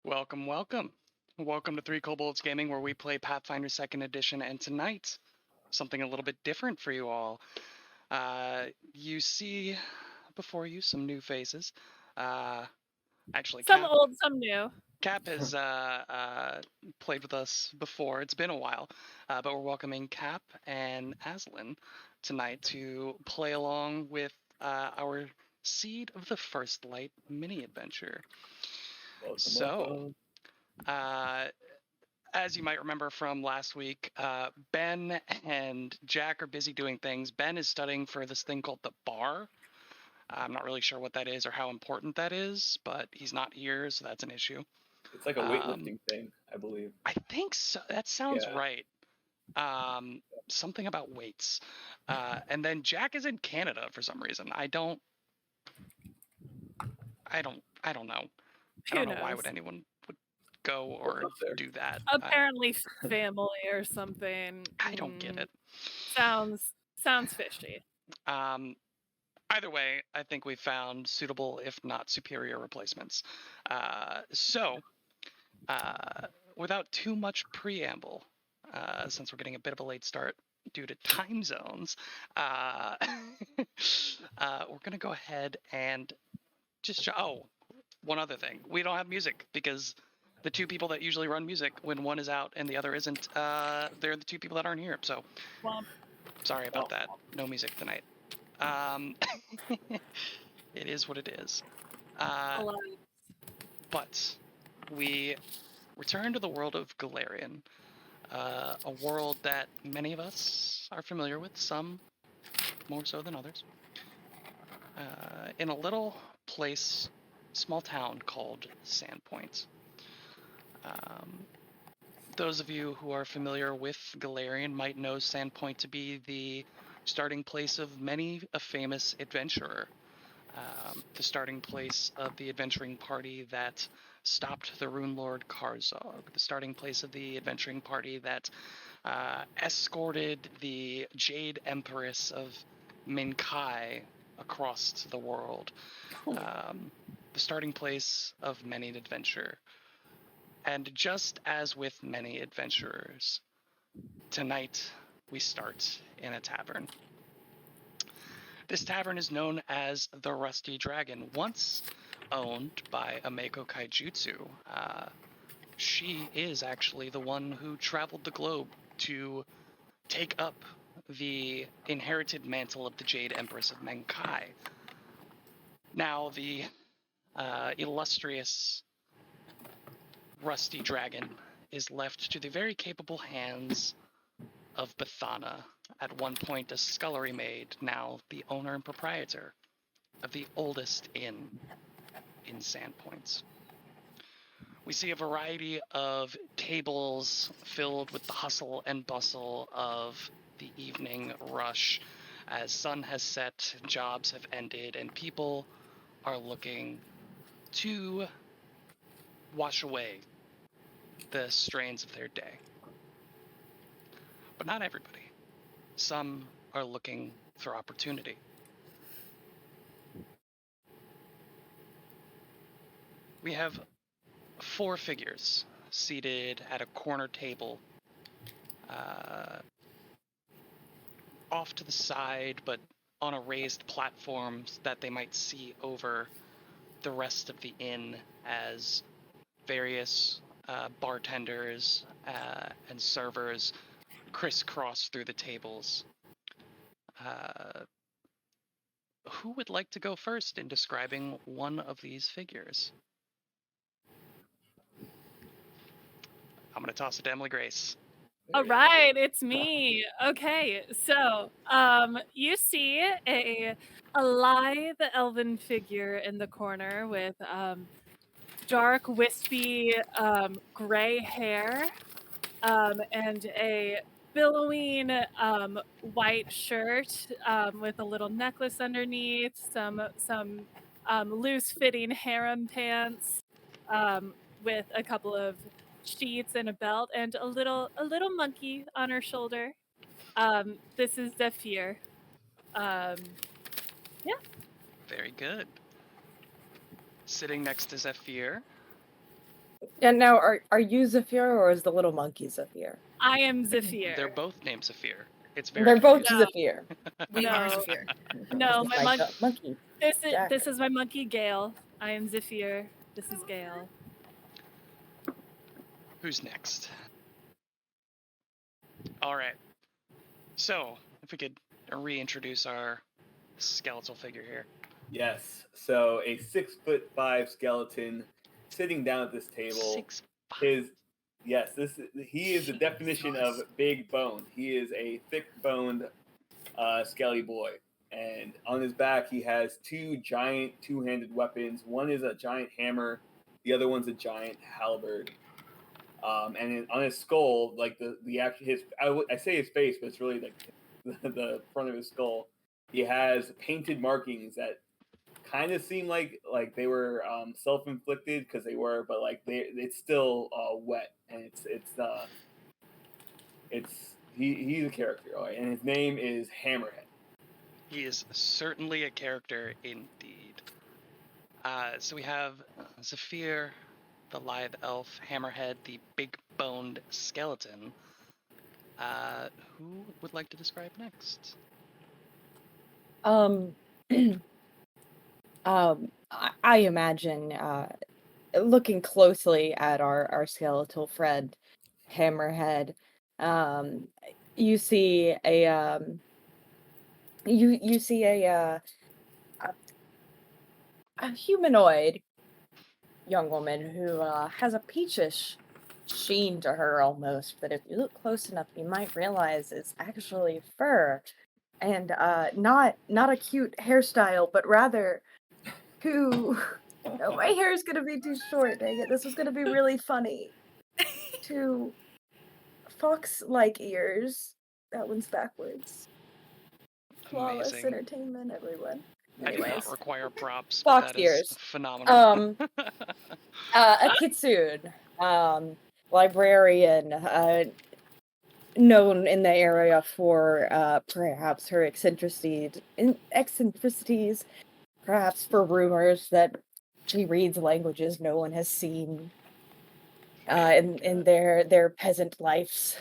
Welcome, welcome. Welcome to Three Kobolds Gaming, where we play Pathfinder 2nd Edition, and tonight, something a little bit different for you all. You see before you some new faces. Actually, Some old, some new. Cap has played with us before. It's been a while, but we're welcoming Cap and Aslan tonight to play along with our Seed of the First Light mini adventure. Welcome. As you might remember from last week, Ben and Jack are busy doing things. Ben is studying for this thing called the bar. I'm not really sure what that is or how important that is, but he's not here, so that's an issue. It's like a weightlifting thing, I believe. I think so. That sounds right. Something about weights. And then Jack is in Canada for some reason. I don't know. I don't know why would anyone would go or do that. Apparently family or something. I don't get it. Sounds fishy. Either way, I think we found suitable, if not superior, replacements. So, without too much preamble, since we're getting a bit of a late start due to time zones, we're going to go ahead and just... Oh, one other thing. We don't have music because the two people that usually run music, when one is out and the other isn't, they're the two people that aren't here. So, sorry about that. No music tonight. It is what it is. But we return to the world of Galarian, a world that many of us are familiar with, some more so than others. In a little place, small town called Sandpoint. Those of you who are familiar with Galarian might know Sandpoint to be the starting place of many a famous adventurer. The starting place of the adventuring party that stopped the Rune Lord Karzog. The starting place of the adventuring party that escorted the Jade Empress of Minkai across the world. The starting place of many an adventure. And just as with many adventurers, tonight we start in a tavern. This tavern is known as the Rusty Dragon, once owned by Ameko Kaijutsu. She is actually the one who traveled the globe to take up the inherited mantle of the Jade Empress of Menkai. Now, the illustrious Rusty Dragon is left to the very capable hands of Bethana, at one point a scullery maid, now the owner and proprietor of the oldest inn in Sandpoints. We see a variety of tables filled with the hustle and bustle of the evening rush as sun has set, jobs have ended, and people are looking to wash away the strains of their day. But not everybody. Some are looking for opportunity. We have 4 figures seated at a corner table, off to the side, but on a raised platform that they might see over the rest of the inn as various bartenders and servers crisscross through the tables. Who would like to go first in describing one of these figures? I'm going to toss it to Emily Grace. All right, it's me. Okay, so you see a lithe elven figure in the corner with dark, wispy, gray hair, and a billowing white shirt with a little necklace underneath, some loose-fitting harem pants with a couple of sheets and a belt, and a little monkey on her shoulder. This is Zephyr. Yeah. Very good. Sitting next to Zephyr, And now, are you Zephyr or is the little monkey Zephyr? I am Zephyr. They're both named Zephyr. It's very They're both confusing. Zephyr. We are No. Zephyr. No, This is my monkey. This is my monkey Gale. I am Zephyr. This is Gale. Who's next? All right. So, if we could reintroduce our skeletal figure here. Yes. So a 6'5" skeleton sitting down at this table. 6'5". He is the definition of big bone. He is a thick-boned, skelly boy, and on his back he has two giant two-handed weapons. One is a giant hammer, the other one's a giant halberd. On his skull, like the actual I say his face, but it's really like the front of his skull. He has painted markings that kind of seem like they were self-inflicted, because they were, but like it's still wet, and he's a character, all right, and his name is Hammerhead. He is certainly a character indeed. So we have Zephyr, the lithe elf, Hammerhead, the big-boned skeleton. Who would like to describe next? I imagine looking closely at our skeletal friend, Hammerhead, you see a you see a humanoid young woman who has a peachish sheen to her almost, but if you look close enough, you might realize it's actually fur, and not a cute hairstyle, but rather two. No, my hair is gonna be too short. Dang it! This was gonna be really funny. Two fox-like ears. That one's backwards. Flawless Amazing. entertainment, everyone. I do Anyways, not require props, fox but that is ears. phenomenal. A kitsune, librarian, known in the area for perhaps her eccentricities, perhaps for rumors that she reads languages no one has seen in their peasant lives.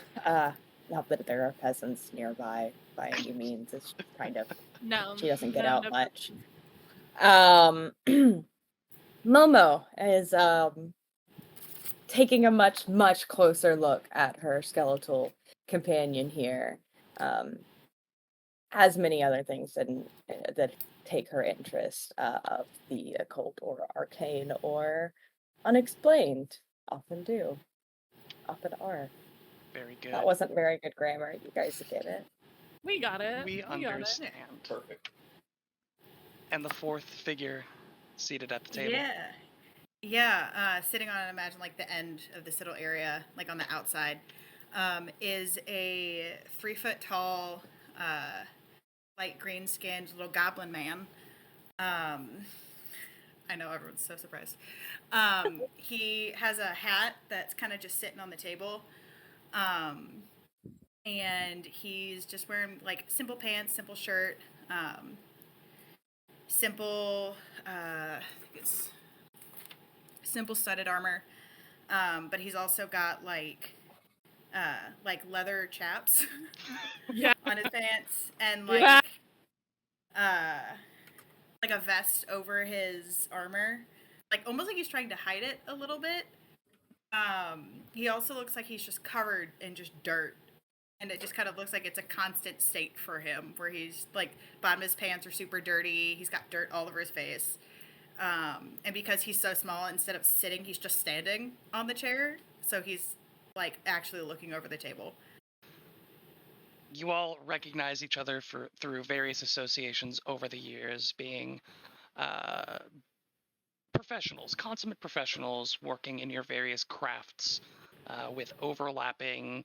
Not that there are peasants nearby by any means. It's just kind of No. she doesn't get no, out no. much. Momo is taking a much closer look at her skeletal companion here. Has many other things that take her interest, of the occult or arcane or unexplained. Often do. Often are. Very good. That wasn't very good grammar. You guys get it. We got it. We got it. understand. Perfect. And the fourth figure seated at the table. Yeah. Sitting on, imagine, like the end of this little area, like on the outside, is a 3 foot tall, light green skinned little goblin man. I know everyone's so surprised. He has a hat that's kind of just sitting on the table. And he's just wearing like simple pants, simple shirt, simple, I think it's simple studded armor. But he's also got like leather chaps Yeah. on his pants, and Yeah. like a vest over his armor, like almost like he's trying to hide it a little bit. He also looks like he's just covered in just dirt, and it just kind of looks like it's a constant state for him, where he's like, bottom of his pants are super dirty, he's got dirt all over his face. And because he's so small, instead of sitting, he's just standing on the chair, so he's like actually looking over the table. You all recognize each other through various associations over the years, being professionals, consummate professionals working in your various crafts, with overlapping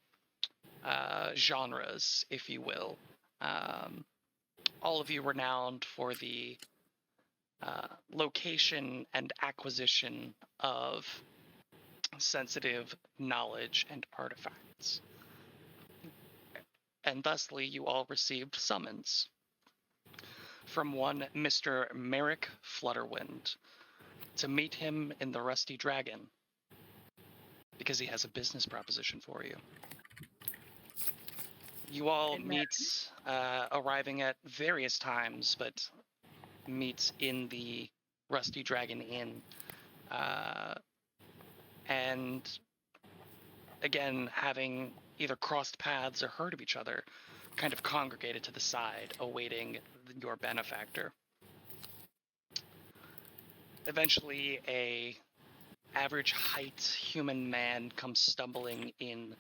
genres, if you will. All of you renowned for the location and acquisition of sensitive knowledge and artifacts. And thusly, you all received summons from one Mr. Merrick Flutterwind to meet him in the Rusty Dragon because he has a business proposition for you. You all meet, arriving at various times, but meet in the Rusty Dragon Inn. And again, having either crossed paths or heard of each other, kind of congregated to the side, awaiting your benefactor. Eventually, a average height human man comes stumbling in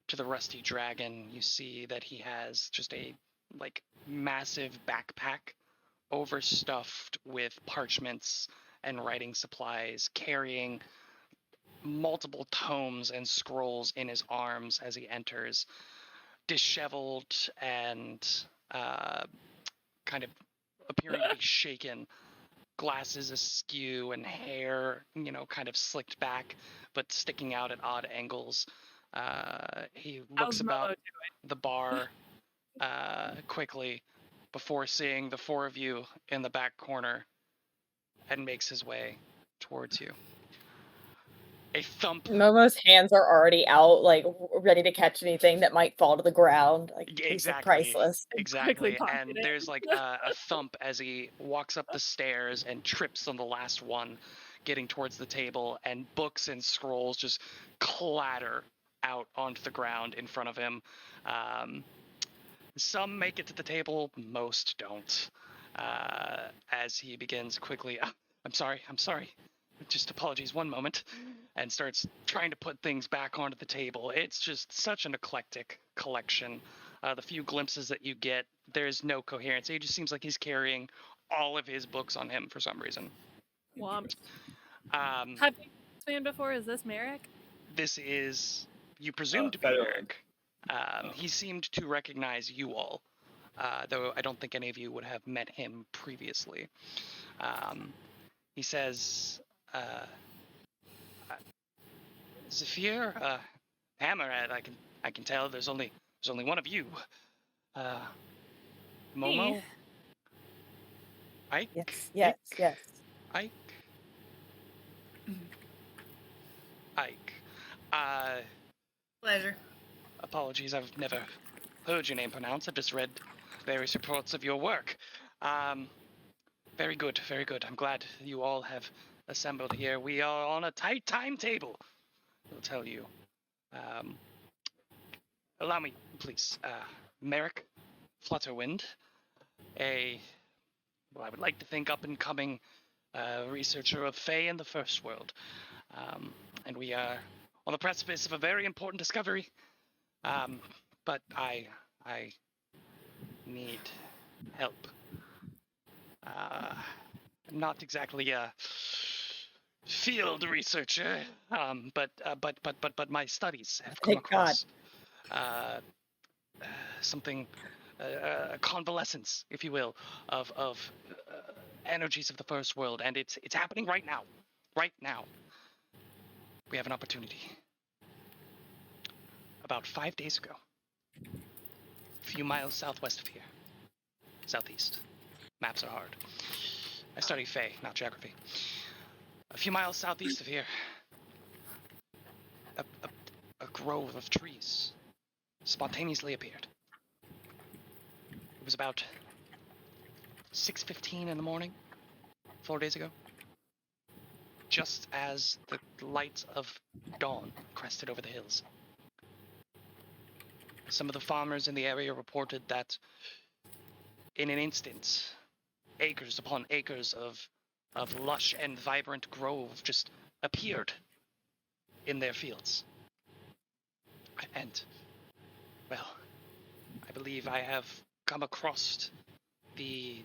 to the Rusty Dragon. You see that he has just a massive backpack overstuffed with parchments and writing supplies, carrying multiple tomes and scrolls in his arms as he enters, disheveled and kind of appearing to be shaken, glasses askew and hair, kind of slicked back but sticking out at odd angles. He looks How's about Momo the bar quickly before seeing the four of you in the back corner and makes his way towards you. A thump. Momo's hands are already out, like ready to catch anything that might fall to the ground. Like these are priceless. Exactly. Quickly And pocket it. there's a thump as he walks up the stairs and trips on the last one, getting towards the table, and books and scrolls just clatter out onto the ground in front of him. Some make it to the table, most don't. As he begins quickly, I'm sorry. Just apologies, one moment, and starts trying to put things back onto the table. It's just such an eclectic collection. The few glimpses that you get, there's no coherence. It just seems like he's carrying all of his books on him for some reason. Womp. Have you seen this man before? Is this Merrick? This is, you presume to be Merrick. He seemed to recognize you all, though I don't think any of you would have met him previously. He says, Zephyr, Hammerhead, I can tell there's only one of you. Momo? Me. Ike? Yes. Ike? Ike. Pleasure. Apologies, I've never heard your name pronounced. I've just read various reports of your work. Very good. I'm glad you all have assembled here. We are on a tight timetable, I'll tell you. Allow me, please. Merrick Flutterwind, I would like to think up-and-coming researcher of Fae in the First World. And we are on the precipice of a very important discovery. But I need help. Not exactly a field researcher, but my studies have come across something, a convalescence, if you will, of energies of the First World, and it's happening right now. Right now, we have an opportunity. About 5 days ago, a few miles southwest of here, southeast. Maps are hard. I study Fae, not geography. A few miles southeast of here, a grove of trees spontaneously appeared. It was about 6:15 in the morning, 4 days ago, just as the light of dawn crested over the hills. Some of the farmers in the area reported that in an instant, acres upon acres of lush and vibrant grove just appeared in their fields. And, well, I believe I have come across the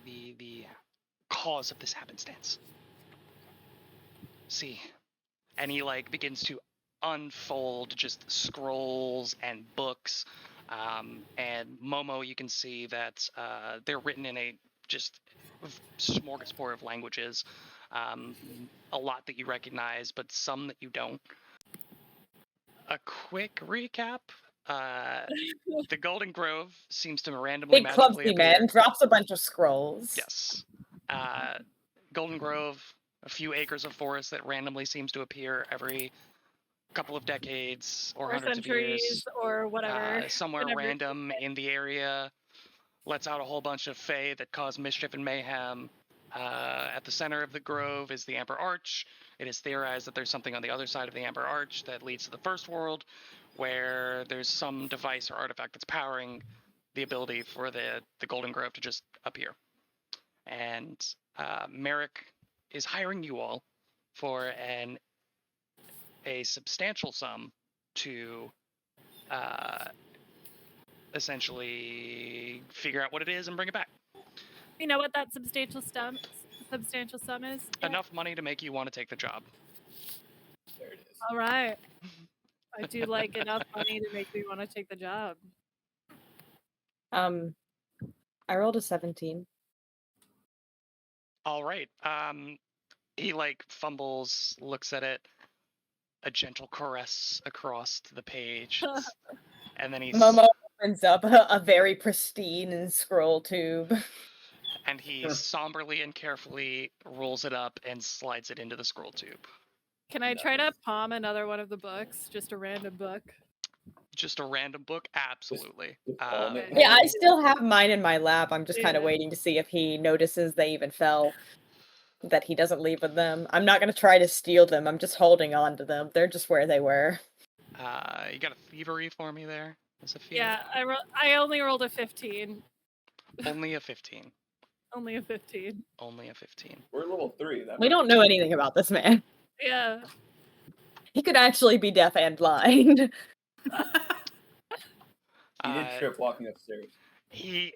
cause of this happenstance. See, and he begins to unfold just scrolls and books, and Momo, you can see that they're written in a just smorgasbord of languages, a lot that you recognize, but some that you don't. A quick recap. The Golden Grove seems to randomly Big magically clumsy appear. man drops a bunch of scrolls. Yes. Golden Grove, a few acres of forest that randomly seems to appear every couple of decades or or hundreds of centuries years, or whatever. somewhere whenever- random in the area, lets out a whole bunch of fae that cause mischief and mayhem. At the center of the grove is the Amber Arch. It is theorized that there's something on the other side of the Amber Arch that leads to the first world, where there's some device or artifact that's powering the ability for the Golden Grove to just appear. And Merrick is hiring you all for a substantial sum to essentially figure out what it is and bring it back. You know what that substantial sum is? Yeah. Enough money to make you want to take the job. There it is. All right. I do like enough money to make me want to take the job. I rolled a 17. All right. He like fumbles, looks at it, a gentle caress across the page, and then he's Momo opens up a very pristine scroll tube. and he somberly and carefully rolls it up and slides it into the scroll tube. Can I try to palm another one of the books? Just a random book? Just a random book? Absolutely. Just palm it. Yeah, I still have mine in my lap. I'm just kind of Yeah. waiting to see if he notices they even fell. That he doesn't leave with them. I'm not going to try to steal them. I'm just holding on to them. They're just where they were. You got a thievery for me there? As a fear? Yeah, I only rolled a 15. Only a 15. Only a 15. Only a 15. We're level 3. We don't know anything about this man. Yeah. He could actually be deaf and blind. He did trip walking upstairs. He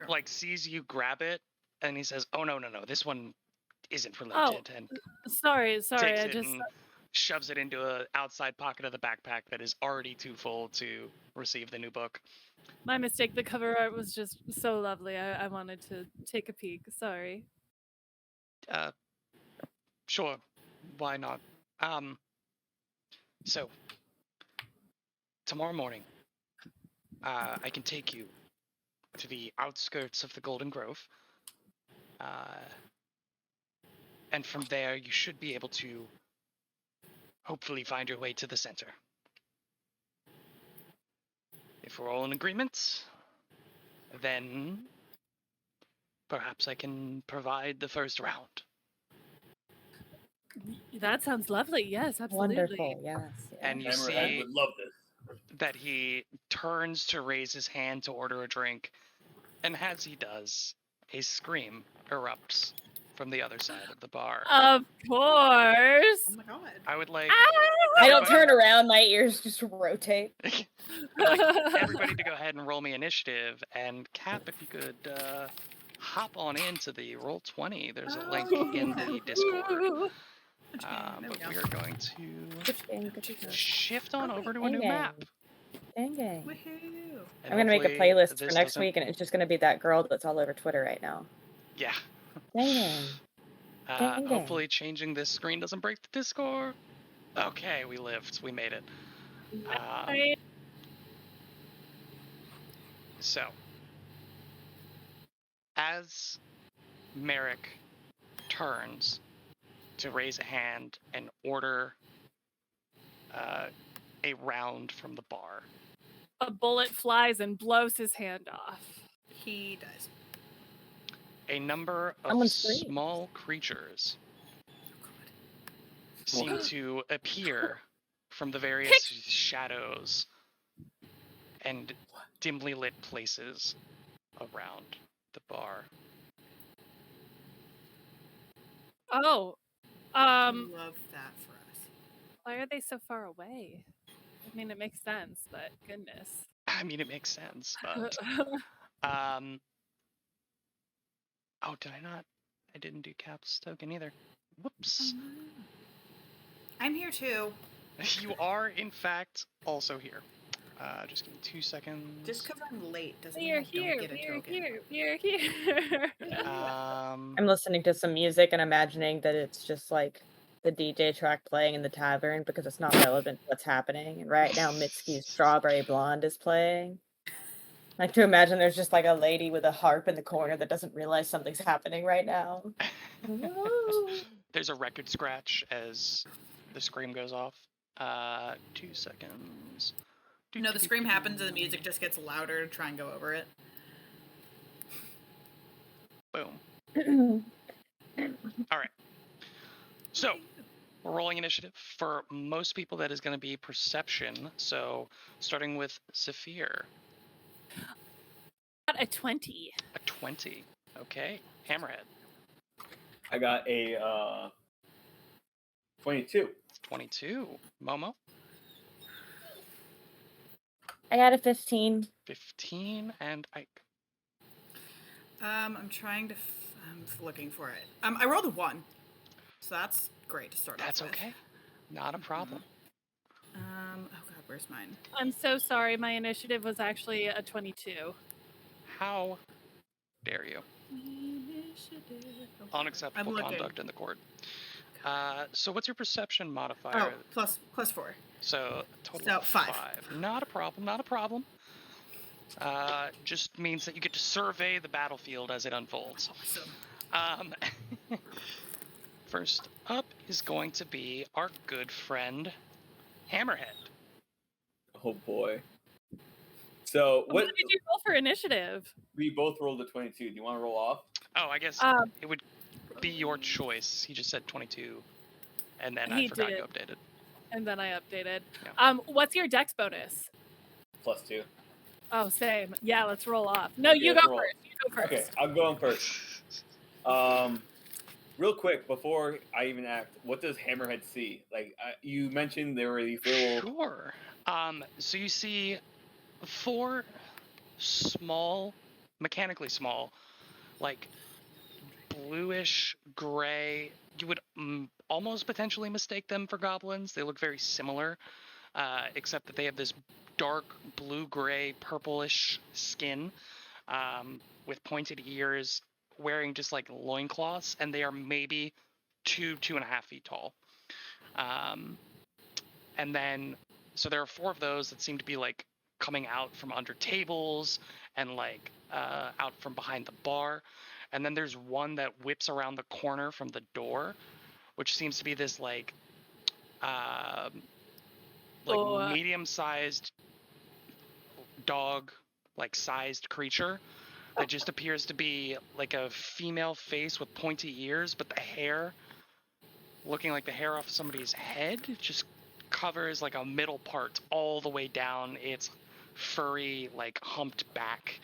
like sees you grab it and he says, "Oh no, this one isn't related," and Sorry. takes I it just and shoves it into an outside pocket of the backpack that is already too full to receive the new book. my mistake. The cover art was just so lovely. I wanted to take a peek. Sorry. Sure, why not? So tomorrow morning, I can take you to the outskirts of the Golden Grove, and from there you should be able to hopefully find your way to the center. If we're all in agreement, then perhaps I can provide the first round. That sounds lovely. Yes, absolutely. Wonderful, yes. And you Hammerhead see would love this. that he turns to raise his hand to order a drink, and as he does, a scream erupts from the other side of the bar. Of course. Oh my god. I would like I don't everybody- turn around, my ears just rotate. I'd like everybody to go ahead and roll me initiative, and Cap, if you could hop on into the Roll20. There's a link in the Discord. There we But go. we are going to shift on over to a Dang new it. map. Dang. Woohoo. And I'm gonna make a hopefully playlist for this next doesn't- week, and it's just gonna be that girl that's all over Twitter right now. Yeah. Dang. Dang. Hopefully changing this screen doesn't break the Discord. Okay, we lived. We made it. Right. So, as Merrick turns to raise a hand and order a round from the bar, A bullet flies and blows his hand off. He does. a number of Someone screams. small creatures seem to appear from the various shadows and dimly lit places around the bar. Oh. Love that for us. Why are they so far away? I mean, it makes sense, but goodness. I mean, it makes sense, but oh, did I not? I didn't do Cap's token either. Whoops. I'm here too. You are, in fact, also here. Just give me 2 seconds. Just because I'm late doesn't We mean are I here. don't get a We are token. here. We are here. I'm listening to some music and imagining that it's just like the DJ track playing in the tavern because it's not relevant to what's happening. And right now, Mitski's Strawberry Blonde is playing. I like to imagine there's just like a lady with a harp in the corner that doesn't realize something's happening right now. There's a record scratch as the scream goes off. 2 seconds. No, the scream happens and the music just gets louder to try and go over it. Boom. All right. So, we're rolling initiative. For most people, that is going to be perception. So, starting with Zephyr. Got a 20. A 20. Okay. Hammerhead. I got a 22. 22. Momo. I got a 15. 15. And Ike. I'm trying to. I'm looking for it. I rolled a 1, so that's great to start That's off with. okay. Not a problem. Oh god, where's mine? I'm so sorry. My initiative was actually a 22. How dare you? Initiative. Okay. Unacceptable I'm looking. conduct in the court. So what's your perception modifier? Oh, plus 4. So total So, of 5. Not a problem. Not a problem. Just means that you get to survey the battlefield as it unfolds. Awesome. First up is going to be our good friend Hammerhead. Oh boy. So What did you roll for initiative? We both rolled a 22. Do you want to roll off? Oh, I guess it would be your choice. He just said 22, and then I forgot you updated. And then I updated. Yeah. What's your dex bonus? +2. Oh, same. Yeah, let's roll off. No, Okay, you let's go roll. first. You go first. Okay, I'm going first. Real quick, before I even act, what does Hammerhead see? Like, you mentioned there were these little... Sure. So you see 4 small, mechanically small, like bluish gray. You would almost potentially mistake them for goblins. They look very similar, except that they have this dark blue-gray, purplish skin with pointed ears, wearing just like loincloths, and they are maybe 2.5 feet tall. And then, so there are 4 of those that seem to be like coming out from under tables and like out from behind the bar. And then there's one that whips around the corner from the door, which seems to be this like medium-sized dog, like sized creature that just appears to be like a female face with pointy ears, but the hair, looking like the hair off somebody's head, just covers like a middle part all the way down its furry, like humped back,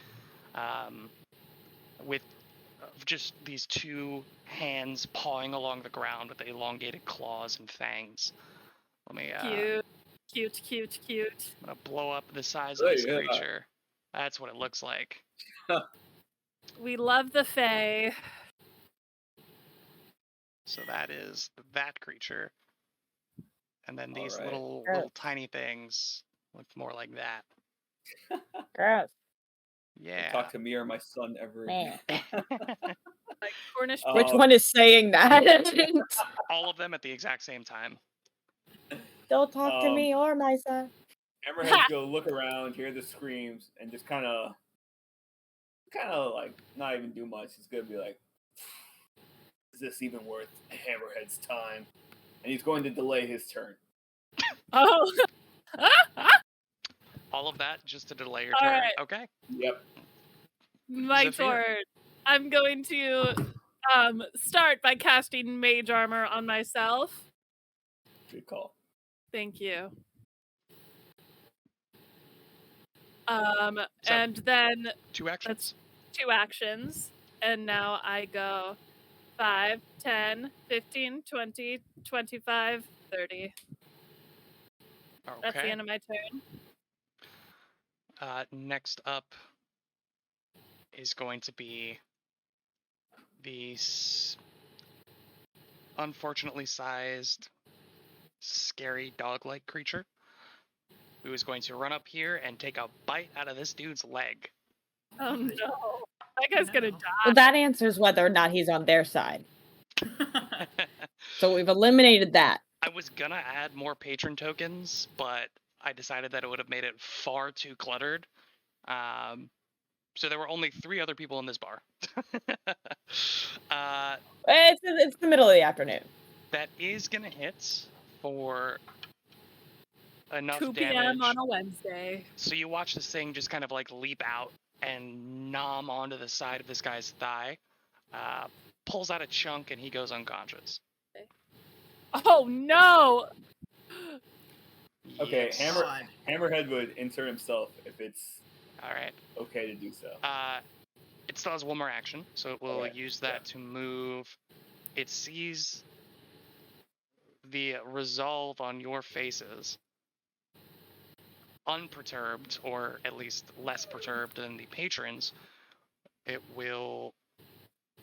with just these 2 hands pawing along the ground with elongated claws and fangs. Let me Cute. I'm gonna blow up the size of this creature. That's what it looks like. We love the Fae. So that is that creature. And then these All right. little tiny things look more like that. Gross. Yeah. Talk to me or my son ever again. Like Cornish. Which one is saying that? All of them at the exact same time. Don't talk to me or my son. Hammerhead's go look around, hear the screams, and just kind of like not even do much. He's gonna be like, "Is this even worth Hammerhead's time?" And he's going to delay his turn. Oh. All of that just to delay your All turn. right. Okay. Yep. My Zephyr. turn. I'm going to start by casting Mage Armor on myself. Good call. Thank you. So, and then 2 actions. 2 actions. And now I go 5, 10, 15, 20, 25, 30. Okay. That's the end of my turn. Next up is going to be the unfortunately sized, scary dog-like creature who is going to run up here and take a bite out of this dude's leg. Oh no. That guy's gonna die. Well, that answers whether or not he's on their side. So we've eliminated that. I was gonna add more patron tokens, but I decided that it would have made it far too cluttered. So there were only 3 other people in this bar. It's the middle of the afternoon. That is gonna hit for enough 2 damage. p.m. on a Wednesday. So you watch this thing just kind of like leap out and nom onto the side of this guy's thigh, pulls out a chunk, and he goes unconscious. Oh no! Okay, Yes. God. Hammerhead would insert himself if it's All right. okay to do so. It still has one more action, so it will Okay, use that to move. It sees the resolve on your faces unperturbed, or at least less perturbed than the patrons. It will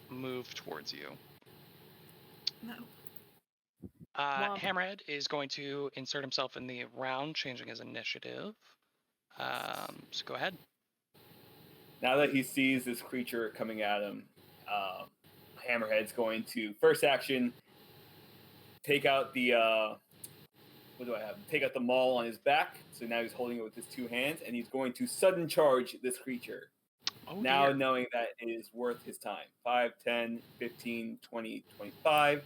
move towards you. No. Womp. Hammerhead is going to insert himself in the round, changing his initiative. So go ahead. Now that he sees this creature coming at him, Hammerhead's going to first action take out the what do I have? Take out the maul on his back. So now he's holding it with his two hands, and he's going to sudden charge this creature. Oh, Now dear. knowing that it is worth his time. 5, 10, 15, 20, 25.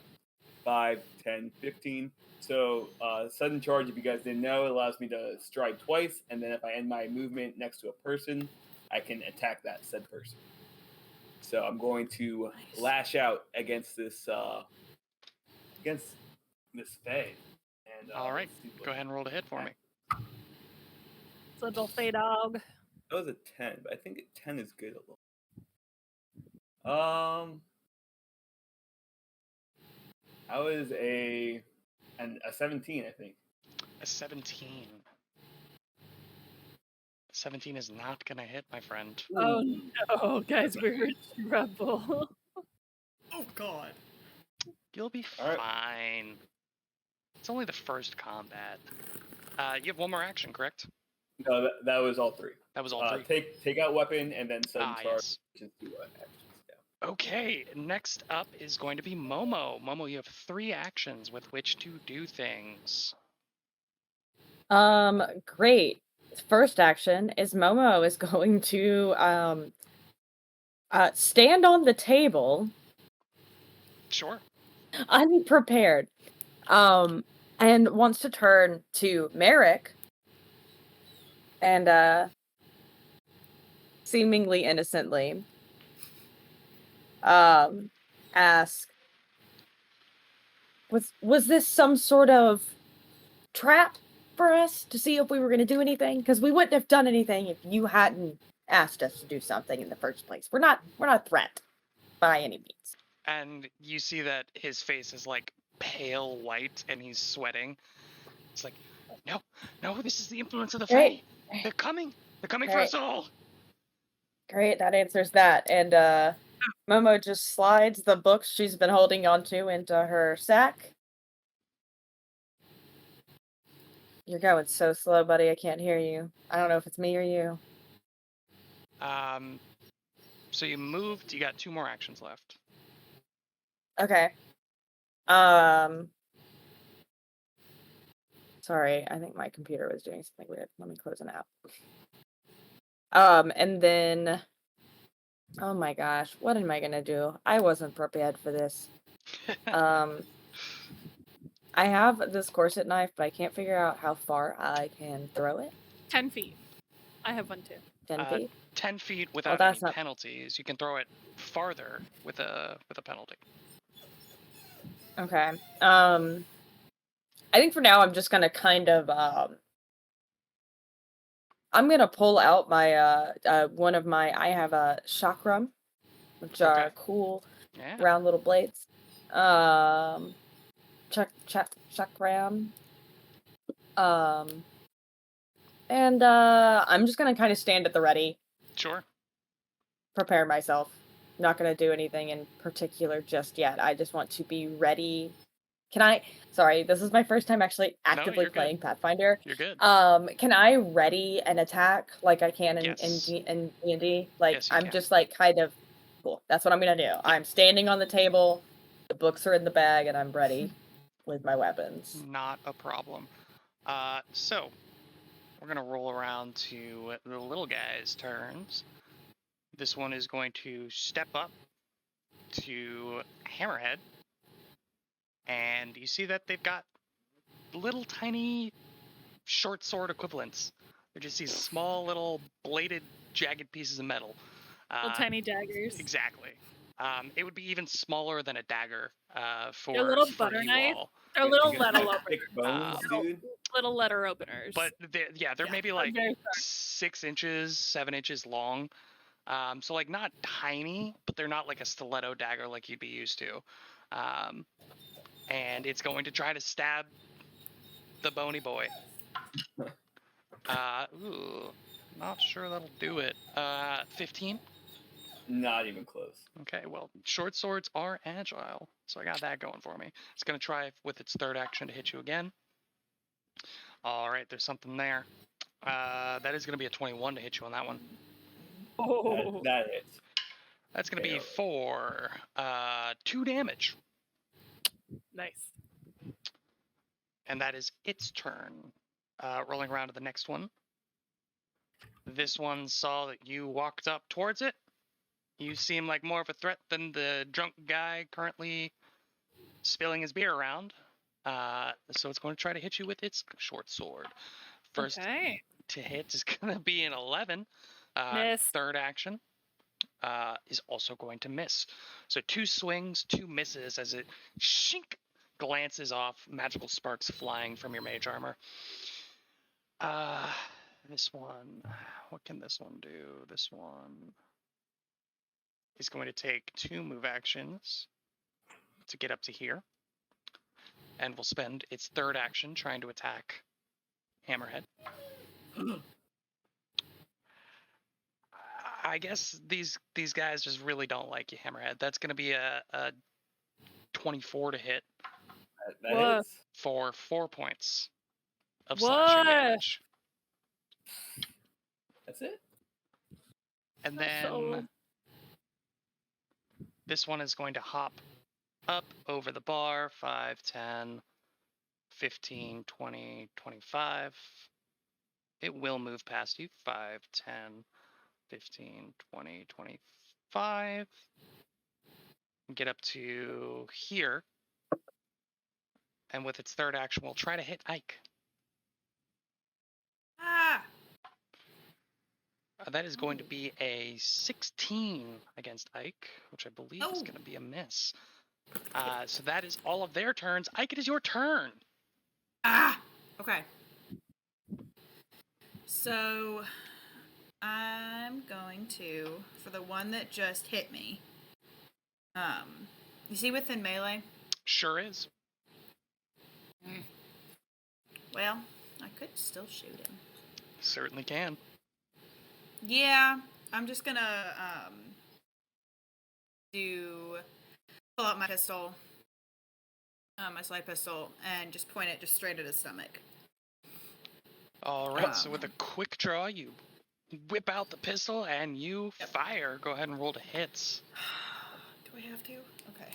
5, 10, 15. So sudden charge, if you guys didn't know, it allows me to stride twice, and then if I end my movement next to a person, I can attack that said person. So I'm going to lash out against this Fae. And All right, let's see what- go ahead and roll to hit for me. Little fey dog. That was a 10, but I think 10 is good. That was a 17, I think. A 17. 17 is not going to hit, my friend. Oh no, guys, we're in trouble. Oh God. You'll be All right. fine. It's only the first combat. You have one more action, correct? No, that was all three. That was all three. Take out weapon and then sudden charge. Yes. Just do actions. Yeah. Okay, next up is going to be Momo. Momo, you have 3 actions with which to do things. Great. First action is Momo is going to stand on the table, Sure. unprepared, and wants to turn to Merrick and seemingly innocently ask, was this some sort of trap for us to see if we were going to do anything? Because we wouldn't have done anything if you hadn't asked us to do something in the first place. We're not a threat by any means. And you see that his face is like pale white and he's sweating. It's like, no, this is the influence of the Fae. Great. They're coming for Great. us all. Great, that answers that. And Momo just slides the books she's been holding onto into her sack. You're going so slow, buddy. I can't hear you. I don't know if it's me or you. So you moved. You got 2 more actions left. Okay. Sorry, I think my computer was doing something weird. Let me close an app. And then, oh my gosh, what am I gonna do? I wasn't prepared for this. I have this corset knife, but I can't figure out how far I can throw it. 10 feet. I have one too. 10 feet? 10 feet without that's any not- penalties. You can throw it farther with a penalty. Okay. I think for now I'm just gonna kind of I'm gonna pull out my one of my I have a chakram, which are Okay. cool Yeah. round little blades. Chakram. And I'm just gonna kind of stand at the ready, Sure. prepare myself. Not gonna do anything in particular just yet. I just want to be ready. Sorry, this is my first time actually actively you're good. playing Pathfinder. You're good. Can I ready an attack like I can in Yes. D&D? Like, Yes, you I'm can. just like kind of cool. That's what I'm gonna do. I'm standing on the table, the books are in the bag, and I'm ready with my weapons. Not a problem. So we're gonna roll around to the little guy's turns. This one is going to step up to Hammerhead, and you see that they've got little tiny short sword equivalents. They're just these small little bladed, jagged pieces of metal. Little tiny daggers. Exactly. It would be even smaller than a dagger for, They're little for butter you knife. all. They're You little guys letter have openers. thick bones, dude. Little letter openers. But they're Yeah, maybe like very 6 inches, 7 inches long. So like not tiny, but they're not like a stiletto dagger like you'd be used to. And it's going to try to stab the bony boy. Not sure that'll do it. 15. Not even close. Okay, well, short swords are agile, so I got that going for me. It's going to try with its third action to hit you again. All right, there's something there. That is going to be a 21 to hit you on that one. Oh. That hits. That's going to be Okay. for 2 damage. Nice. And that is its turn. Rolling around to the next one. This one saw that you walked up towards it. You seem like more of a threat than the drunk guy currently spilling his beer around. So it's going to try to hit you with its short sword. First to hit is going to be an 11. Miss. Third action is also going to miss. So 2 swings, 2 misses as it shink glances off, magical sparks flying from your mage armor. This one, what can this one do? This one is going to take 2 move actions to get up to here, and will spend its third action trying to attack Hammerhead. I guess these guys just really don't like you, Hammerhead. That's going to be a 24 to hit That hits. for 4 points of slashing What? damage. That's it. And then this one is going to hop up over the bar, 5, 10, 15, 20, 25. It will move past you, 5, 10, 15, 20, 25. Get up to here. And with its third action, we'll try to hit Ike. Ah! That is going to be a 16 against Ike, which I believe is going to be a miss. So that is all of their turns. Ike, it is your turn. Ah! Okay. So, I'm going to, for the one that just hit me, is he within melee? Sure is. Well, I could still shoot him. Certainly can. Yeah, I'm just gonna, pull out my pistol, my slide pistol, and just point it just straight at his stomach. All right, so with a quick draw, you whip out the pistol and you fire. Go ahead and roll to hits. Do I have to? Okay.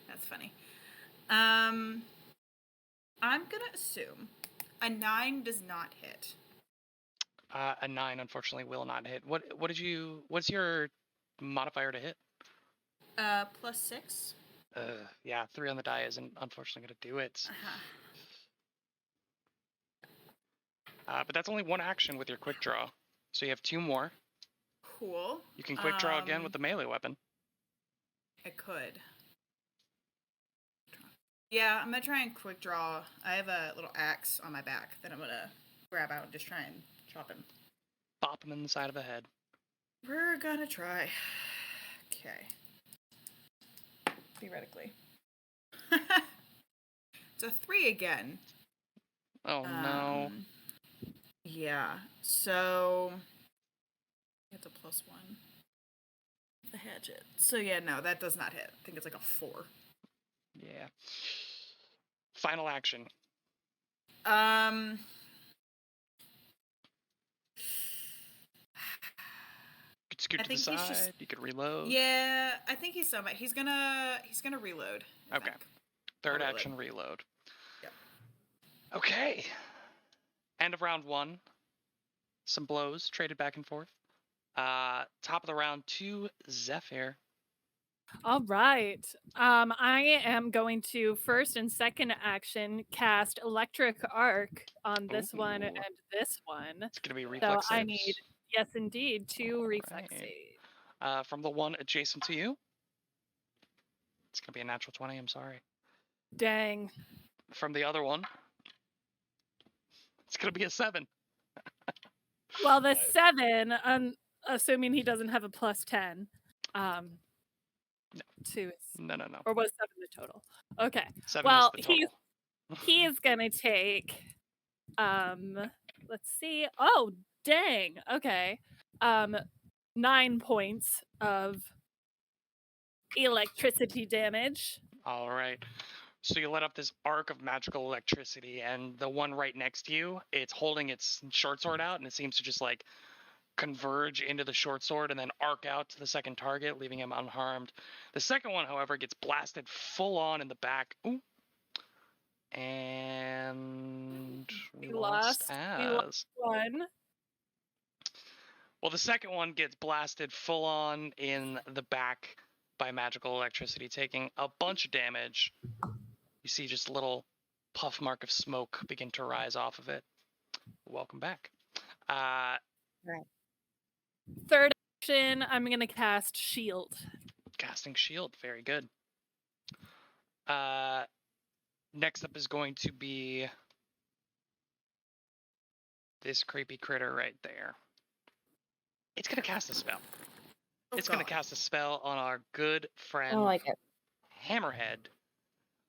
That's funny. I'm gonna assume a 9 does not hit. A 9, unfortunately, will not hit. What's your modifier to hit? +6. Yeah, 3 on the die isn't unfortunately going to do it. But that's only 1 action with your quick draw. So you have 2 more. Cool. You can quick draw again with the melee weapon. I could. Yeah, I'm gonna try and quick draw. I have a little axe on my back that I'm gonna grab out and just try and chop him. Bop him in the side of the head. We're gonna try. Okay. Theoretically. It's a 3 again. Oh no. Yeah, so it's a +1. The hatchet. So yeah, no, that does not hit. I think it's like a 4. Yeah. Final action. You could scoot I to the think he's side. just- You could reload. Yeah, I think he's so much. He's gonna reload. I Okay. think. Third I'll action reload. Yep. Okay. End of round 1. Some blows traded back and forth. Top of the round 2, Zephyr. All right. I am going to first and second action cast Electric Arc on this one and Ooh. this one. It's gonna be So reflex I saves. need, yes, indeed, 2 reflex Alright. saves. From the one adjacent to you, it's gonna be a natural 20. I'm sorry. Dang. From the other one, it's gonna be a 7. Well, the Nice. 7, assuming he doesn't have a plus 10, No. 2 is, No. or was 7 the total? Okay. 7 Well, was the total. he is gonna take, let's see. Oh, dang. Okay. 9 points of electricity damage. All right. So you let up this arc of magical electricity, and the one right next to you, it's holding its short sword out, and it seems to just like converge into the short sword and then arc out to the second target, leaving him unharmed. The second one, however, gets blasted full on in the back. Ooh. And we lost Az. 1. Well, the second one gets blasted full on in the back by magical electricity, taking a bunch of damage. You see just a little puff mark of smoke begin to rise off of it. Welcome back. Third action, I'm gonna cast Shield. Casting shield, very good. Next up is going to be this creepy critter right there. It's gonna cast a spell. Oh, It's gonna God. cast a spell on our good friend I like it. Hammerhead.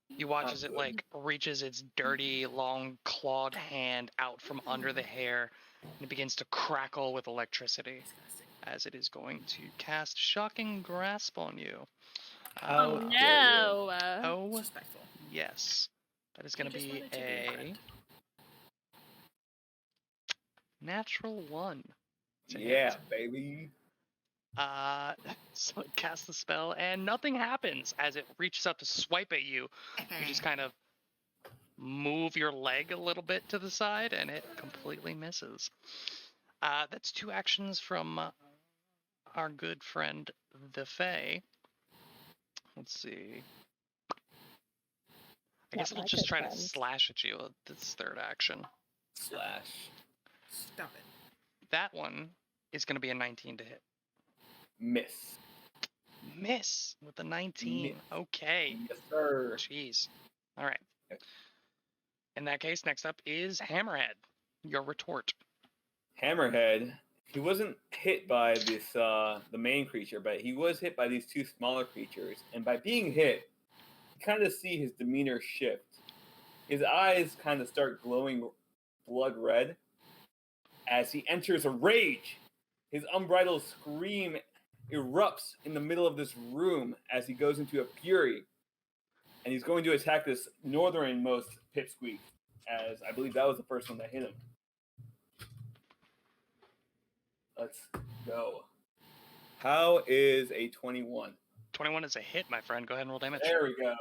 You watch as it like reaches its dirty, long clawed hand out from under the hair and it begins to crackle with electricity as it is going to cast Shocking Grasp on you. How Oh dare you. no! Oh, Disrespectful. yes. That is going to He just be wanted to be a a friend. natural 1. to hit. Yeah, baby. So it casts the spell and nothing happens as it reaches out to swipe at you. You just kind of move your leg a little bit to the side and it completely misses. That's 2 actions from our good friend the Fae. Let's see. I guess Not it'll my just good try to friends. slash at you with this third action. Slash. Stop it. That one is going to be a 19 to hit. Miss. Miss with the 19. Miss. Okay. Yes, sir. Jeez. All right. Okay. In that case, next up is Hammerhead. Your retort. Hammerhead. He wasn't hit by this the main creature, but he was hit by these 2 smaller creatures. And by being hit, you kind of see his demeanor shift. His eyes kind of start glowing blood red as he enters a rage. His unbridled scream erupts in the middle of this room as he goes into a fury. And he's going to attack this northernmost pipsqueak, as I believe that was the first one that hit him. Let's go. How is a 21? 21 is a hit, my friend. Go ahead and roll damage. There we go.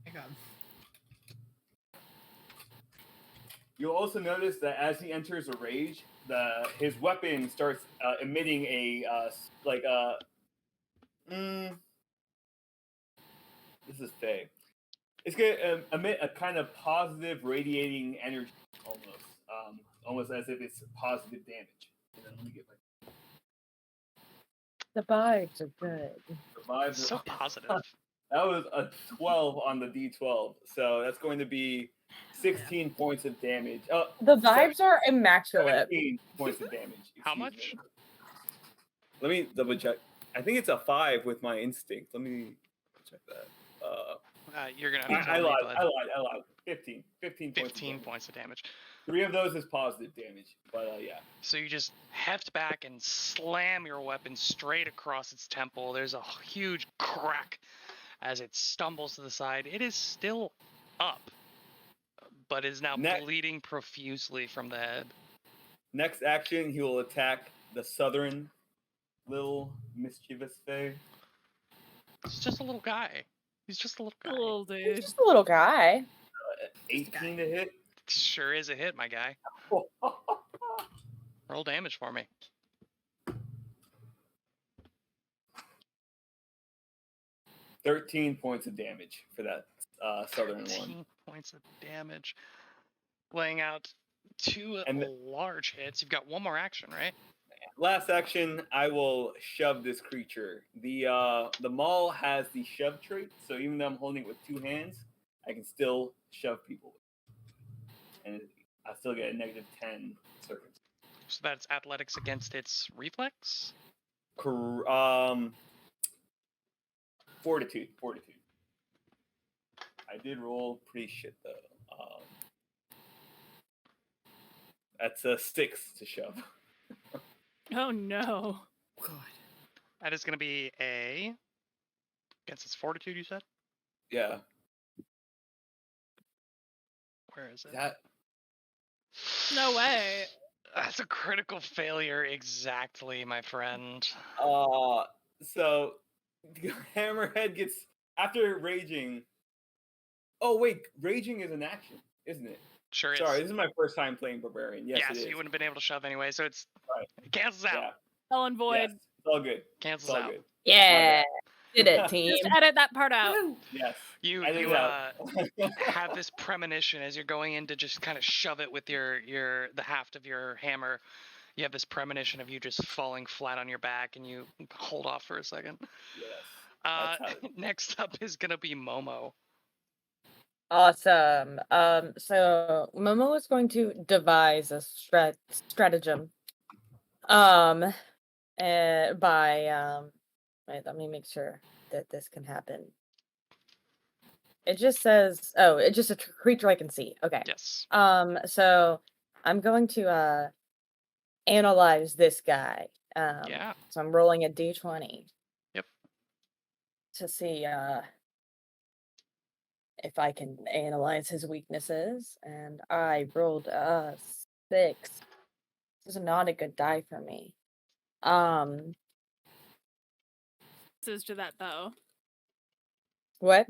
My God. You'll also notice that as he enters a rage, his weapon starts emitting this is Faye. It's gonna emit a kind of positive radiating energy, almost as if it's positive damage. And then let me get my The vibes are good. the vibes. So are- positive. That was a 12 on the D12, so that's going to be 16 points of damage. Oh, The vibes are immaculate. 17 points of damage. How excuse much? me. Let me double check. I think it's a 5 with my instinct. Let me check that. You're going to have to I tell me, lied. bud. I lied. 15 points. 15 points of damage. 3 of those is positive damage, but yeah. So you just heft back and slam your weapon straight across its temple. There's a huge crack as it stumbles to the side. It is still up, but is now bleeding profusely from the head. Next action, he will attack the southern little mischievous Fae. He's just a little guy. He's just a little guy. Little He's dude. just a little guy. 18 to hit. Sure is a hit, my guy. Roll damage for me. 13 points of damage for that southern one. 13 points of damage. Laying out 2 And large hits. You've got 1 more action, right? last action, I will shove this creature. The maul has the shove trait, so even though I'm holding it with 2 hands, I can still shove people. And I still get a negative 10 circumstance. So that's athletics against its reflex? Fortitude. I did roll pretty shit though. That's a 6 to shove. Oh no. God. That is going to be a... Against its fortitude, you said? Yeah. Where is it? That No way. That's a critical failure exactly, my friend. so Hammerhead gets after raging. Oh wait, raging is an action, isn't it? Sure is. Sorry, this is my first time playing Barbarian. Yes, yeah, it so is. you wouldn't have been able to shove anyway, so it's... Right. It cancels out. Yeah. Null and void. Yes. It's all good. Cancels It's all out. good. Yeah, did it, team. Just edit that part out. Woo! Yes. You Edit you it out. have this premonition as you're going in to just kind of shove it with the haft of your hammer. You have this premonition of you just falling flat on your back, and you hold off for a second. Yes. That's how Next up is gonna be Momo. Awesome. So Momo is going to devise a stratagem. By wait, let me make sure that this can happen. It just says, oh, it's just a creature I can see. Okay. Yes. So I'm going to analyze this guy. Yeah. So I'm rolling a d20. Yep. To see if I can analyze his weaknesses, and I rolled a 6. This is not a good die for me. Bonuses to that though. What?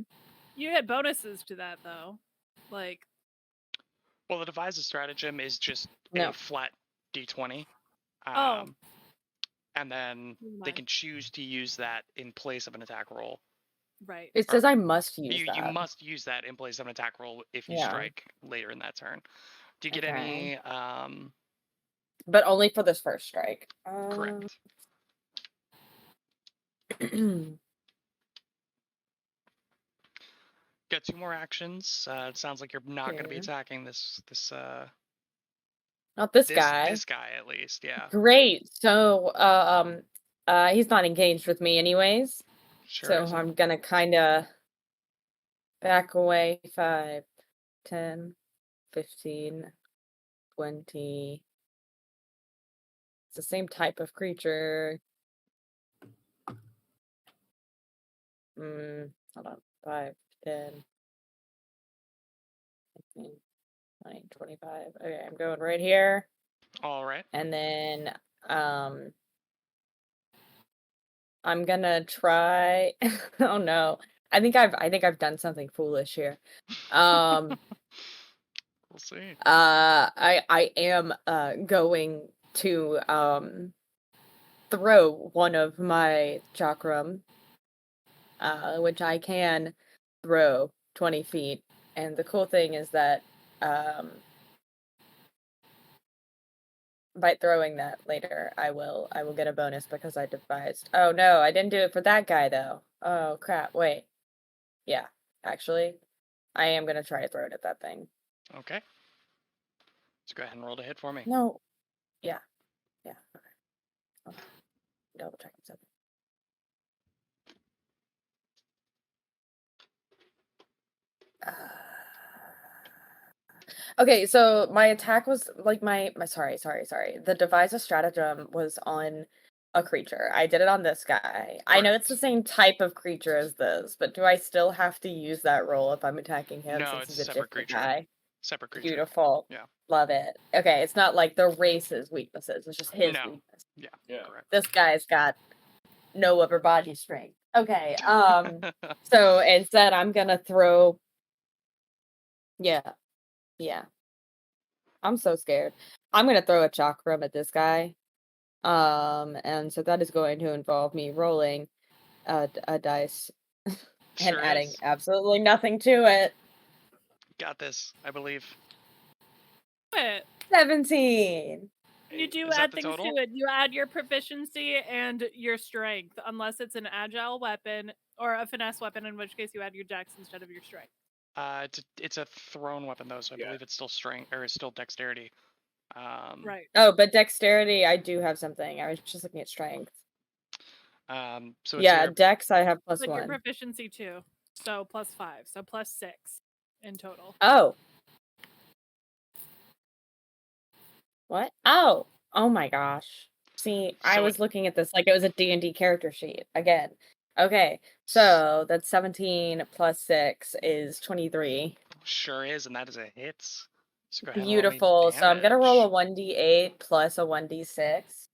You had bonuses to that though. Like, Well, the devise a stratagem is just No. a flat d20. Oh. And then Never they mind. can choose to use that in place of an attack roll. right. It says I must use You that. must use that in place of an attack roll if you Yeah. strike later in that turn. Do you get Okay. any? But only for this first strike. Correct. Got 2 more actions. It sounds like you're not going to be Okay. attacking this Not this guy. This guy at least, yeah. Great. So he's not engaged with me anyways. Sure. So isn't. I'm gonna kinda back away 5, 10, 15, 20. It's the same type of creature. Hold on. 5, 10, 15, 20, 25. Okay, I'm going right here. All right. And then I'm gonna try oh no. I think I've done something foolish here. We'll see. I am going to throw one of my chakram, which I can throw 20 feet. And the cool thing is that by throwing that later, I will get a bonus because I devised. Oh no, I didn't do it for that guy though. Oh crap! Wait, yeah, actually, I am gonna try to throw it at that thing. Okay. Let's go ahead and roll to hit for me. No, yeah, okay. Double checking something. Okay, so my attack was like my sorry. The devise a stratagem was on a creature. I did it on this guy. I know it's the Correct. same type of creature as this, but do I still have to use that roll if I'm attacking him No, since it's he's a a separate different creature. guy? Separate creature. Beautiful. Yeah. Love it. Okay, it's not like the race's weaknesses, it's just his No. weakness. Yeah. Correct. This guy's got no upper body strength. Okay, so instead I'm gonna throw Yeah. I'm so scared. I'm gonna throw a chakram at this guy. And so that is going to involve me rolling a dice. and Sure adding is. absolutely nothing to it. Got this, I believe. But 17. you do Is that add the things total? to it. You add your proficiency and your strength, unless it's an agile weapon or a finesse weapon, in which case you add your dex instead of your strength. It's a thrown weapon though, so I Yeah. believe it's still strength or it's still dexterity. Right. Oh, but dexterity, I do have something. I was just looking at strength. So it's Yeah, your dex, I have plus But your 1. proficiency too. So +5. So +6 in total. Oh. What? Oh. Oh my gosh. See, I So was looking at this like it was a D&D character sheet again. Okay, so that's 17 plus 6 is 23. sure is, and that is a hit. So go ahead and roll me Beautiful. So I'm gonna roll a damage. 1d8 plus a 1d6.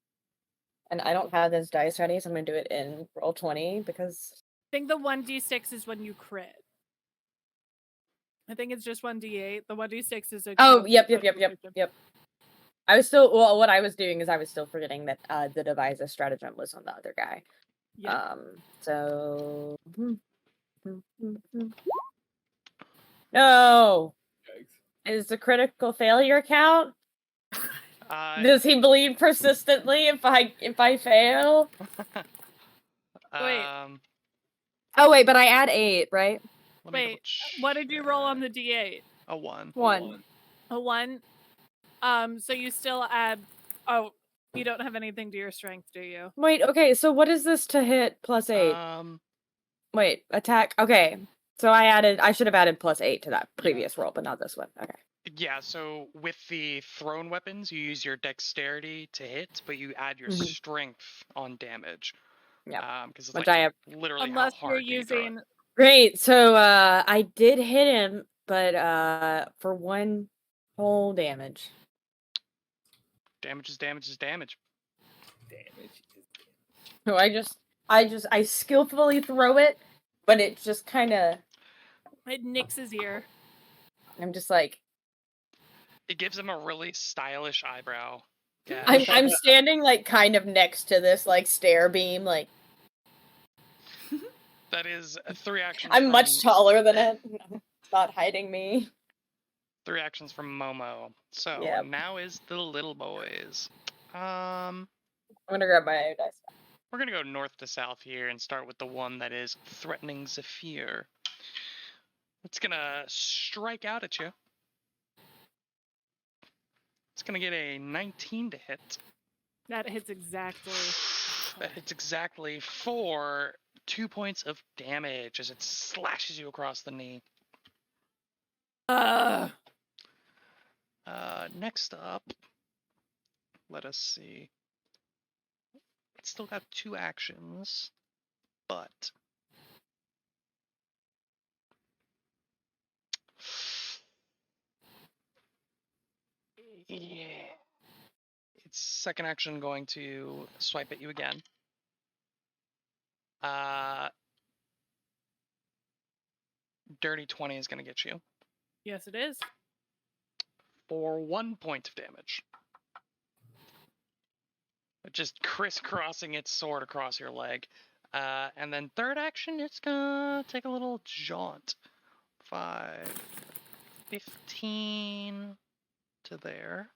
And I don't have this dice ready, so I'm gonna do it in roll 20 because I think the 1d6 is when you crit. I think it's just 1d8. The 1d6 is a oh, crit yep. I was still what I was doing is I was still forgetting that the devise stratagem was on the other guy. Yeah. So no. Yikes. Is the critical failure count? Does he bleed persistently if I fail? Wait. Oh wait, but I add 8, right? Wait, what did you roll on the d8? A 1. 1. A 1? So you still add... Oh, you don't have anything to your strength, do you? Wait, okay, so what is this to hit plus 8? Wait, attack. Okay. So I should have added plus 8 to that previous roll, but not this one. Okay. Yeah, so with the thrown weapons, you use your dexterity to hit, but you add your Mhm. strength on damage. Yeah. Because it's Which like I have. literally Unless how you're hard can you throw it? using... Great. So I did hit him, but for 1 whole damage. Damage is damage is damage. So I skillfully throw it, but it just kind of. It nicks his ear. I'm just like. It gives him a really stylish eyebrow. Yeah. I'm standing like kind of next to this like stair beam, like. That is 3 actions. I'm much taller than it. It's not hiding me. 3 actions from Momo. So Yep. now is the little boys. I'm gonna grab my dice. We're gonna go north to south here and start with the one that is threatening Zephyr. It's gonna strike out at you. It's gonna get a 19 to hit. That hits exactly. That hits exactly for 2 points of damage as it slashes you across the knee. Next up, let us see. It's still got 2 actions, but yeah, its second action going to swipe at you again. Dirty 20 is going to get you. Yes, it is. For 1 point of damage. Just crisscrossing its sword across your leg. And then third action, it's gonna take a little jaunt. 5, 15 to there.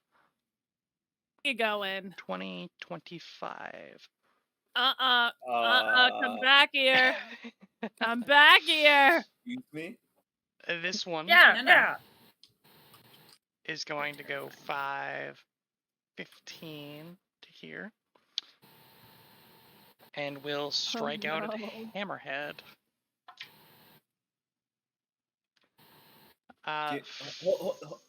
You going? 20, 25. Come back here. Come back here. Excuse me? This one No. is going to go 5, 15 to here. And will strike out at Hammerhead.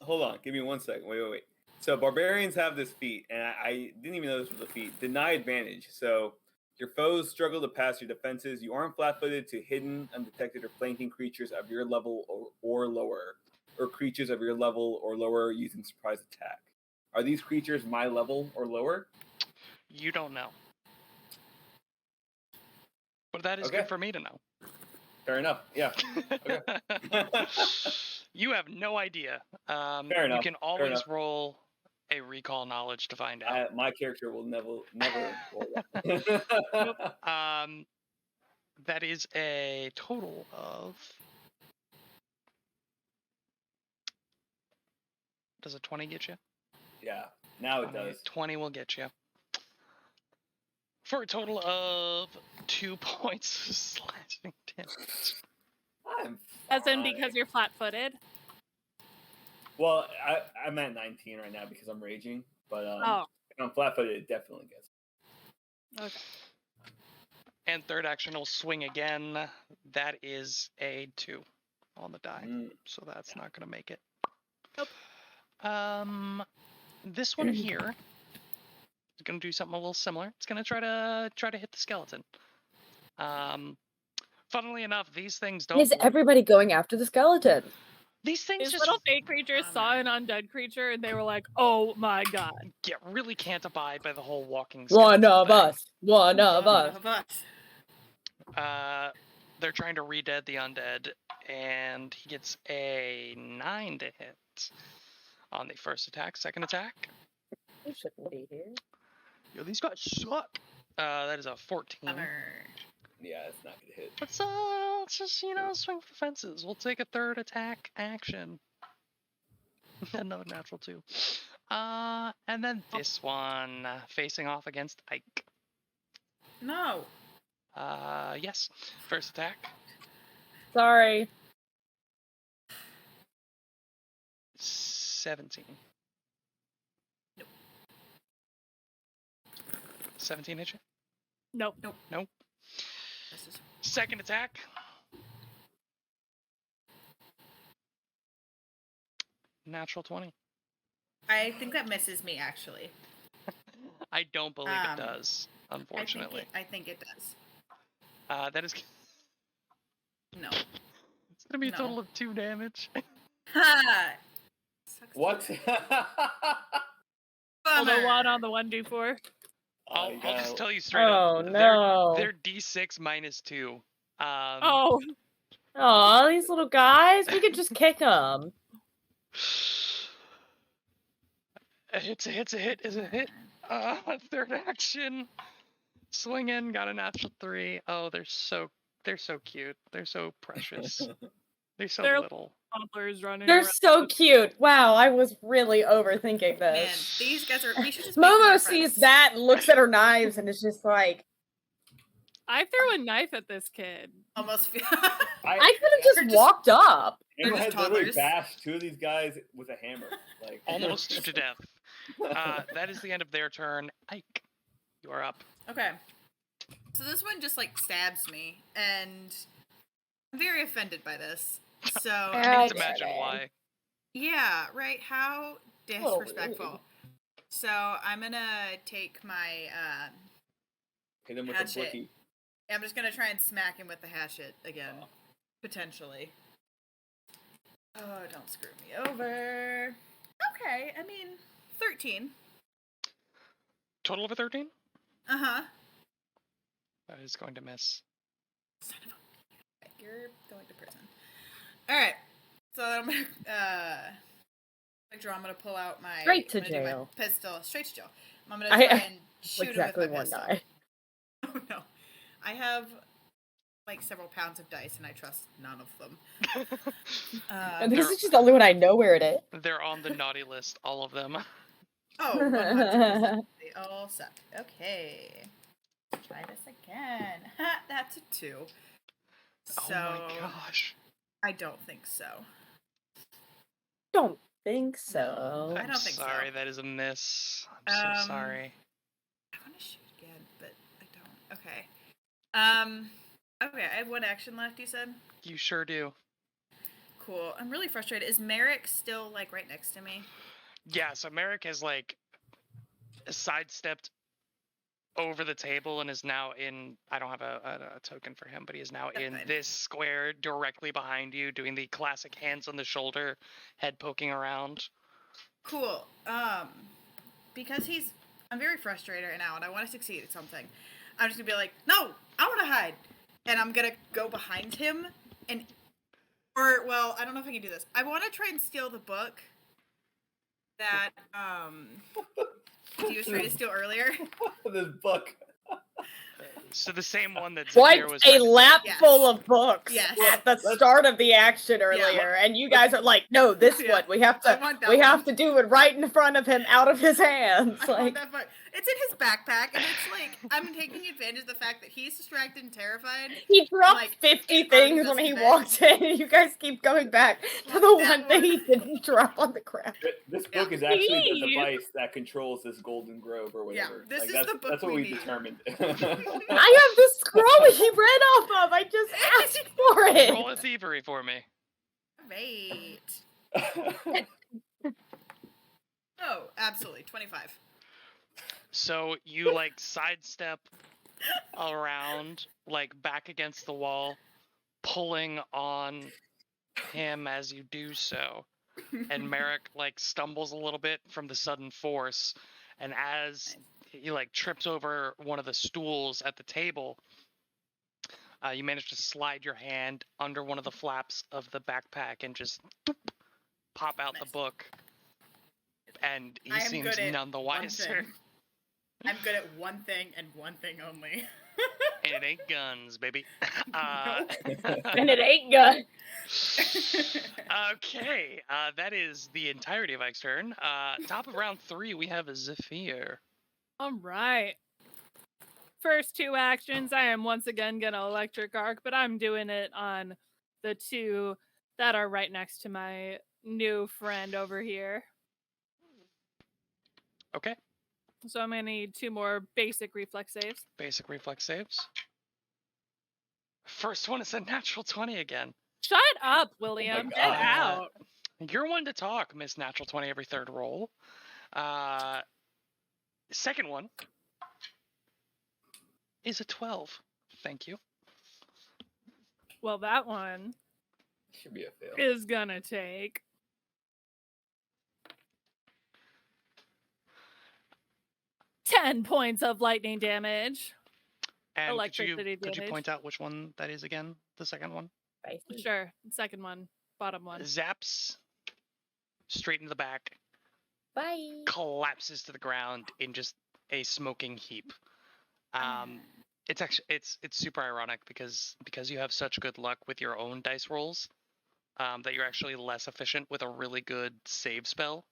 Hold on. Give me 1 second. Wait. So barbarians have this feat, and I didn't even know this was a feat. Deny advantage. So your foes struggle to pass your defenses. You aren't flat-footed to hidden, undetected, or flanking creatures of your level or lower, or creatures of your level or lower using surprise attack. Are these creatures my level or lower? You don't know. But that is good for me to know. Fair enough. Yeah. Okay. You have no idea. Fair enough. You can always roll a recall knowledge to find out. My character will never roll that. That is a total of... Does a 20 get you? Yeah, now it does. 20 will get you. For a total of 2 points of slashing damage. I'm As in fine. because you're flat-footed? Well, I'm at 19 right now because I'm raging, but Oh, if I'm flat-footed, it definitely gets. okay. And third action will swing again. That is a 2 on the die. So that's not going to make it. Nope. This one here is going to do something a little similar. It's going to try to hit the skeleton. Funnily enough, these things don't... Is everybody going after the skeleton? These things These just little fake creatures saw an undead creature and they were like, "Oh my god!" really can't abide by the whole walking One skeleton of thing. us. One of us. They're trying to re-dead the undead, and he gets a 9 to hit on the first attack. Second attack. You shouldn't be here. Yo, these guys suck. That is a 14. Yeah, it's not gonna hit. Let's just swing for the fences. We'll take a third attack action. Another natural 2. And then this one facing off against Ike. No. Yes. First attack. Sorry. 17. Nope. 17 hit you? Nope. Nope. Second attack. Natural 20. I think that misses me, actually. I don't believe it does, unfortunately. I think it does. That is... No. It's going to be a total of 2 damage. Ha! What? Although 1 on the 1d4. I'll just tell you straight up. Oh no. They're D6 minus 2. Oh. Oh, these little guys. We could just kick them. A hit's a hit is a hit. Third action. Swing in, got a natural 3. Oh, they're so cute. They're so precious. They're so little. Toddlers running They're around. so cute. Wow, I was really overthinking Man, this. these guys are. We should just. Momo sees that and looks at her knives and is just like, I threw a knife at this kid. Almost. I could have just walked up. Hammer just had literally toddlers. bashed 2 of these guys with a hammer. Like Almost to death. That is the end of their turn. Ike, you are up. Okay. So this one just like stabs me, and I'm very offended by this. So I can just imagine why. yeah, right. How Oh, disrespectful. So I'm gonna take my hit him with a hatchet. blicky. I'm just gonna try and smack him with the hatchet again, potentially. Oh, don't screw me over. Okay, I mean, 13. Total of a 13? Uh-huh. That is going to miss. Son of a... You're going to prison. Alright. So I'm gonna, I'm gonna pull out my... Straight to I'm gonna do jail. my pistol. Straight to jail. I'm gonna try and shoot Exactly him with my one pistol. die. Oh, no. I have, like, several pounds of dice, and I trust none of them. And this is just the only one I know where it is. They're on the naughty list, all of them. Oh, 100%. They all suck. Okay. Try this again. Ha, that's a 2. So, Oh my gosh. I don't think so. Don't think so. I don't think so. Sorry, that is a miss. I'm so sorry. I want to shoot again, but I don't. Okay. Okay, I have 1 action left, you said? You sure do. Cool. I'm really frustrated. Is Merrick still, like, right next to me? Yeah, so Merrick has, like, sidestepped over the table and is now in... I don't have a token for him, but he is now That's in fine. this square directly behind you, doing the classic hands on the shoulder, head poking around. Cool. Because I'm very frustrated right now, and I want to succeed at something. I'm just gonna be like, no, I want to hide, and I'm gonna go behind him, well, I don't know if I can do this. I want to try and steal the book that he was trying to steal earlier. This book. So the same one that Zafir Wiped was a trying to lap Yes. full of books Yes. at the Let's- start of the action earlier, and you guys are like, "No, this Yeah, one we have I to want that we one. have to do it right in front of him, out of his hands." I want Like, that book. It's in his backpack, and it's like I'm taking advantage of the fact that he's distracted and terrified. he dropped Like, 50 it already things when goes he to bed. walked in, and you guys keep going back to the That one thing one. he didn't drop on the ground. This Yeah. book is actually the Please. device that controls this golden grove or Yeah, whatever. this Like, is that's, the book that's what we we need. determined. I have the scroll he read off of. I just asked for it. roll a thievery for me. Wait. Oh, absolutely. 25. So you like sidestep around, like back against the wall, pulling on him as you do so. And Merrick like stumbles a little bit from the sudden force, and as he like trips over one of the stools at the table, you manage to slide your hand under one of the flaps of the backpack and just doop, pop out the Nice. book. And he I am seems good at none the one wiser. thing. I'm good at one thing and one thing only. And it ain't guns, baby. And it ain't good. Okay, that is the entirety of Ike's turn. Top of round 3, we have Zafir. All right. First 2 actions, I am once again gonna electric arc, but I'm doing it on the 2 that are right next to my new friend over here. Okay, So I'm gonna need 2 more basic reflex saves. basic reflex saves. First one is a natural 20 again. Shut up, William. Get God. out. You're one to talk, Miss Natural 20 every third roll. Second one is a 12. Thank you. Well, that one Should be a fail. is gonna take 10 points of lightning damage. And Electricity could you damage. point out which one that is again? The second one? Sure. Second one. Bottom one. Zaps straight into the back, Bye. collapses to the ground in just a smoking heap. It's actually it's super ironic because you have such good luck with your own dice rolls, that you're actually less efficient with a really good save spell.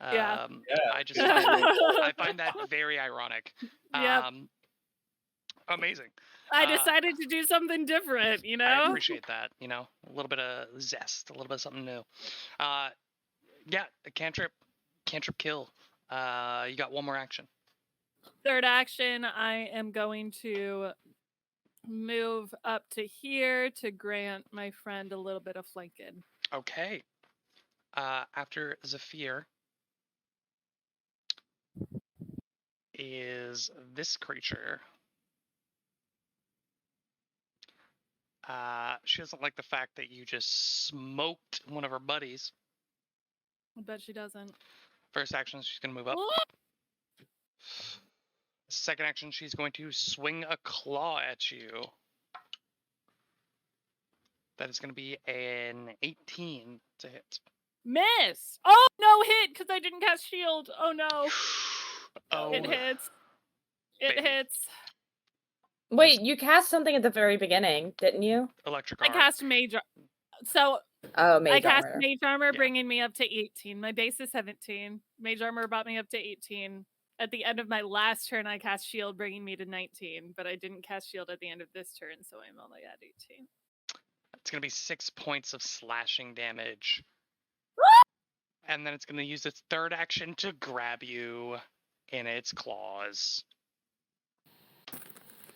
Yeah. I find that very ironic. Yep. Amazing. I decided to do something different, you know? I appreciate that. You know, a little bit of zest, a little bit of something new. Yeah, a cantrip kill. You got one more action. Third action, I am going to move up to here to grant my friend a little bit of flanking. Okay. After Zafir is this creature. She doesn't like the fact that you just smoked one of her buddies. I bet she doesn't. First action, she's going to move up. Second action, she's going to swing a claw at you. That is going to be an 18 to hit. Miss! Oh, no hit because I didn't cast shield. Oh, no. Oh, It hits. It baby. hits. Wait, you cast something at the very beginning, didn't you? Electric I arc. cast mage. So Oh, I mage cast armor. mage armor, Yeah. bringing me up to 18. My base is 17. Mage armor brought me up to 18. At the end of my last turn, I cast shield, bringing me to 19. But I didn't cast shield at the end of this turn, so I'm only at 18. It's going to be 6 points of slashing damage. And then it's going to use its third action to grab you in its claws.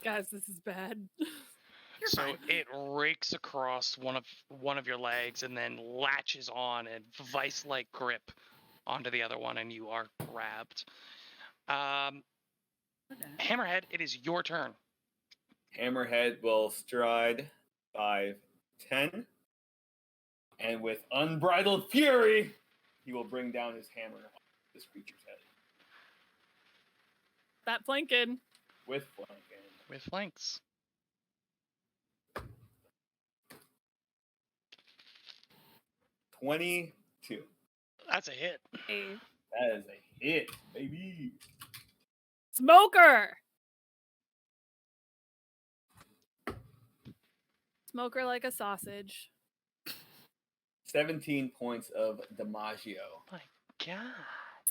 Guys, this is bad. You're So fine. it rakes across one of your legs and then latches on a vice-like grip onto the other one, and you are grabbed. Hammerhead, it is your turn. Hammerhead will stride 5, 10. And with unbridled fury, he will bring down his hammer on this creature's head. That flanking. With flanking. With flanks. $22. That's a hit. A That is a hit, baby. smoker. Smoke her like a sausage. 17 points of DiMaggio. My God.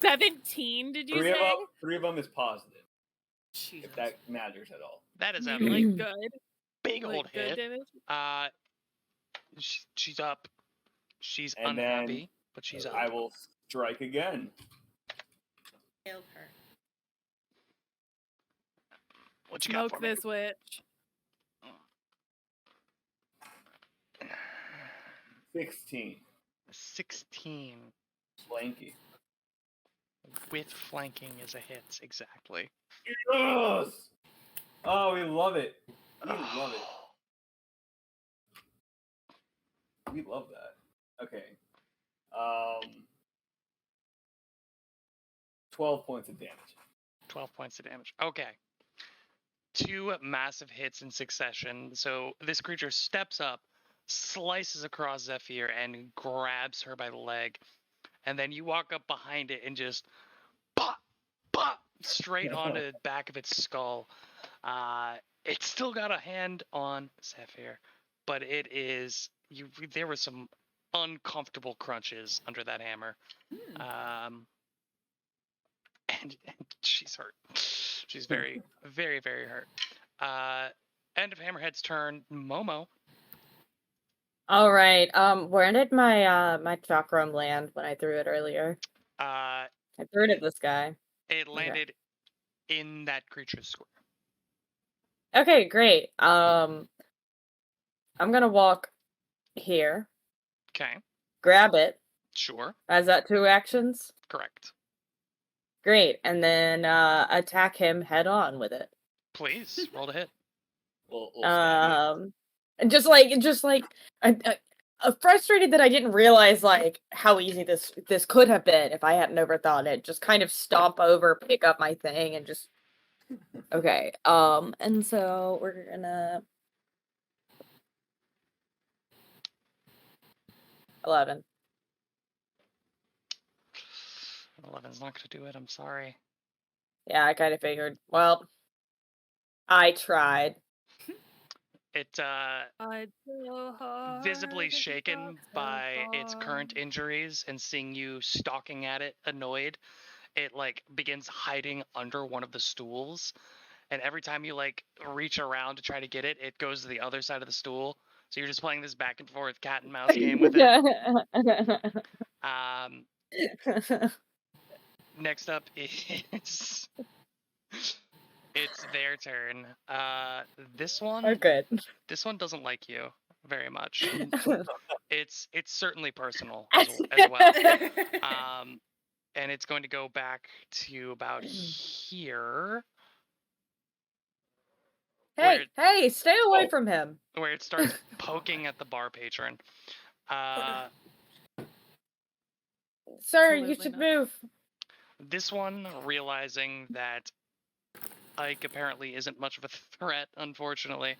17, did you say? Three of them is positive, Jesus. if that matters at all. That is a Like good. big Like old good hit. damage. She's up. She's And unhappy, but she's up. I will strike again. Killed her. What you got Smoke for me? this witch. 16. 16 Flanky. with flanking is a hit, exactly. Yes! Oh, we love it. We love it. We love that. Okay. 12 points of damage. 12 points of damage. Okay. 2 massive hits in succession. So this creature steps up, slices across Zephyr, and grabs her by the leg. And then you walk up behind it and just pop, pop, straight onto the back of its skull. It's still got a hand on Zephyr, but it is there were some uncomfortable crunches under that hammer. And she's hurt. She's very, very, very hurt. End of Hammerhead's turn. Momo. All right. Where did my chakram land when I threw it earlier? I threw it at this guy. It landed in that creature's square. Okay, great. I'm gonna walk here. Okay. Grab it. Sure. Is that 2 actions? Correct. Great, and then attack him head on with it. Please roll to hit. We'll stand it. Just like I'm frustrated that I didn't realize like how easy this could have been if I hadn't overthought it. Just kind of stomp over, pick up my thing, and just okay. And so we're gonna 11. 11's not going to do it. I'm sorry. Yeah, I kind of figured. Well, I tried. It visibly shaken by its current injuries and seeing you stalking at it, annoyed, it like begins hiding under one of the stools. And every time you like reach around to try to get it, it goes to the other side of the stool. So you're just playing this back and forth cat and mouse game with it. Next up is it's their turn. This one doesn't like you very much. It's certainly personal as well. And it's going to go back to about here. Hey, stay away from him. Where it starts poking at the bar patron. Sir, you should move. This one, realizing that Ike apparently isn't much of a threat, unfortunately,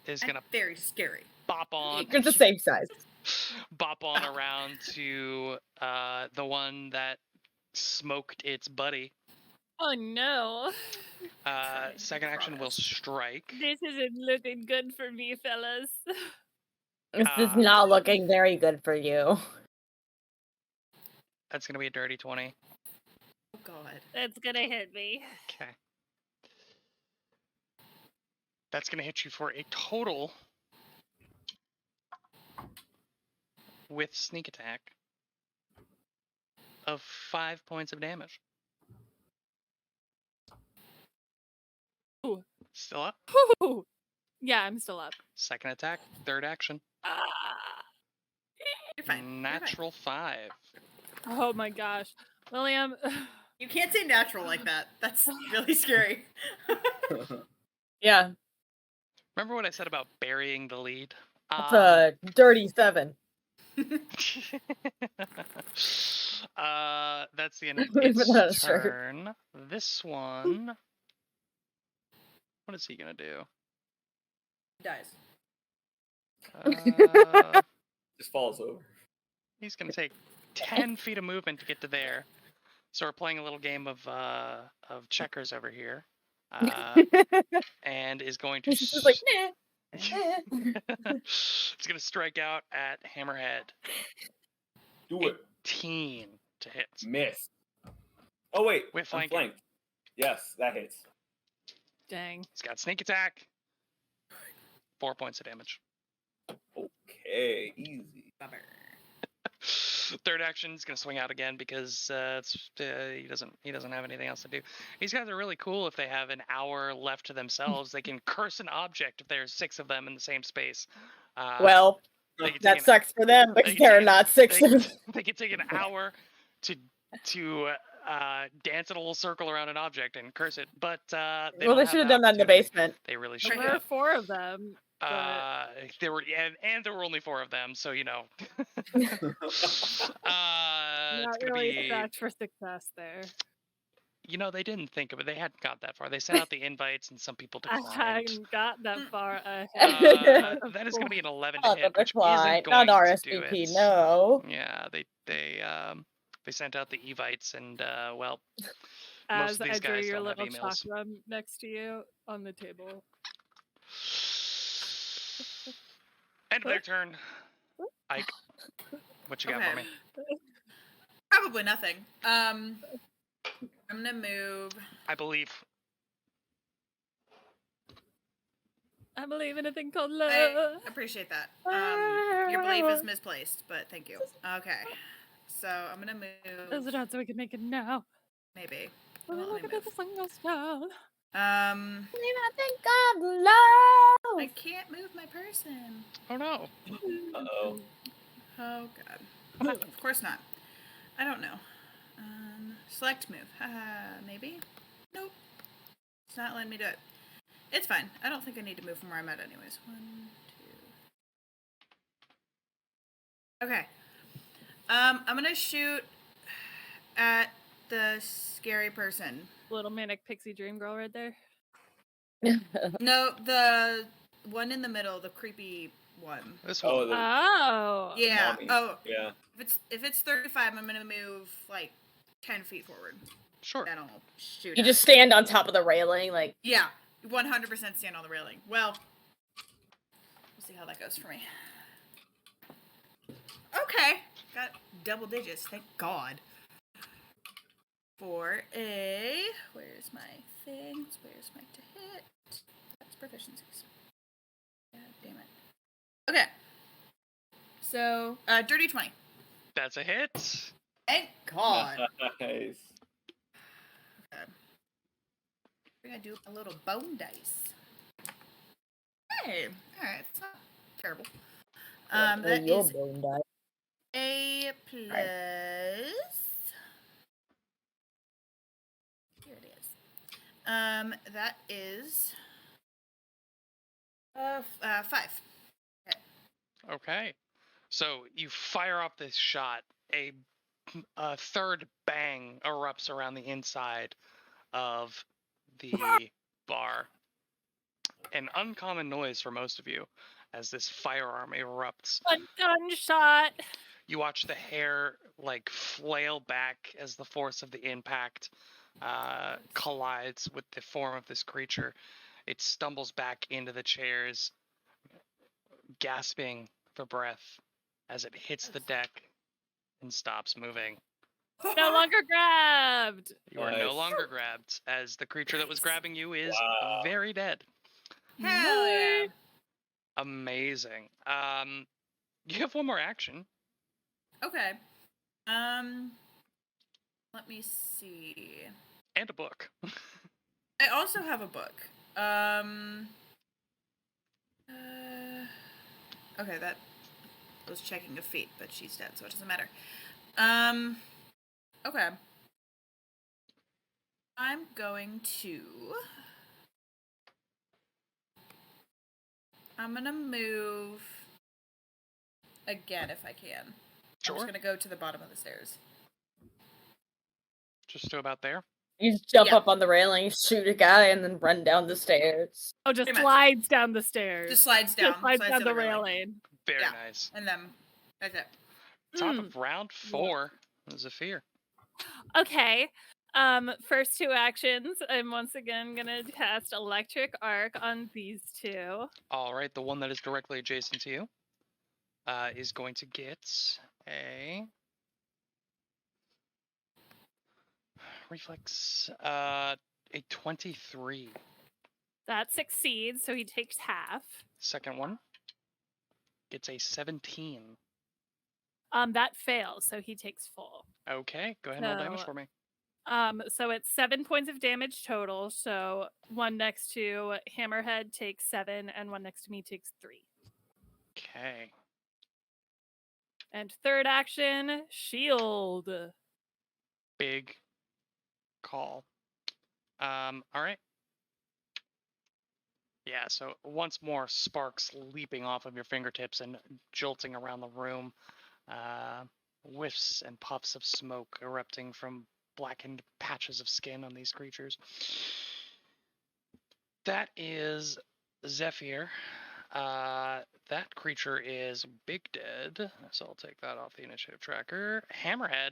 is gonna very scary. Bop on. It's the same size. Bop on around to the one that smoked its buddy. Oh no. Second action will strike. This isn't looking good for me, fellas. This is not looking very good for you. That's gonna be a dirty 20. Oh god. That's gonna hit me. Okay. That's gonna hit you for a total with sneak attack of 5 points of damage. Ooh. Still up? Ooh. Yeah, I'm still up. Second attack, third action. You're fine. Natural 5. Oh my gosh. William. You can't say natural like that. That's really scary. Yeah. Remember what I said about burying the lead? It's a dirty 7. That's the end of its turn. This one... What is he gonna do? Dies. Just falls over. He's gonna take 10 feet of movement to get to there. So we're playing a little game of checkers over here, and is going to He's just like, nah. It's gonna strike out at Hammerhead. Do it. 18 to hit. Miss. Oh wait, With I'm flanking. flanked. Yes, that hits. Dang. He's got sneak attack. 4 points of damage. Okay, easy. Bummer. Third action is gonna swing out again because he doesn't have anything else to do. These guys are really cool. If they have an hour left to themselves, they can curse an object if there's 6 of them in the same space. Well, they can take that an- sucks for them because can there are take not 6 of them. They can take an hour to dance in a little circle around an object and curse it, but Well, they should have done that in the basement. They really should There were have. 4 of them. There were and there were only 4 of them, so Not it's gonna really be. scratch for success there. They didn't think of it. They hadn't got that far. They sent out the invites, and some people I declined. hadn't got that far ahead. That is going to be an 11 to Not hit, the which decline, isn't going not to do RSVP, it. no. Yeah, they sent out the evites, and most As of these I drew guys your don't have little emails. chakra next to you on the table. End of their turn. Ike, what you got for me? Probably nothing. I'm gonna move. I believe. I believe in a thing called I love. appreciate that. Your belief is misplaced, but thank you. Okay, so I'm gonna Is move. it out so we can make it now? Maybe. Oh, Well, look let me at the move. sun goes down. Believe in a thing called love. I can't move my person. Oh no. Uh-oh. Oh god. Of course not. I don't know. Select move. Maybe? Nope. It's not letting me do it. It's fine. I don't think I need to move from where I'm at anyways. 1, 2. Okay. I'm gonna shoot at the scary person. Little manic pixie dream girl right there. No, the one in the middle, the creepy one. This Oh, one. the Oh. Yeah. mommy. Oh, Yeah. if it's 35, I'm gonna move like 10 feet forward. Sure. Then I'll shoot. You at just it. stand on top of the railing, like, Yeah, 100% stand on the railing. Well, we'll see how that goes for me. Okay, got double digits. Thank God. For a, where's my things? Where's my to hit? That's proficiencies. God damn it. Okay. So, dirty 20. That's a hit. Thank God. Nice. Okay. We're gonna do a little bone dice. Hey, alright, it's not terrible. That your is bone die. a plus. Here it is. That is 5. Okay. So you fire off this shot. A third bang erupts around the inside of the bar. An uncommon noise for most of you as this firearm erupts. A gunshot. You watch the hair flail back as the force of the impact collides with the form of this creature. It stumbles back into the chairs, gasping for breath as it hits the deck and stops moving. No longer grabbed. You are no Nice. longer grabbed, as the creature that was grabbing you is Wow. very dead. Hell yeah. Amazing. You have one more action. Okay. Let me see. And a book. I also have a book. Okay, that was checking a feat, but she's dead, so it doesn't matter. Okay. I'm going to. I'm gonna move again if I can. I'm Sure. just gonna go to the bottom of the stairs. Just to about there. You just jump Yeah. up on the railing, shoot a guy, and then run down the stairs. Oh, just Pretty much. slides down the stairs. Just slides down. Just slides slides down to the railing. Very Yeah. nice. And then that's it. Top Mm. of round 4. Zafir. Okay. First two actions, I'm once again gonna cast Electric Arc on these two. All right, the one that is directly adjacent to you is going to get a reflex, a 23. That succeeds, so he takes half. Second one gets a 17. That fails, so he takes full. Okay, go ahead and roll damage So- for me. So it's 7 points of damage total. So one next to Hammerhead takes 7, and one next to me takes 3. Okay. And third action, shield. Big call. All right. Yeah, so once more, sparks leaping off of your fingertips and jolting around the room. Whiffs and puffs of smoke erupting from blackened patches of skin on these creatures. That is Zephyr. That creature is big dead, so I'll take that off the initiative tracker. Hammerhead.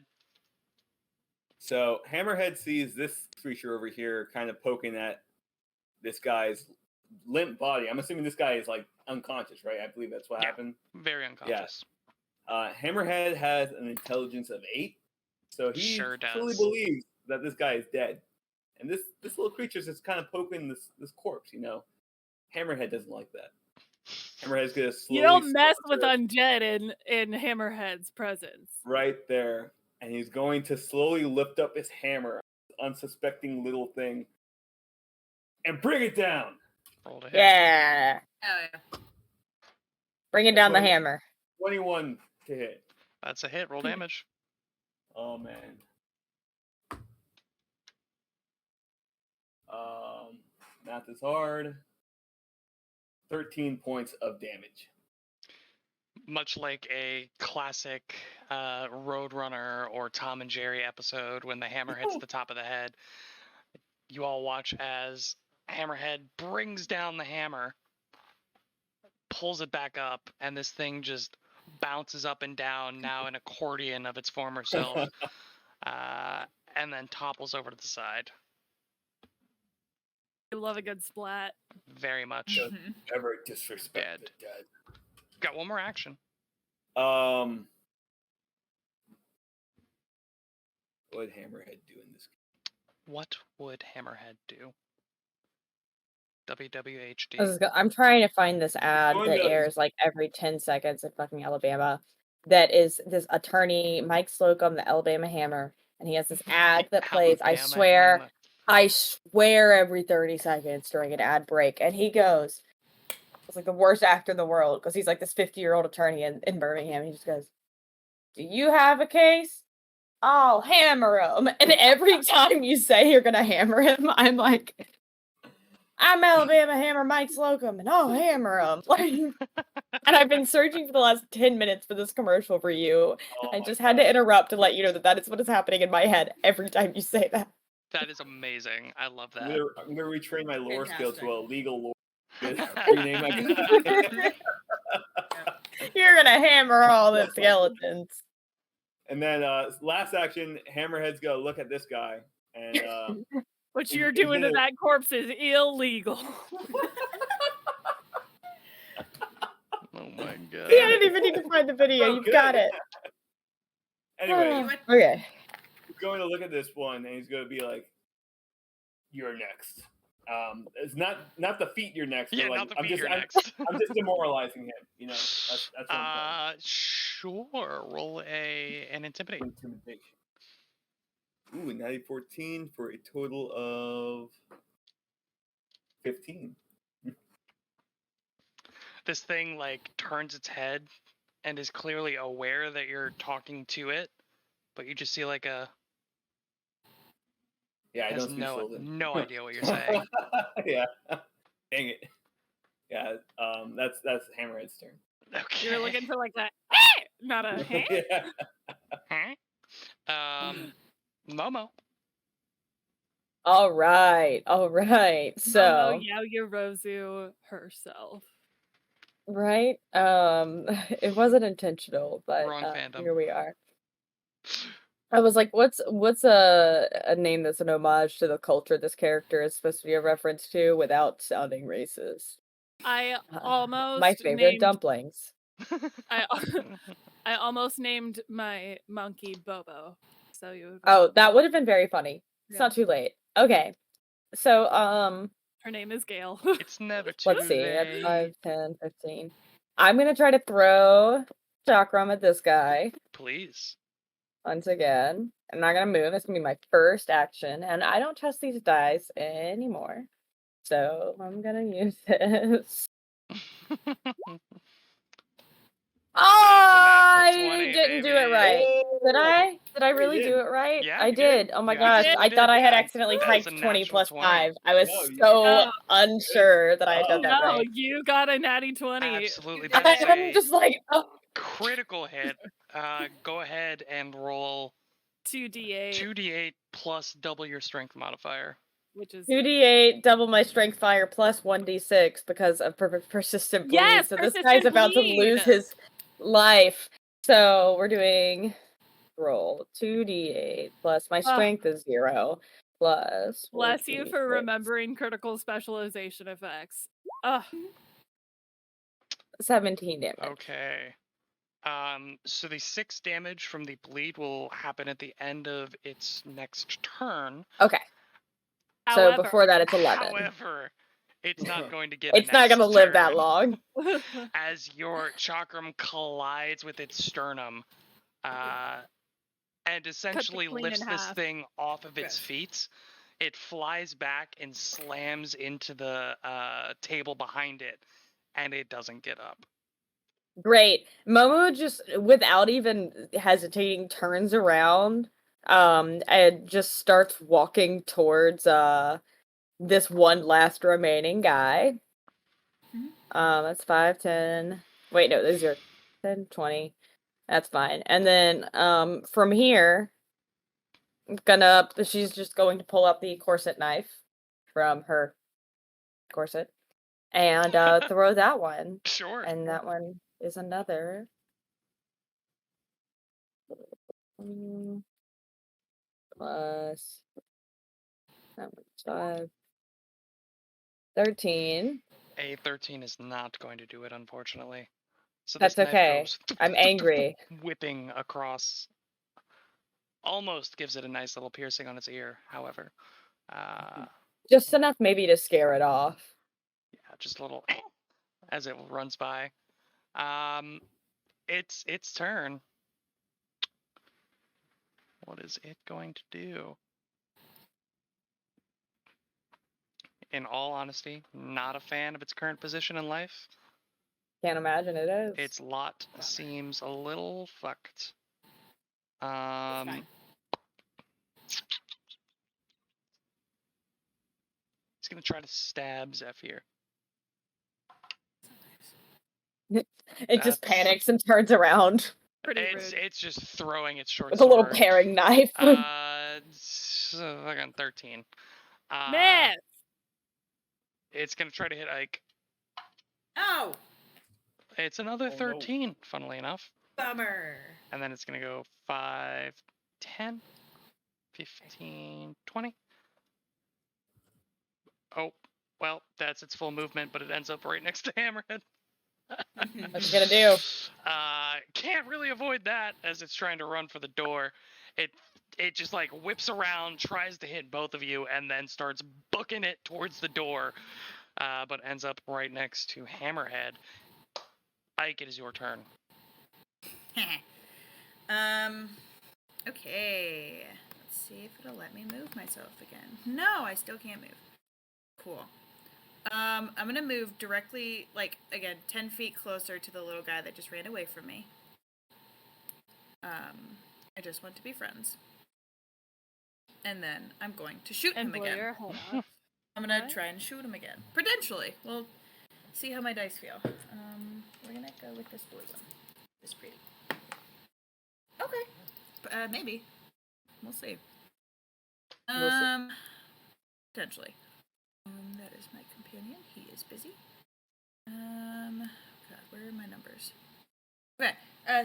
So Hammerhead sees this creature over here kind of poking at this guy's limp body. I'm assuming this guy is like unconscious, right? I believe that's what Yeah. happened. Very unconscious. Hammerhead has an intelligence of 8, so he Sure truly does. believes that this guy is dead. And this little creature is just kind of poking this corpse, you know. Hammerhead doesn't like that. Hammerhead's gonna slowly. You don't mess with saunter undead in Hammerhead's presence. right there, and he's going to slowly lift up his hammer, unsuspecting little thing, and bring it down. Roll to hit. Yeah. Oh yeah. Bringing down the Well- hammer. 21 to hit. That's a hit. Roll damage. Oh man. Math is hard. 13 points of damage. Much like a classic Roadrunner or Tom and Jerry episode when the hammer hits the top of the head, you all watch as Hammerhead brings down the hammer, pulls it back up, and this thing just bounces up and down, now an accordion of its former self, and then topples over to the side. I love a good splat. Very much. Mhm. Never disrespect Dead. the dead. Got one more action. What would Hammerhead do in this? What would Hammerhead do? WWHD. I'm trying to find this ad Going that to- airs like every 10 seconds in fucking Alabama. That is this attorney, Mike Slocum, the Alabama Hammer. And he has this ad that plays, Alabama I swear every 30 seconds during an ad break. And he goes, it's like the worst actor in the world because he's like this 50-year-old attorney in Birmingham. He just goes, do you have a case? I'll hammer him. And every time you say you're going to hammer him, I'm like, I'm Alabama Hammer Mike Slocum, and I'll hammer him. Like, and I've been searching for the last 10 minutes for this commercial for you. Oh I my just had God. to interrupt to let you know that is what is happening in my head every time you say that. That is amazing. I love I'm that. gonna retrain my lore skill to Fantastic. a legal lore. Rename my guy. You're gonna hammer all the skeletons. And then last action, Hammerhead's gonna look at this guy and What Is- you're is doing to it- that corpse is illegal. Oh my god. I didn't even need to find the video. Oh, You've good. got it. anyway, Okay. he's going to look at this one and he's gonna be like, "You're next." It's not the feet. You're next. but Yeah, like, not the I'm feet. just, You're I'm, next. I'm just demoralizing him. You know, that's what I'm Sure. Roll an intimidate. saying. Intimidation. Ooh, natty 14 for a total of 15. This thing like turns its head and is clearly aware that you're talking to it, but you just see like a Yeah, I has don't speak no Sylvan. no idea what you're saying. Yeah. Dang it. Yeah, that's Hammerhead's turn. Okay. You're looking for like that, not a Yeah. Huh? Momo. All right. So, Momo Yaoyorozu herself. right? It wasn't intentional, but Wrong fandom. here we are. I was like, what's a name that's an homage to the culture this character is supposed to be a reference to without sounding racist? I My almost favorite named dumplings. I I almost named my monkey Bobo. So you would Oh, remember. that would have been very funny. It's Yeah. not too late. Okay. So, Her name is Gail. It's never too let's see. That's late. 5, 10, 15. I'm gonna try to throw chakram at this guy Please. once again. I'm not gonna move. It's gonna be my first action, and I don't trust these dice anymore. So I'm gonna use this. I natural 20, didn't do it baby. right. Did I? Did I Yeah, you really did. do it right? Yeah, I you did. did. Oh my You gosh. absolutely I thought did. I had Yeah. accidentally That was typed a 20 natural plus 20. 5. I was No, you so No. unsure that I had done that No, right. you got a natty 20. Absolutely. did That is it. I'm a just like, oh. critical hit. Go ahead and roll 2d8, 2d8 plus double your strength modifier. which is 2d8, double my strength fire plus 1d6 because of persistent bleed. Yes, So this guy's persistent about to bleed. lose his life. So we're doing roll 2d8 plus my strength is 0 plus Bless you for 4d6. remembering critical specialization effects. Ugh. 17 damage. Okay. So the 6 damage from the bleed will happen at the end of its next turn. Okay. However, So before that, it's 11. However, it's not going to get It's not going to live that turn long. as your chakram collides with its sternum, and essentially clean lifts in this half. thing off of its Yes. feet. It flies back and slams into the table behind it, and it doesn't get up. Great. Momo just, without even hesitating, turns around and just starts walking towards this one last remaining guy. Mhm. That's 5, 10. Wait, no, those are 10, 20. That's fine. And then from here, she's just going to pull up the corset knife from her corset and throw that one. Sure. And that one is another plus that one's 5. 13. A 13 is not going to do it, unfortunately. So That's this knife okay. goes I'm angry. whipping across. Almost gives it a nice little piercing on its ear, however. Just enough maybe to scare it off. Yeah, just a little as it runs by. It's its turn. What is it going to do? In all honesty, not a fan of its current position in life. Can't imagine it is. Its lot seems a little fucked. fine. It's gonna try to stab Zephyr. It just That's- panics and turns around Pretty rude. It's just throwing its short with a little sword. paring knife. Fucking 13. Miss! It's gonna try to hit Ike. Oh, It's another Oh, no. 13, funnily enough. bummer. And then it's gonna go 5, 10, 15, 20. Oh, well, that's its full movement, but it ends up right next to Hammerhead. What's it gonna do? Can't really avoid that as it's trying to run for the door. It just like whips around, tries to hit both of you, and then starts booking it towards the door, but ends up right next to Hammerhead. Ike, it is your turn. Okay. Let's see if it'll let me move myself again. No, I still can't move. Cool. I'm gonna move directly, like, again, 10 feet closer to the little guy that just ran away from me. I just want to be friends. And then I'm going to shoot And him blow again. your head off. I'm gonna What? try and shoot him again. Potentially. We'll see how my dice feel. We're gonna go with this blue one. This pretty. Okay. Maybe. We'll see. We'll see. Potentially. That is my companion. He is busy. God, where are my numbers? Okay.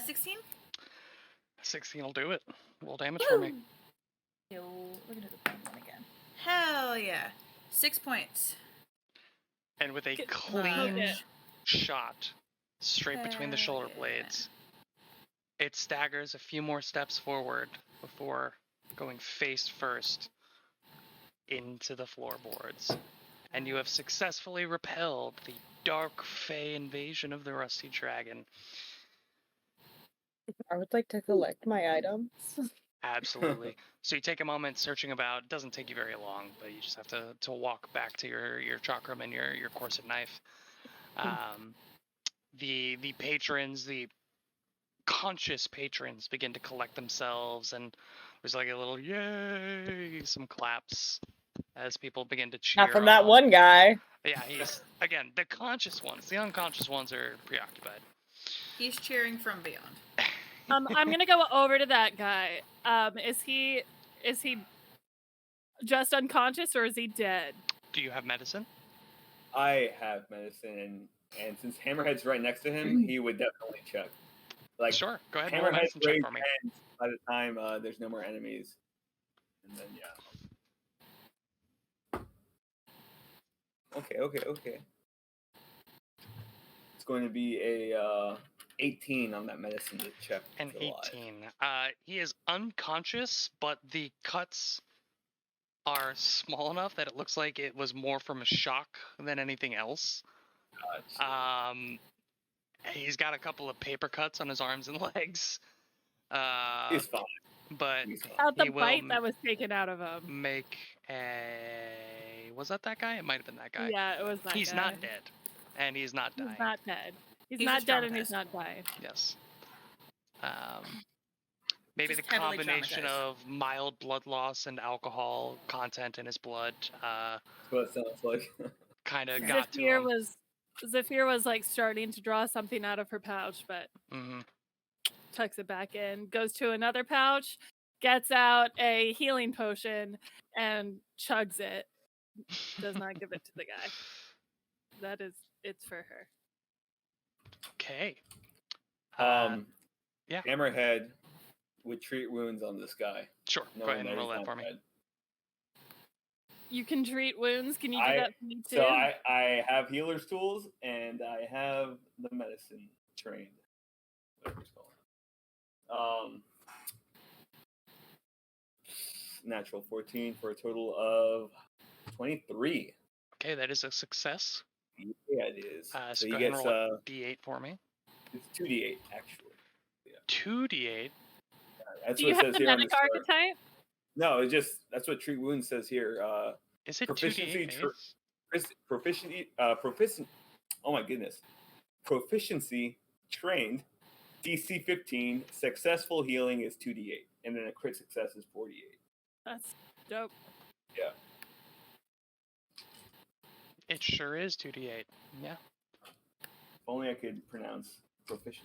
16? 16 will do it. Roll damage for me. Yo, look at the one again. Hell yeah. 6 points. And with a Get- clean Okay. shot straight between the Hell shoulder yeah. blades, it staggers a few more steps forward before going face first into the floorboards. And you have successfully repelled the dark fey invasion of the Rusty Dragon. I would like to collect my items. Absolutely. So you take a moment searching about. It doesn't take you very long, but you just have to walk back to your chakram and your corset knife. The patrons, the conscious patrons, begin to collect themselves, and there's like a little yay, some claps as people begin to cheer. Not from that on. one guy. Yeah, he's again the conscious ones. The unconscious ones are preoccupied. He's cheering from beyond. I'm gonna go over to that guy. Is he just unconscious or is he dead? Do you have medicine? I have medicine, and since Hammerhead's right next to him, he would definitely check. Like, Sure. Go ahead and roll a Hammerhead's medicine check raised for me. hands by the time there's no more enemies. And then, yeah. Okay. It's going to be a 18 on that medicine to check. An if you're alive. 18. He is unconscious, but the cuts are small enough that it looks like it was more from a shock than anything else. Gotcha. He's got a couple of paper cuts on his arms and legs. He's fine. But He's fine. Out the he will bite that was taken out of him. make a... Was that guy? It might have been that guy. Yeah, it was that He's guy. not dead. And he's not dying. He's not dead. He's He's not just dead and he's traumatized. not dying. Yes. Maybe Just the heavily combination traumatized. of mild blood loss and alcohol content in his blood That's what it sounds like. kind of got to Zephyr was like starting to draw something out of her pouch, but him. tucks it back in, goes to another pouch, gets out a healing potion, and chugs it. Does not give it to the guy. It's for her. Okay. Yeah. Hammerhead would treat wounds on this guy. Sure. Go knowing ahead and roll he's that not for me. dead. You can treat wounds. Can you do that for me too? So I have healer's tools and I have the medicine trained. Whatever it's called. Natural 14 for a total of 23. Okay, that is a success. Yeah, it is. So So go he ahead and gets roll a D8 for me. it's 2d8 actually. 2D8. do That's what you it have says the here on the medic start. archetype? No, it's just that's what treat wounds says here. Is it Proficiency 2D8 base? proficient. Oh my goodness. Proficiency trained. DC 15. Successful healing is 2d8, and then a crit success is 48. That's dope. Yeah. It sure is 2D8. Yeah. If only I could pronounce proficiency.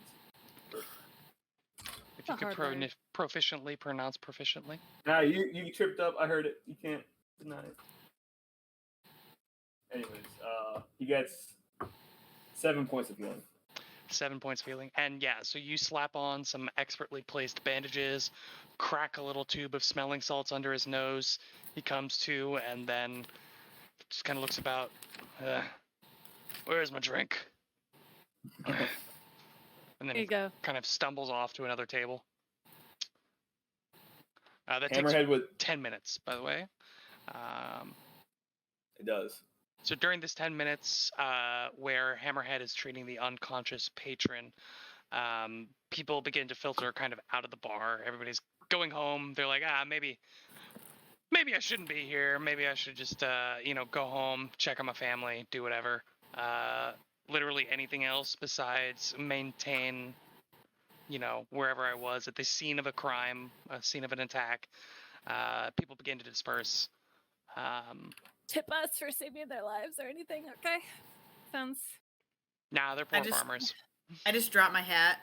If you a could hard word. proficiently pronounce proficiently. Nah, you tripped up. I heard it. You can't deny it. Anyways, he gets 7 points of healing. 7 points of healing. And yeah, so you slap on some expertly placed bandages, crack a little tube of smelling salts under his nose. He comes to and then just kind of looks about. Where's my drink? And then There he you go. kind of stumbles off to another table. That takes Hammerhead with 10 minutes, by the way. it does. So during this 10 minutes where Hammerhead is treating the unconscious patron, people begin to filter kind of out of the bar. Everybody's going home. They're like, maybe I shouldn't be here. Maybe I should just, go home, check on my family, do whatever. Literally anything else besides maintain, wherever I was at the scene of a crime, a scene of an attack. People begin to disperse. Tip us for saving their lives or anything, okay? Sounds. Nah, they're poor farmers. I just dropped my hat.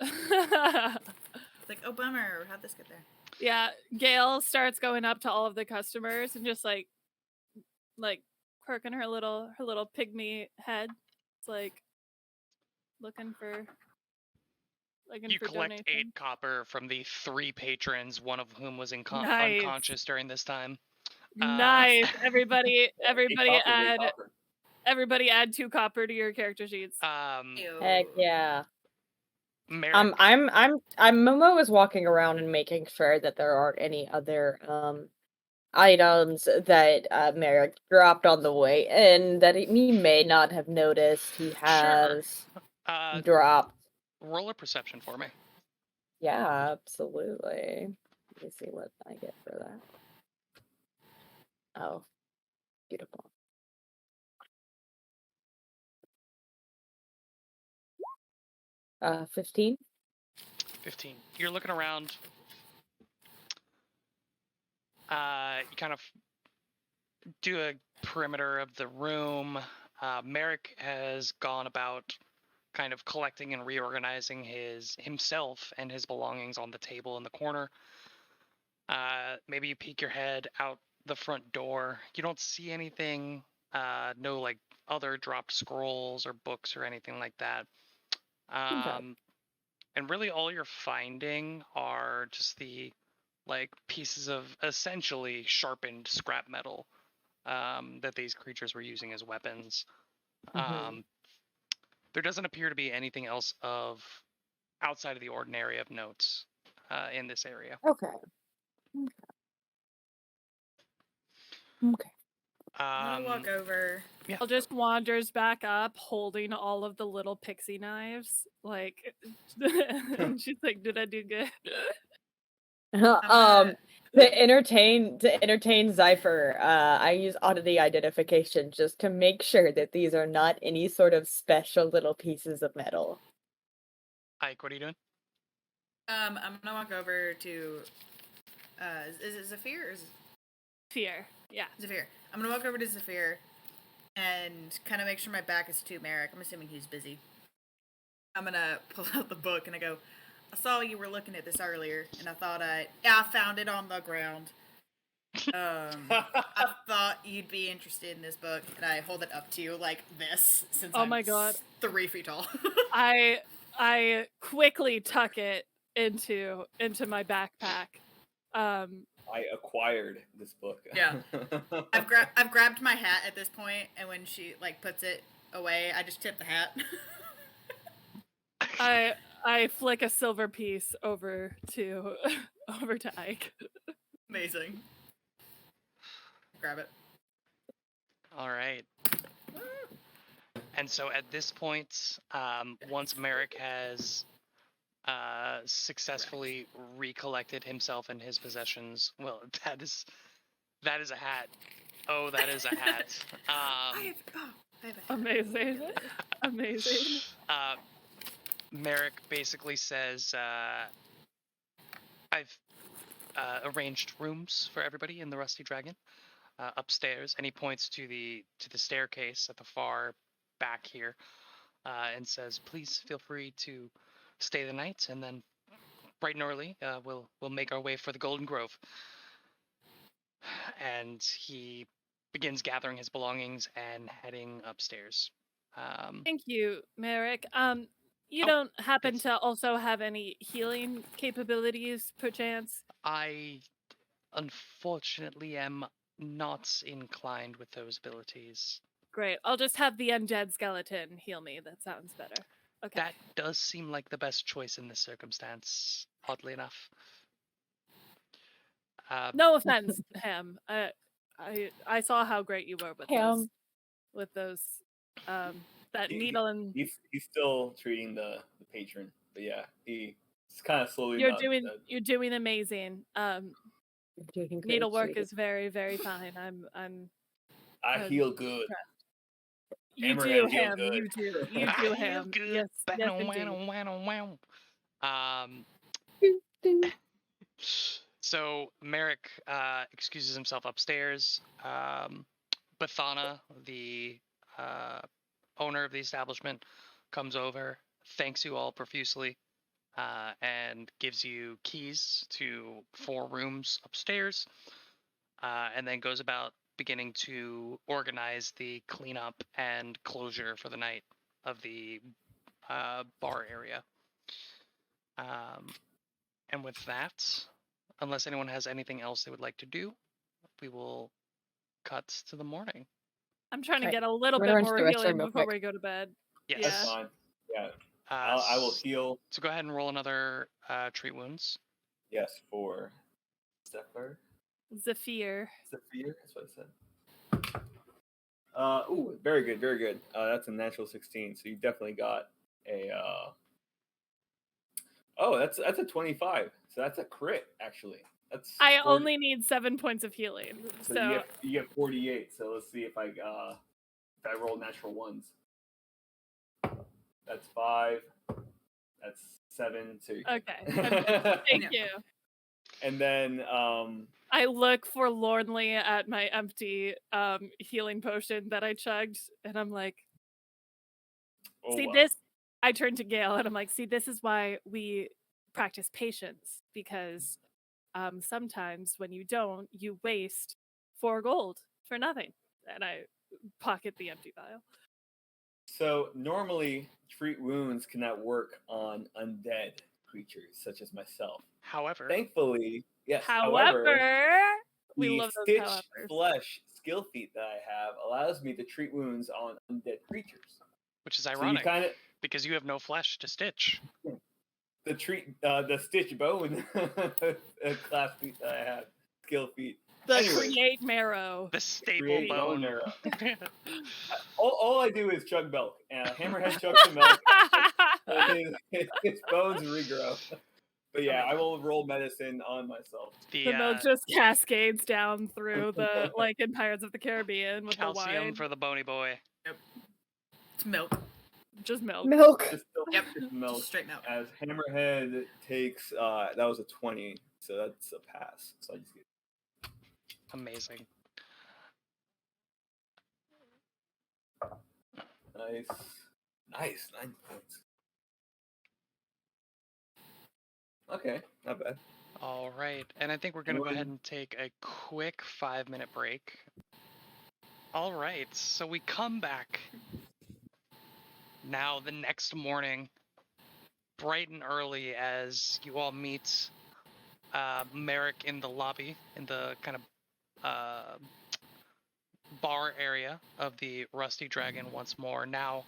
It's like, oh, bummer. How'd this get there? Yeah, Gail starts going up to all of the customers and just like quirking her little pygmy head. It's like looking for like in You for collect donation. 8 copper from the 3 patrons, one of whom was Nice. unconscious during this time. Nice. Everybody Copper. everybody add 2 copper to your character sheets. Ew. Heck yeah. Merrick, Momo is walking around and making sure that there aren't any other items that Merrick dropped on the way in that he may not have noticed he has dropped. roll a perception for me. Yeah, absolutely. Let me see what I get for that. Oh, beautiful. 15. 15. You're looking around. You kind of do a perimeter of the room. Merrick has gone about kind of collecting and reorganizing himself and his belongings on the table in the corner. Maybe you peek your head out the front door. You don't see anything. No like other dropped scrolls or books or anything like that. And really all you're finding are just the like pieces of essentially sharpened scrap metal that these creatures were using as weapons. There doesn't appear to be anything else of outside of the ordinary of notes in this area. Okay. I'm gonna walk over. Yeah. I'll just wanders back up holding all of the little pixie knives. Like, and she's like, did I do good? To entertain Zypher, I use oddity identification just to make sure that these are not any sort of special little pieces of metal. Ike, what are you doing? I'm gonna walk over to. Is it Zephyr or is it Fear. Yeah. Zephyr? I'm gonna walk over to Zephyr and kind of make sure my back is to Merrick. I'm assuming he's busy. I'm gonna pull out the book and I go, I saw you were looking at this earlier, and I thought I found it on the ground. I thought you'd be interested in this book, and I hold it up to you like this since Oh I'm my God. 3 feet tall. I quickly tuck it into my backpack. I acquired this book. Yeah. I've grabbed my hat at this point, and when she like puts it away, I just tip the hat. I flick a silver piece over to Ike. Amazing. Grab it. All right. And so at this point, once Merrick has successfully recollected himself and his possessions, well, that is a hat. Oh, that is a hat. I have a hat. Amazing. Merrick basically says, I've arranged rooms for everybody in the Rusty Dragon upstairs, and he points to the staircase at the far back here, and says, please feel free to stay the night, and then bright and early we'll make our way for the Golden Grove. And he begins gathering his belongings and heading upstairs. Thank you, Merrick. You don't happen to also have any healing capabilities, perchance? I unfortunately am not inclined with those abilities. Great. I'll just have the undead skeleton heal me. That sounds better. Okay. That does seem like the best choice in this circumstance, oddly enough. No offense, Ham. I saw how great you were with those that needle and he's still treating the patron, but yeah, he's kind of slowly. You're doing amazing. Needlework is very, very fine. I heal good. You do, Ham. You do, Ham. Yes, indeed. So Merrick excuses himself upstairs. Bathana, the owner of the establishment, comes over, thanks you all profusely, and gives you keys to 4 rooms upstairs, and then goes about beginning to organize the cleanup and closure for the night of the bar area. And with that, unless anyone has anything else they would like to do, we will cut to the morning. I'm trying to Right. get a little We're bit going to more the restroom helium real before quick. we go to bed. Yes. That's Yeah. fine. Yeah. I will heal. So go ahead and roll another treat wounds. Yes, for Zephyr. Zephyr. Zephyr, that's what I said. Ooh, very good, very good. That's a natural 16, so you definitely got a. Oh, that's a 25. So that's a crit, actually. That's. I 40 only need 7 points of healing. So So you get 48. So let's see if I roll natural ones. That's 5. That's 7. So okay. Thank you. And then I look forlornly at my empty healing potion that I chugged, and I'm like, see wow. this? I turn to Gail, and I'm like, see, this is why we practice patience, because sometimes when you don't, you waste 4 gold for nothing. And I pocket the empty vial. So normally treat wounds cannot work on undead creatures such as myself. However, Thankfully, yes. However, we the love those stitch howevers. flesh skill feat that I have allows me to treat wounds on undead creatures. which is So you ironic kind of because you have no flesh to stitch. the stitch bone class feat that I have, skill feat. The Anyways, create marrow. The staple create bone. bone marrow. all I do is chug milk, and Hammerhead chugs the milk. His bones regrow. But yeah, I will roll medicine on myself. The milk just cascades down through the, like in Pirates of the Caribbean with calcium the wine. for the bony boy. It's milk. Just milk. Milk. Just Yep. milk. Just straight milk. As Hammerhead takes, that was a 20, so that's a pass. So I just get. Amazing. Nice, 9 points. Okay, not bad. All right, and I think we're going to go ahead and take a quick 5-minute break. All right, so we come back now the next morning, bright and early, as you all meet Merrick in the lobby, in the kind of bar area of the Rusty Dragon once more, now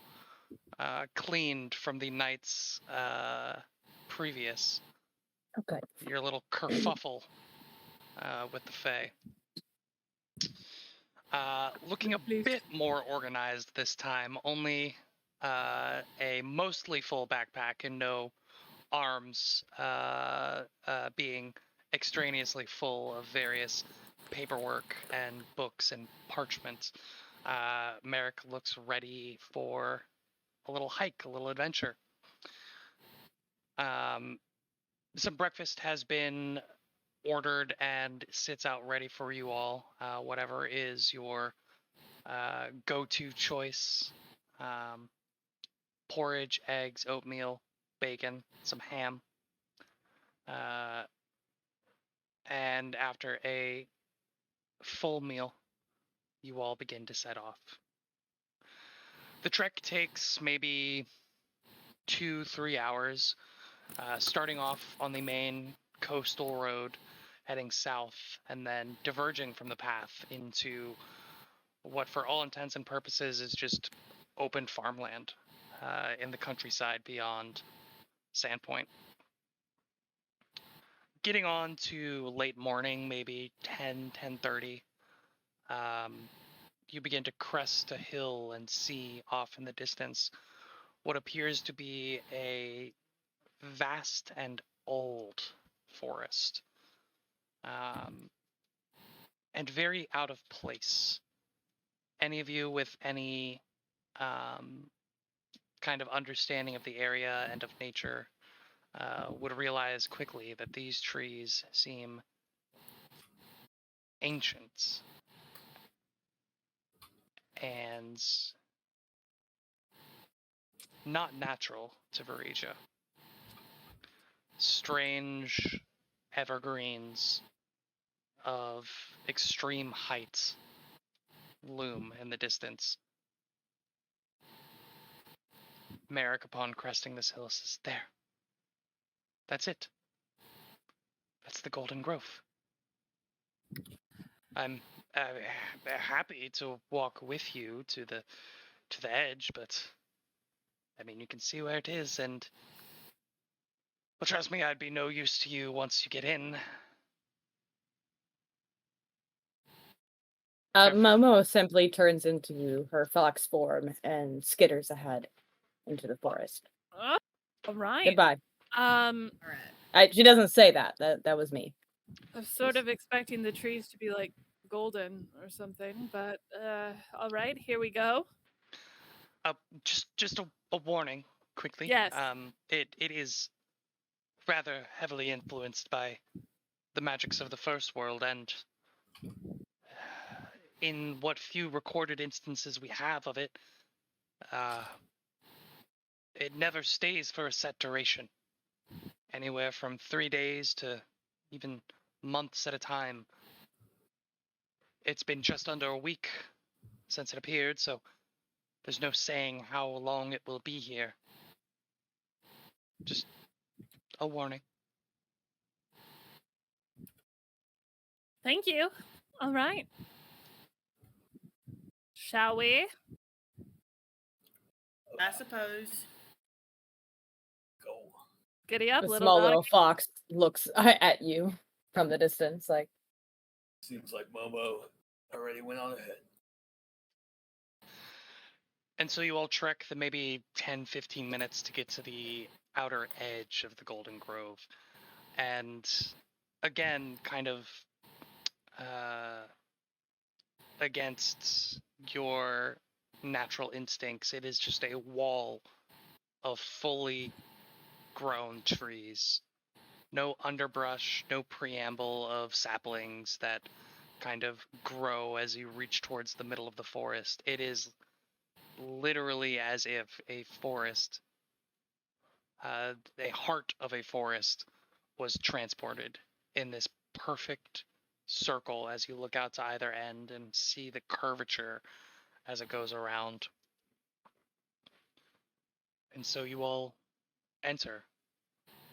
cleaned from the nights previous. Okay. Your little kerfuffle with the Fae. Looking a bit more organized this time, only a mostly full backpack and no arms being extraneously full of various paperwork and books and parchment. Merrick looks ready for a little hike, a little adventure. Some breakfast has been ordered and sits out ready for you all. Whatever is your go-to choice. Porridge, eggs, oatmeal, bacon, some ham. And after a full meal, you all begin to set off. The trek takes maybe 2-3 hours, starting off on the main coastal road, heading south, and then diverging from the path into what, for all intents and purposes, is just open farmland in the countryside beyond Sandpoint. Getting on to late morning, maybe 10:30, you begin to crest a hill and see off in the distance what appears to be a vast and old forest, and very out of place. Any of you with any kind of understanding of the area and of nature would realize quickly that these trees seem ancient and not natural to Varesia. Strange evergreens of extreme height loom in the distance. Merrick, upon cresting this hill, says, "There. That's it. That's the Golden Grove. I'm happy to walk with you to the edge, but I mean, you can see where it is, and well, trust me, I'd be no use to you once you get in. Momo simply turns into her fox form and skitters ahead into the forest. Oh, all right. Goodbye. All right. She doesn't say that. That was me. I was sort of expecting the trees to be like golden or something, but all right, here we go. Just a warning, quickly. Yes. It is rather heavily influenced by the magics of the first world, and in what few recorded instances we have of it, it never stays for a set duration. Anywhere from 3 days to even months at a time. It's been just under a week since it appeared, so there's no saying how long it will be here. Just a warning. Thank you. All right. Shall we? I suppose. Go. Giddy up, The little small dog. little fox looks at you from the distance, like, Seems like Momo already went on ahead. And so you all trek the maybe 10-15 minutes to get to the outer edge of the Golden Grove. And again, kind of against your natural instincts, it is just a wall of fully grown trees. No underbrush, no preamble of saplings that kind of grow as you reach towards the middle of the forest. It is literally as if a forest, a heart of a forest, was transported in this perfect circle as you look out to either end and see the curvature as it goes around. And so you all enter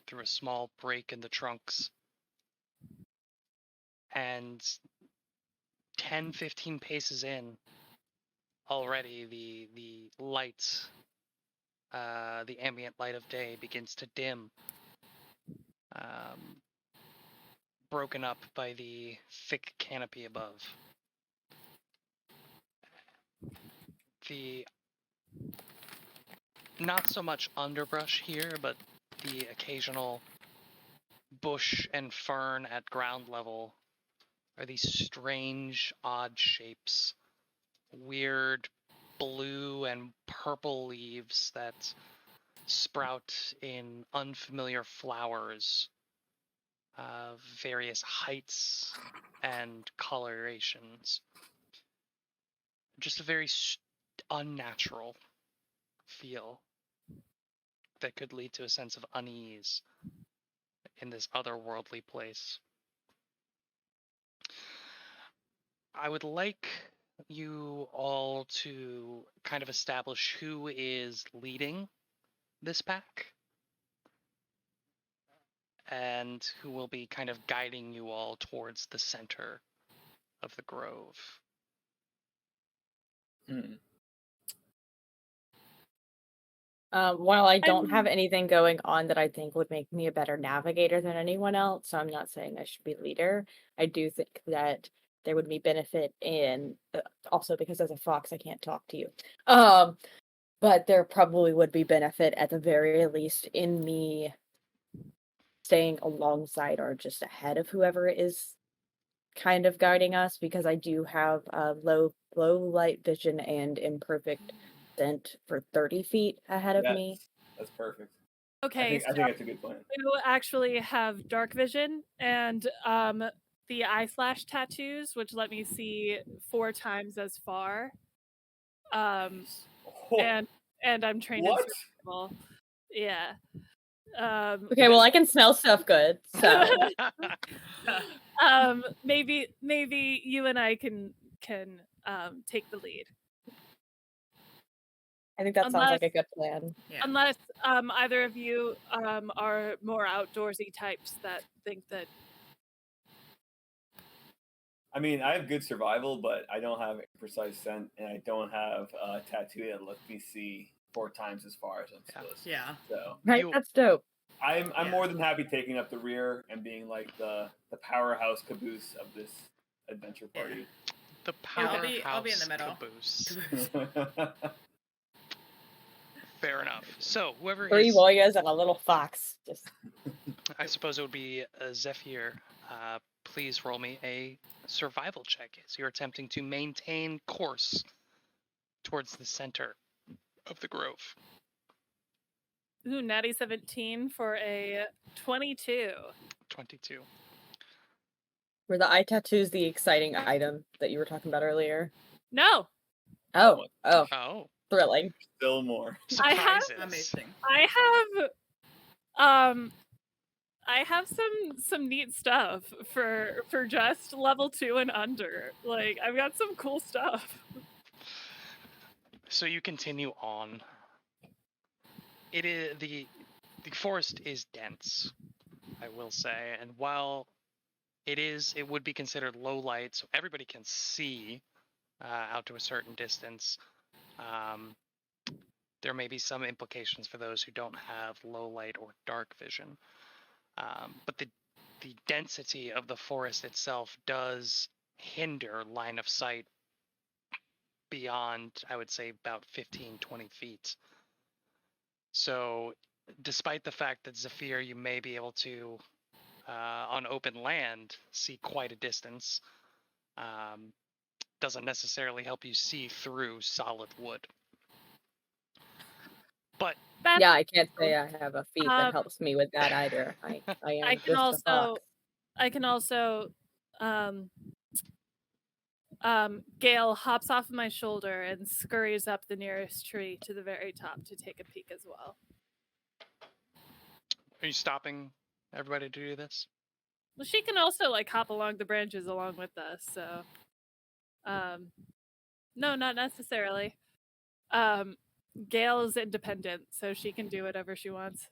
through a small break in the trunks, and 10-15 paces in, already the light, the ambient light of day begins to dim, broken up by the thick canopy above. The not so much underbrush here, but the occasional bush and fern at ground level are these strange, odd shapes. Weird blue and purple leaves that sprout in unfamiliar flowers of various heights and colorations. Just a very unnatural feel that could lead to a sense of unease in this otherworldly place. I would like you all to kind of establish who is leading this pack and who will be kind of guiding you all towards the center of the grove. While I don't have anything going on that I think would make me a better navigator than anyone else, so I'm not saying I should be leader, I do think that there would be benefit in, also because as a fox I can't talk to you, but there probably would be benefit at the very least in me staying alongside or just ahead of whoever is kind of guiding us, because I do have low light vision and imperfect scent for 30 feet ahead of me. That's perfect. Okay, I think that's a good plan. you actually have dark vision and the eye flash tattoos, which let me see 4 times as far. And I'm trained in What? survival. Yeah. Okay, well I can smell stuff good, so maybe you and I can take the lead. I think that sounds like Unless- a good plan. Yeah. Unless either of you are more outdoorsy types that think that. I mean, I have good survival, but I don't have a precise scent, and I don't have a tattoo that lets me see 4 times as far as I'm Yeah. supposed to. Yeah. So Right, that's dope. I'm Yeah. more than happy taking up the rear and being like the powerhouse caboose of this adventure party. The Yeah, powerhouse I'll be in the middle. caboose. Fair enough. So whoever 3 is, warriors and a little fox. Just I suppose it would be Zephyr. Please roll me a survival check as you're attempting to maintain course towards the center of the grove. Ooh, natty 17 for a 22. 22. were the eye tattoos the exciting item that you were talking about earlier? No, Oh, Oh, thrilling. Still more. I have- surprises. Amazing. I have some neat stuff for just level 2 and under. Like, I've got some cool stuff. So you continue on. It is the forest is dense, I will say, and while it would be considered low light, so everybody can see out to a certain distance. There may be some implications for those who don't have low light or dark vision, but the density of the forest itself does hinder line of sight beyond, I would say, about 15, 20 feet. So despite the fact that Zephyr, you may be able to, on open land, see quite a distance, doesn't necessarily help you see through solid wood. But That's, Yeah, I can't say I have a feat that Um, helps me with that either. I am I can just a fox. also Gale hops off of my shoulder and scurries up the nearest tree to the very top to take a peek as well. are you stopping everybody to do this? Well, she can also like hop along the branches along with us, so no, not necessarily. Gale is independent, so she can do whatever she wants.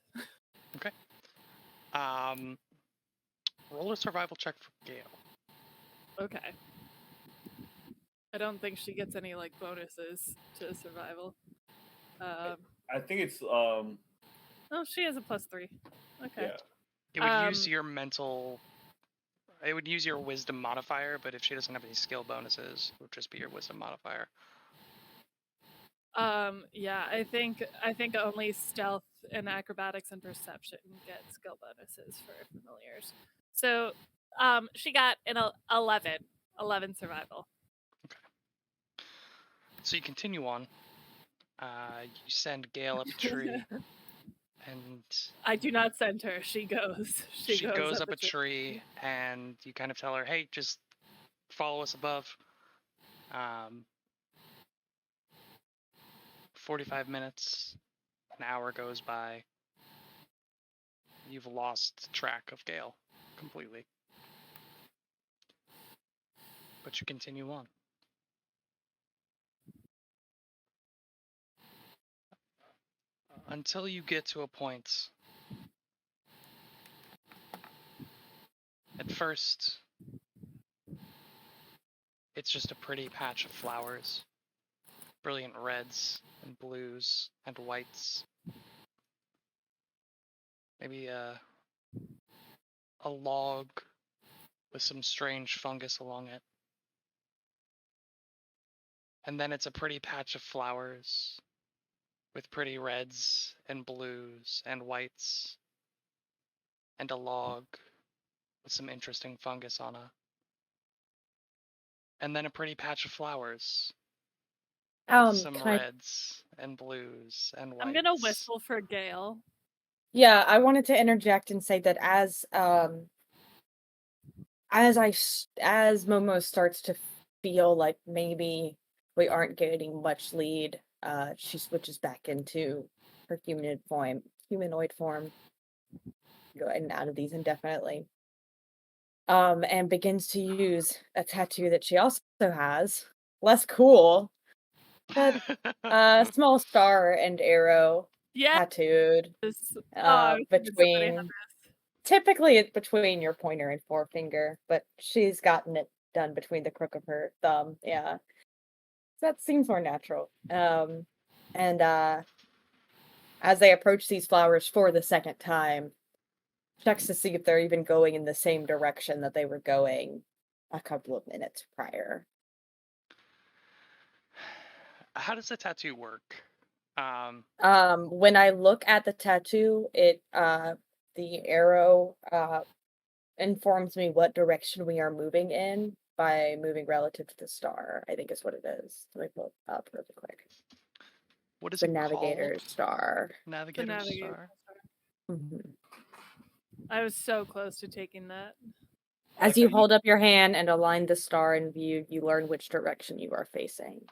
Roll a survival check for Gale. Okay. I don't think she gets any like bonuses to survival. I think it's Oh, she has a +3. Okay. yeah. It would use Um, your mental. It would use your wisdom modifier, but if she doesn't have any skill bonuses, it would just be your wisdom modifier. yeah, I think only stealth and acrobatics and perception get skill bonuses for familiars. So, she got an 11 survival. So you continue on. You send Gale up a tree, and I do not send her. She goes. she goes up a tree, and you kind of tell her, "Hey, just follow us above." 45 minutes, an hour goes by. You've lost track of Gale completely. But you continue on. Until you get to a point. At first, it's just a pretty patch of flowers. Brilliant reds and blues and whites. Maybe a log with some strange fungus along it. And then it's a pretty patch of flowers with pretty reds and blues and whites. And a log with some interesting fungus on it. And then a pretty patch of flowers with some Can I? reds and blues and whites. I'm gonna whistle for Gale. Yeah, I wanted to interject and say that as Momo starts to feel like maybe we aren't getting much lead, she switches back into her humanoid form, go in and out of these indefinitely. And begins to use a tattoo that she also has, less cool, A small star and arrow Yes. tattooed Oh, I was hoping somebody had between. Typically, it's between your pointer and forefinger, but she's gotten it done between the crook of her thumb. Yeah, so that seems more natural. And as they approach these flowers for the second time, checks to see if they're even going in the same direction that they were going a couple of minutes prior. How does the tattoo work? When I look at the tattoo, the arrow informs me what direction we are moving in by moving relative to the star, I think is what it is. Let me pull it up really quick. What is The it navigator's called? star. Navigator's navigator. Star. Mhm. I was so close to taking that. As you hold up your hand and align the star in view, you learn which direction you are facing.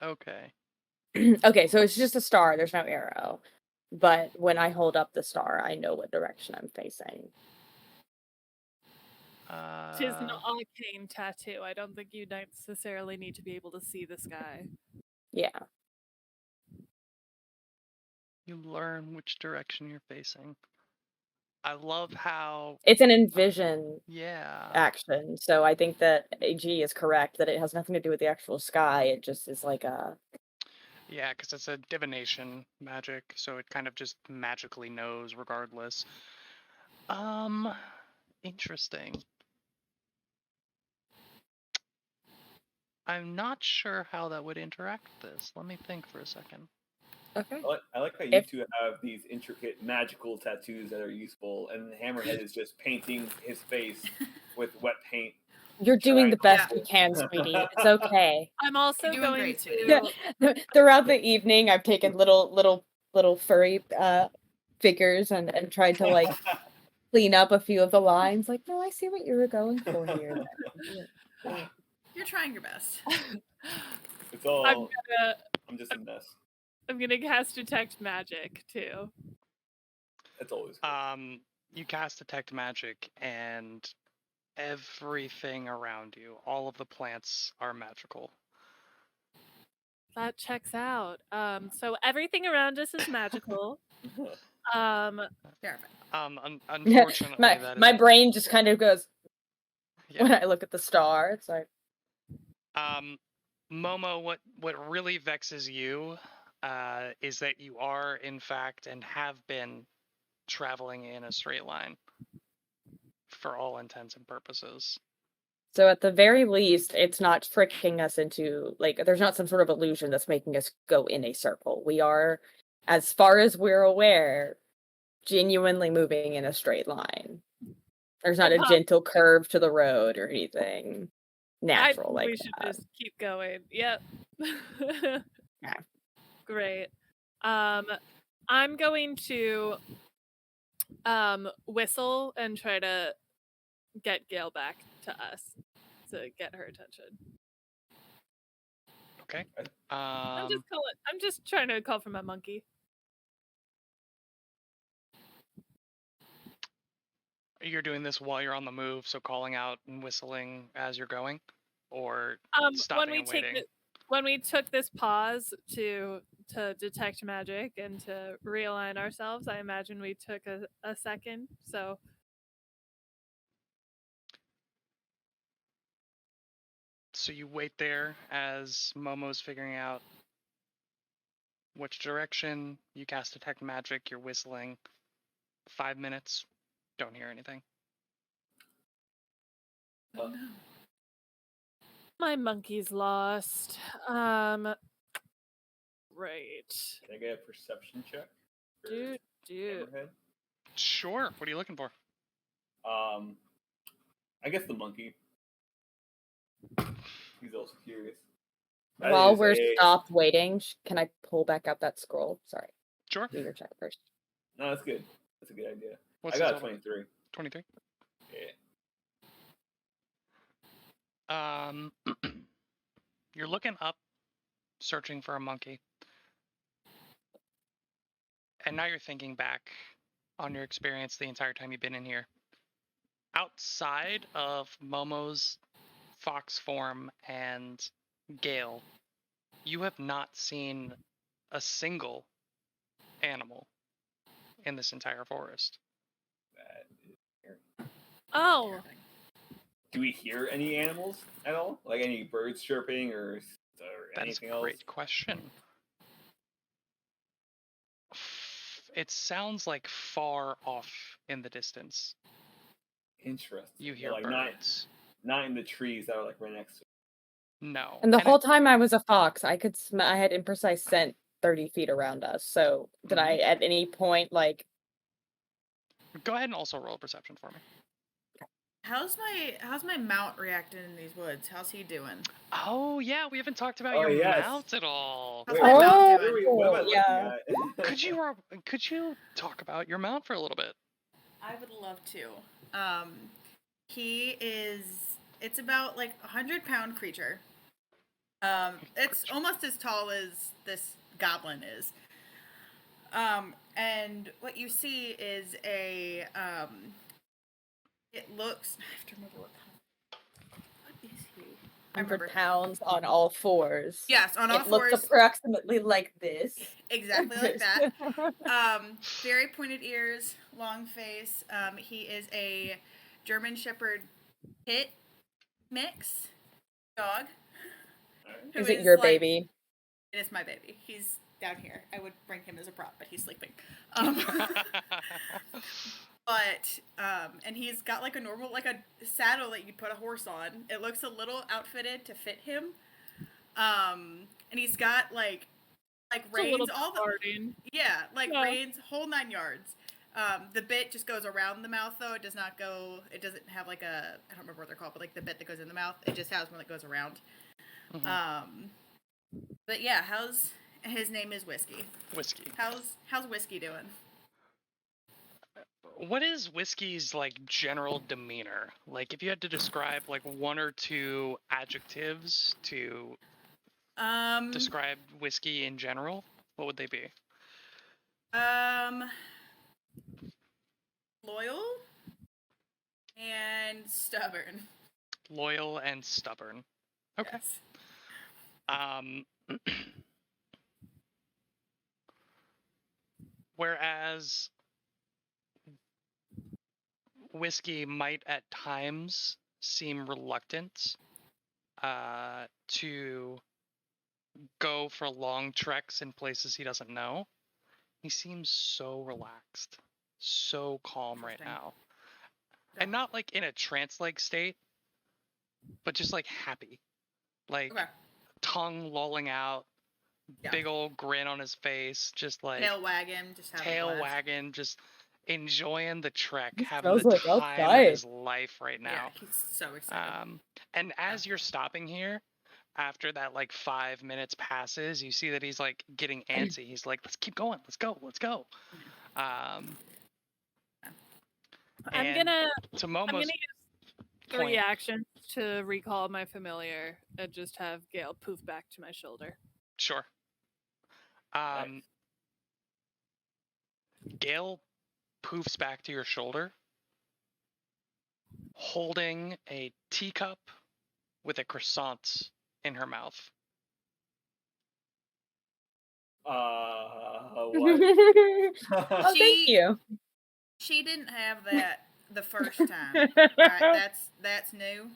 Okay. Okay, so it's just a star, there's no arrow. But when I hold up the star, I know what direction I'm facing. Tis an arcane tattoo. I don't think you necessarily need to be able to see the sky. Yeah. You learn which direction you're facing. I love how It's an envision yeah. action, so I think that AG is correct that it has nothing to do with the actual sky. It just is like a Yeah, because it's a divination magic, so it kind of just magically knows regardless. Interesting. I'm not sure how that would interact with this. Let me think for a second. okay. I like how you two have these intricate magical tattoos that are useful, and Hammerhead is just painting his face with wet paint. You're doing the best Yeah. you can, sweetie. It's okay. I'm also You're doing going great, sweetie. to. Throughout the evening, I've taken little furry figures and tried to like clean up a few of the lines. Like, no, I see what you were going for here. Yeah. You're trying your best. It's all. I'm just a mess. I'm gonna cast detect magic too. That's always good. You cast detect magic, and everything around you, all of the plants are magical. That checks out. So everything around us is magical. Terrifying. Unfortunately, that my is brain just kind of goes yeah. when I look at the star. It's like Momo, what really vexes you is that you are, in fact, and have been traveling in a straight line for all intents and purposes. so at the very least, it's not tricking us into like there's not some sort of illusion that's making us go in a circle. We are, as far as we're aware, genuinely moving in a straight line. There's not a gentle curve to the road or anything natural like we should that. just keep going. Yep. Yeah. Great. I'm going to whistle and try to get Gail back to us to get her attention. Okay. I'm just trying to call for my monkey. You're doing this while you're on the move, so calling out and whistling as you're going, or stopping and waiting. When we took this pause to detect magic and to realign ourselves, I imagine we took a second. So you wait there as Momo's figuring out which direction. You cast detect magic. You're whistling. 5 minutes. Don't hear anything. Oh, no. my monkey's lost. Right. Can I get a perception check? Dude. Hammerhead? Sure. What are you looking for? I guess the monkey. He's also curious. While we're stopped waiting, can I pull back up that scroll? Sorry. Sure. Do your check first. No, that's good. That's a good idea. What's I got 23. 23? Yeah. You're looking up, searching for a monkey. And now you're thinking back on your experience the entire time you've been in here. Outside of Momo's fox form and Gale, you have not seen a single animal in this entire forest. That is scary. Oh, Terrifying. Do we hear any animals at all? Like any birds chirping or That is anything a else? great question. It sounds like far off in the distance. Interesting. You But, hear like birds. not in the trees that are like right next to No. And the And whole time I was a fox, I could I had imprecise scent 30 feet around us. So did I at any point like Go ahead and also roll a perception for me. How's my mount reacting in these woods? How's he doing? Oh yeah, we haven't talked about Oh, your yes. mount at all. How's Wait, my mount what, doing? what am I looking yeah. at? Could you talk about your mount for a little bit? I would love to. It's about like 100-pound creature. It's almost as tall as this goblin is. And what you see is it looks, I have to remember what is he? I 100 remember. pounds on all fours? Yes, on all It looks fours. approximately like this. Exactly like that. Very pointed ears, long face. He is a German Shepherd pit mix dog. who Is it your like- baby? It is my baby. He's down here. I would bring him as a prop, but he's sleeping. And he's got like a saddle that you'd put a horse on. It looks a little outfitted to fit him. And he's got like it's a little reins, all the guarding. reins, whole 9 yards. The bit just goes around the mouth though. It doesn't have like I don't remember what they're called, but like the bit that goes in the mouth. It just has one that goes around. Mhm. But yeah, his name is Whiskey. Whiskey. How's Whiskey doing? What is Whiskey's like general demeanor? Like if you had to describe like one or two adjectives to describe Whiskey in general, what would they be? Loyal and stubborn. Loyal and stubborn. Okay. Yes. Whereas Whiskey might at times seem reluctant to go for long treks in places he doesn't know, he seems so relaxed, so calm right Interesting. now. And not like in a trance-like state, but just like happy. Like Okay. tongue lolling out, Yeah. big old grin on his face, just like Tail wagging, just having a blast. wagging, just enjoying the trek, It having smells the like time outside. of his life right Yeah, now. he's so excited. And as you're stopping here, after that like 5 minutes passes, you see that he's like getting antsy. He's like, let's keep going, let's go. I'm And gonna Tomomo's use 3 point, actions to recall my familiar and just have Gale poof back to my shoulder. sure. Nice. Gale poofs back to your shoulder, holding a teacup with a croissant in her mouth. What? Oh, thank She- you. She didn't have that the first time. Right? That's new.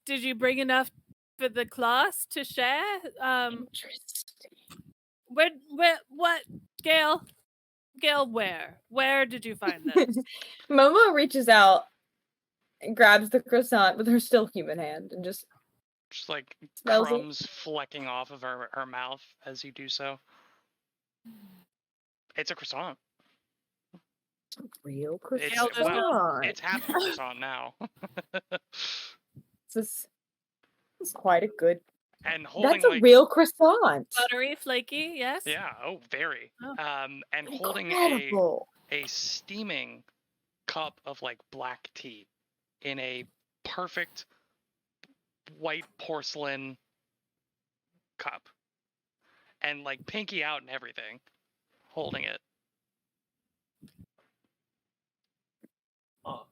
Did you bring enough for the class to share? Interesting. What, Gale, where did you find this? Momo reaches out and grabs the croissant with her still human hand and just like smells it. crumbs flecking off of her mouth as you do so. It's a croissant. Real It's, croissant. it's half a croissant now. This is quite a good. And holding That's a like real croissant. Buttery, flaky, yes? yeah, very. Oh. And holding Incredible. a steaming cup of like black tea in a perfect white porcelain cup. And like pinky out and everything, holding it. Oh.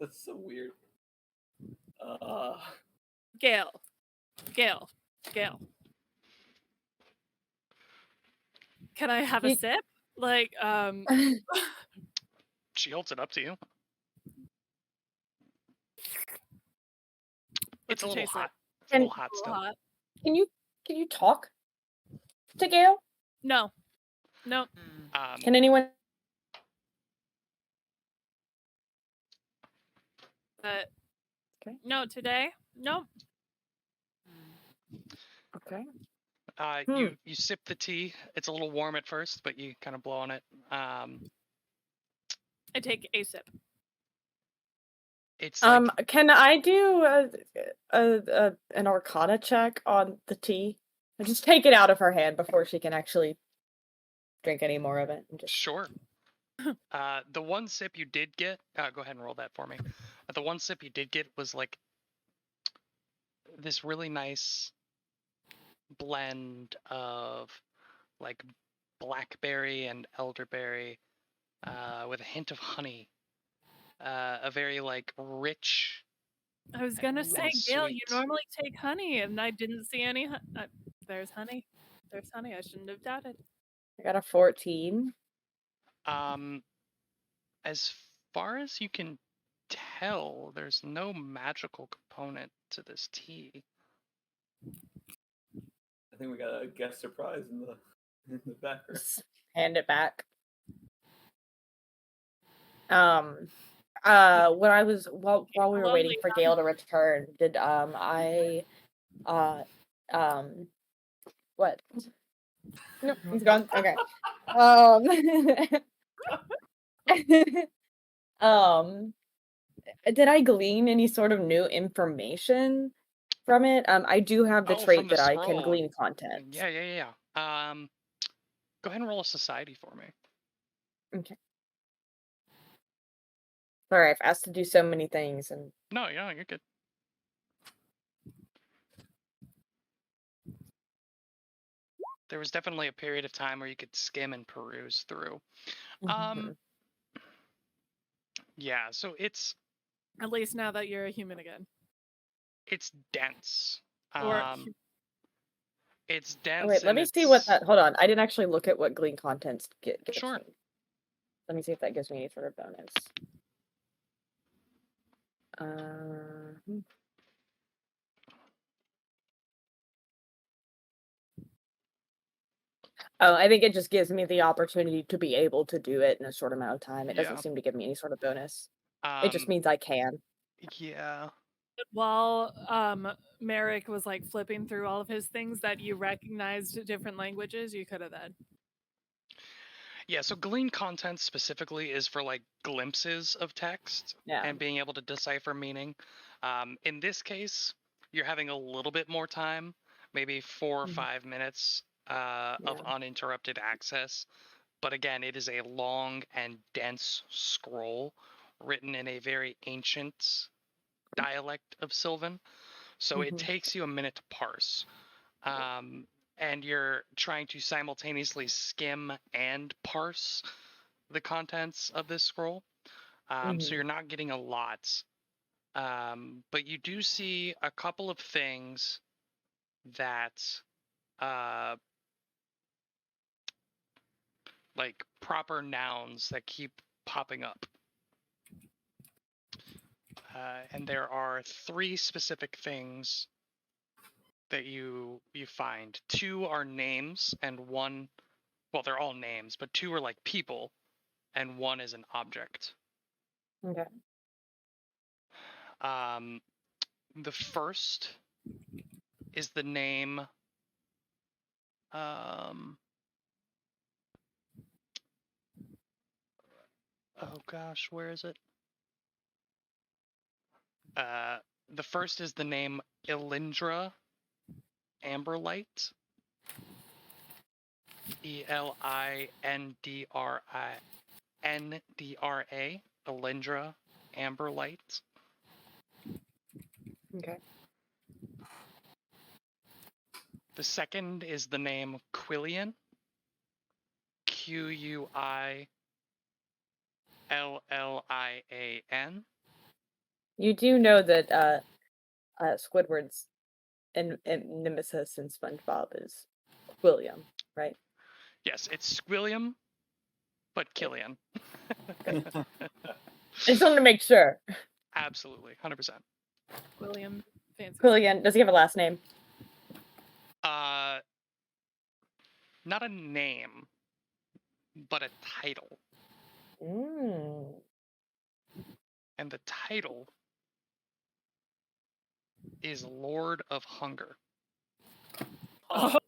That's so weird. Gale, Gail. Can I have a You- sip? Like, She holds it up to you. what's It's a it little taste hot. like? It's a And- little hot A still. little hot. Can you talk to Gail? No. Mm. Can anyone? But Okay. no, today? No. Okay. You sip the tea. It's a little warm at first, but you kind of blow on it. I take a sip. It's like Can I do an Arcana check on the tea? I just take it out of her hand before she can actually drink any more of it. And just... sure. The one sip you did get, go ahead and roll that for me. The one sip you did get was like this really nice blend of like blackberry and elderberry, with a hint of honey. A very like rich. I was gonna say, and Gail, you sweet. normally take honey, and I didn't see any. There's honey. There's honey. I shouldn't have doubted. I got a 14. As far as you can tell, there's no magical component to this tea. I think we got a guest surprise in the background. Just hand it back. When I was while we were waiting for Gail to return, did what? Nope, he's gone. Okay. Did I glean any sort of new information from it? I do have the Oh, trait from the that I can scroll. glean content. Yeah. Go ahead and roll a society for me. Okay. Sorry, I've asked to do so many things, and No, you're good. There was definitely a period of time where you could skim and peruse through. Yeah, so it's At least now that you're a human again. it's dense. Or It's dense. oh wait, let and me see what it's- that. Hold on, I didn't actually look at what glean contents gives Sure. me. Let me see if that gives me any sort of bonus. Oh, I think it just gives me the opportunity to be able to do it in a short amount of time. It Yeah. doesn't seem to give me any sort of bonus. It just means I can. Yeah. while Merrick was like flipping through all of his things that you recognized different languages, you could have then. Yeah, so glean content specifically is for like glimpses of text Yeah. and being able to decipher meaning. In this case, you're having a little bit more time, maybe 4 or 5 minutes of uninterrupted access. But again, it is a long and dense scroll written in a very ancient dialect of Sylvan. So it takes you a minute to parse. And you're trying to simultaneously skim and parse the contents of this scroll. So you're not getting a lot. But you do see a couple of things that like proper nouns that keep popping up. And there are 3 specific things that you find. 2 are names and 1, well, they're all names, but 2 are like people and 1 is an object. Okay. The first is the name oh gosh, where is it? The first is the name Elindra Amberlight. Elindra, Elindra Amberlight. Okay. The second is the name Quillian. Quillian. You do know that Squidward's Nemesis in SpongeBob is William, right? Yes, it's William, but Killian. I just wanted to make sure. Absolutely, 100%. William Fancy. William, does he have a last name? Not a name, but a title. Mm. And the title is Lord of Hunger. Oh,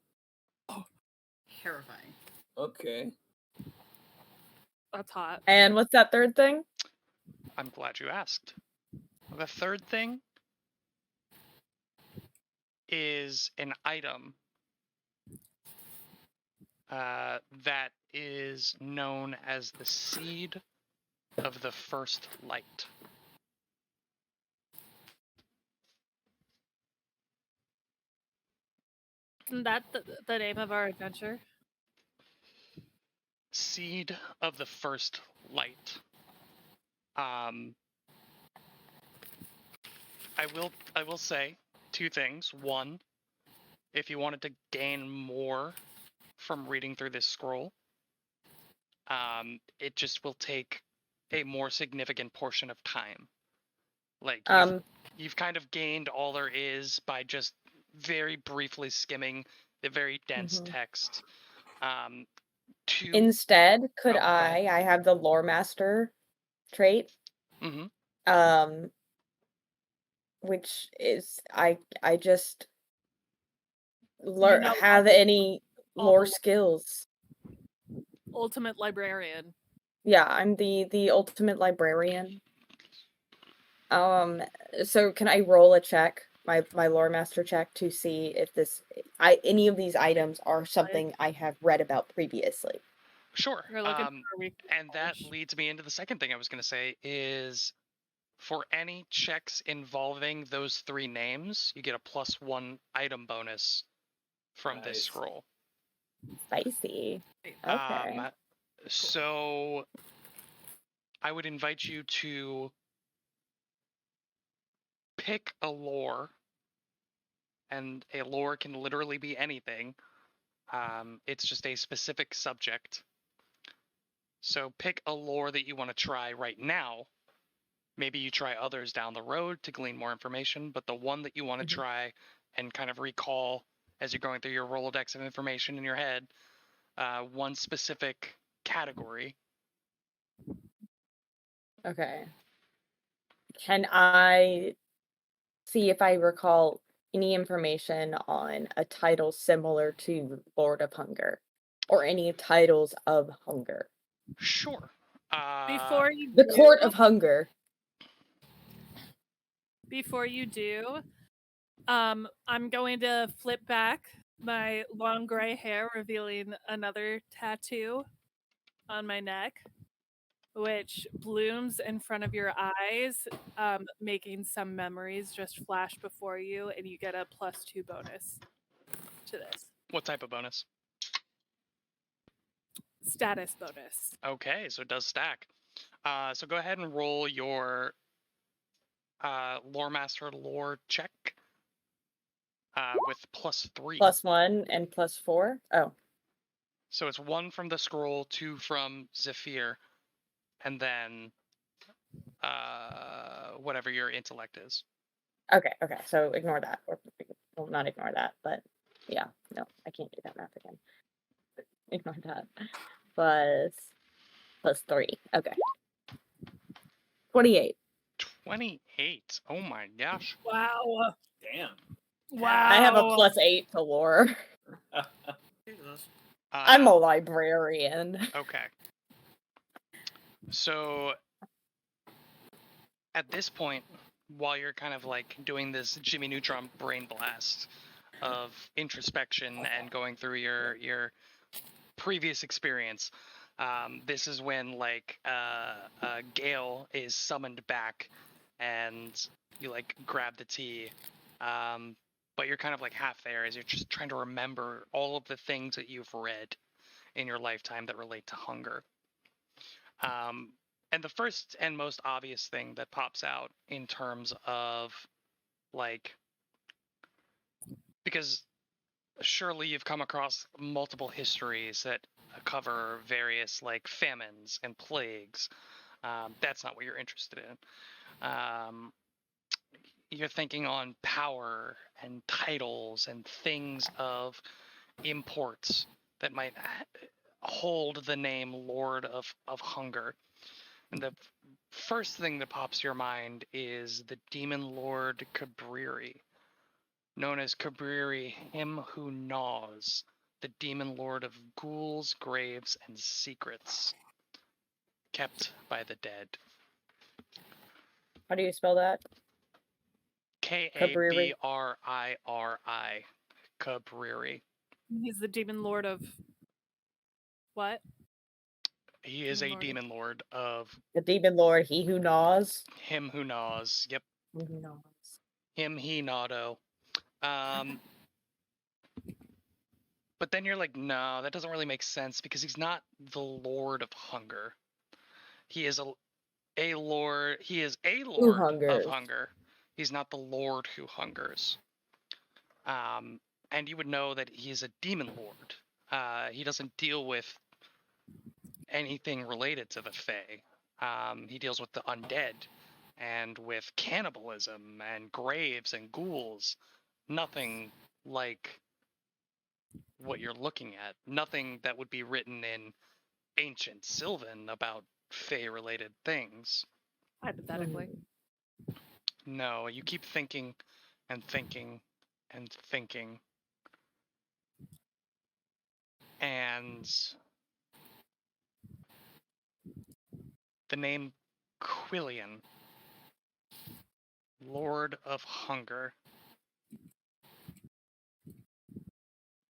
Terrifying. Okay. that's hot. And what's that third thing? I'm glad you asked. The third thing is an item that is known as the Seed of the First Light. Isn't that the name of our adventure? Seed of the First Light. I will say two things. One, if you wanted to gain more from reading through this scroll, it just will take a more significant portion of time. Like you've kind of gained all there is by just very briefly skimming the very dense text. Two. Instead, could Oh, go ahead. I have the lore master trait? Mm-hmm. Which is I just You know have any all lore the- skills. Ultimate librarian. Yeah, I'm the ultimate librarian. So can I roll a check, my lore master check, to see if any of these items are something I have read about previously? Sure. You're looking for a and that leads me into the second thing I was going to say is for any checks involving those three names, you get a +1 item bonus from this scroll. Spicy. Okay. So I would invite you to pick a lore, and a lore can literally be anything. It's just a specific subject. So pick a lore that you want to try right now. Maybe you try others down the road to glean more information, but the one that you want to try and kind of recall as you're going through your Rolodex of information in your head, one specific category. Okay. Can I see if I recall any information on a title similar to Lord of Hunger? Or any titles of hunger? Sure. Before you The do, Court of Hunger. Before you do, I'm going to flip back my long gray hair, revealing another tattoo on my neck, which blooms in front of your eyes, making some memories just flash before you, and you get a +2 bonus to this. What type of bonus? Status bonus. Okay, so it does stack. So go ahead and roll your lore master lore check with +3. +1 and +4? Oh. So it's 1 from the scroll, 2 from Zephyr, and then whatever your intellect is. Okay, so ignore that. Or, well, not ignore that, but yeah, no, I can't do that math again. Ignore that. +3. Okay. 28. 28. Oh my gosh. Wow. Damn. Wow. I have a +8 to lore. I'm a librarian. Okay. So at this point, while you're kind of like doing this Jimmy Neutron brain blast of introspection and going through your previous experience, this is when like Gale is summoned back, and you like grab the tea, but you're kind of like half there as you're just trying to remember all of the things that you've read in your lifetime that relate to hunger. And the first and most obvious thing that pops out in terms of like Because surely you've come across multiple histories that cover various like famines and plagues. That's not what you're interested in. You're thinking on power and titles and things of imports that might hold the name Lord of Hunger. And the first thing that pops to your mind is the demon lord Cabriri, known as Cabriri, him who gnaws, the demon lord of ghouls, graves, and secrets kept by the dead. How do you spell that? Kabriri. Cabriri. He's the demon lord of what? He is Demon a lord of- demon lord of The demon lord, he who gnaws. him who gnaws. Yep. He who gnaws. Him, he, Nado. But then you're like, no, that doesn't really make sense because he's not the Lord of Hunger. He is a lord. He is a lord of hungers. hunger. He's not the Lord who hungers. And you would know that he's a demon lord. He doesn't deal with anything related to the Fae. He deals with the undead and with cannibalism and graves and ghouls. Nothing like what you're looking at. Nothing that would be written in ancient Sylvan about Fae-related things. Hypothetically. No, you keep thinking and thinking and thinking. And the name Quillian, Lord of Hunger.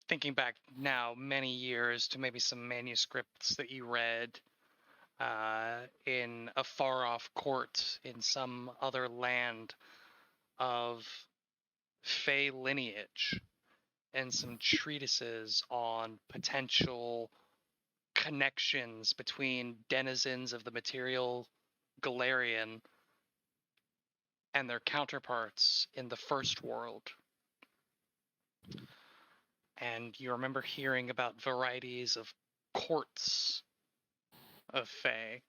Thinking back now many years to maybe some manuscripts that you read in a far-off court in some other land of Fey lineage, and some treatises on potential connections between denizens of the material Galarian and their counterparts in the First World. And you remember hearing about varieties of courts of Fae.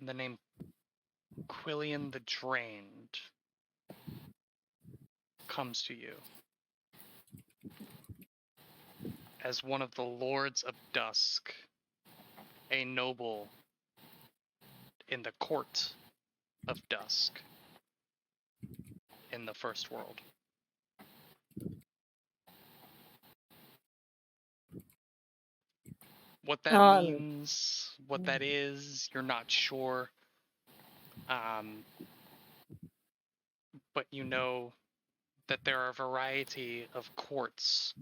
And the name Quillian the Drained comes to you as one of the Lords of Dusk, a noble in the Court of Dusk in the First World. What that means, what that is, you're not sure. But you know that there are a variety of courts,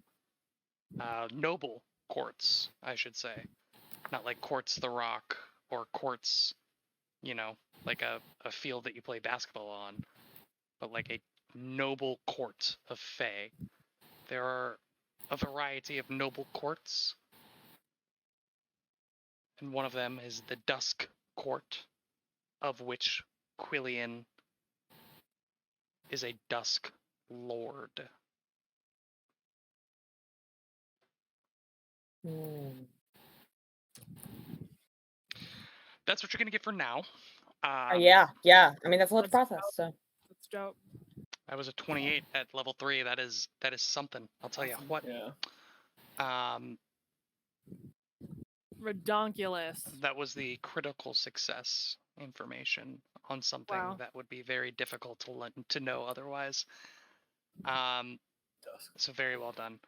noble courts, I should say. Not like Courts the Rock or courts, like a field that you play basketball on, but like a noble court of Fae. There are a variety of noble courts, and one of them is the Dusk Court, of which Quillian is a Dusk Lord. That's what you're gonna get for now. Yeah. I mean, that's a lot to process. So That's dope. I was a 28 at level 3. That is something. I'll tell you what. Yeah. Redonkulous. That was the critical success information on something that would be very difficult to know otherwise. So very well done.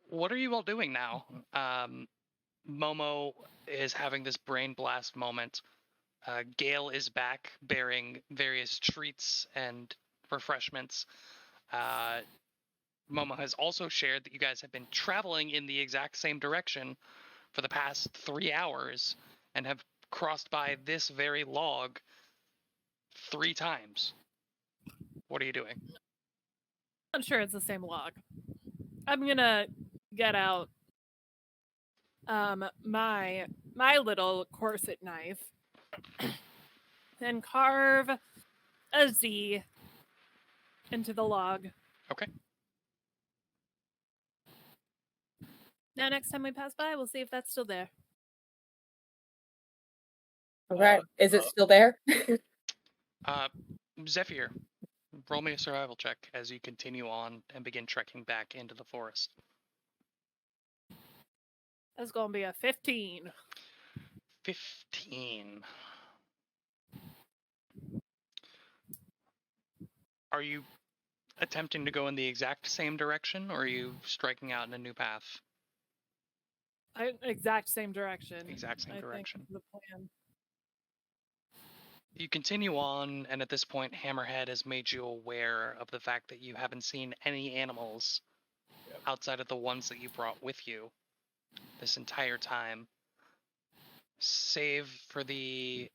What are you all doing now? Momo is having this brain blast moment. Gale is back bearing various treats and refreshments. Momo has also shared that you guys have been traveling in the exact same direction for the past 3 hours and have crossed by this very log 3 times. What are you doing? I'm sure it's the same log. I'm gonna get out my little corset knife and carve a Z into the log. Okay. Now, next time we pass by, we'll see if that's still there. Okay. Is it uh, still there? Zephyr, roll me a survival check as you continue on and begin trekking back into the forest. That's going to be a 15. 15. Are you attempting to go in the exact same direction, or are you striking out in a new path? Exact same direction. Exact same I direction. think the plan. You continue on, and at this point, Hammerhead has made you aware of the fact that you haven't seen any animals outside of the ones that you brought with you this entire time, save for the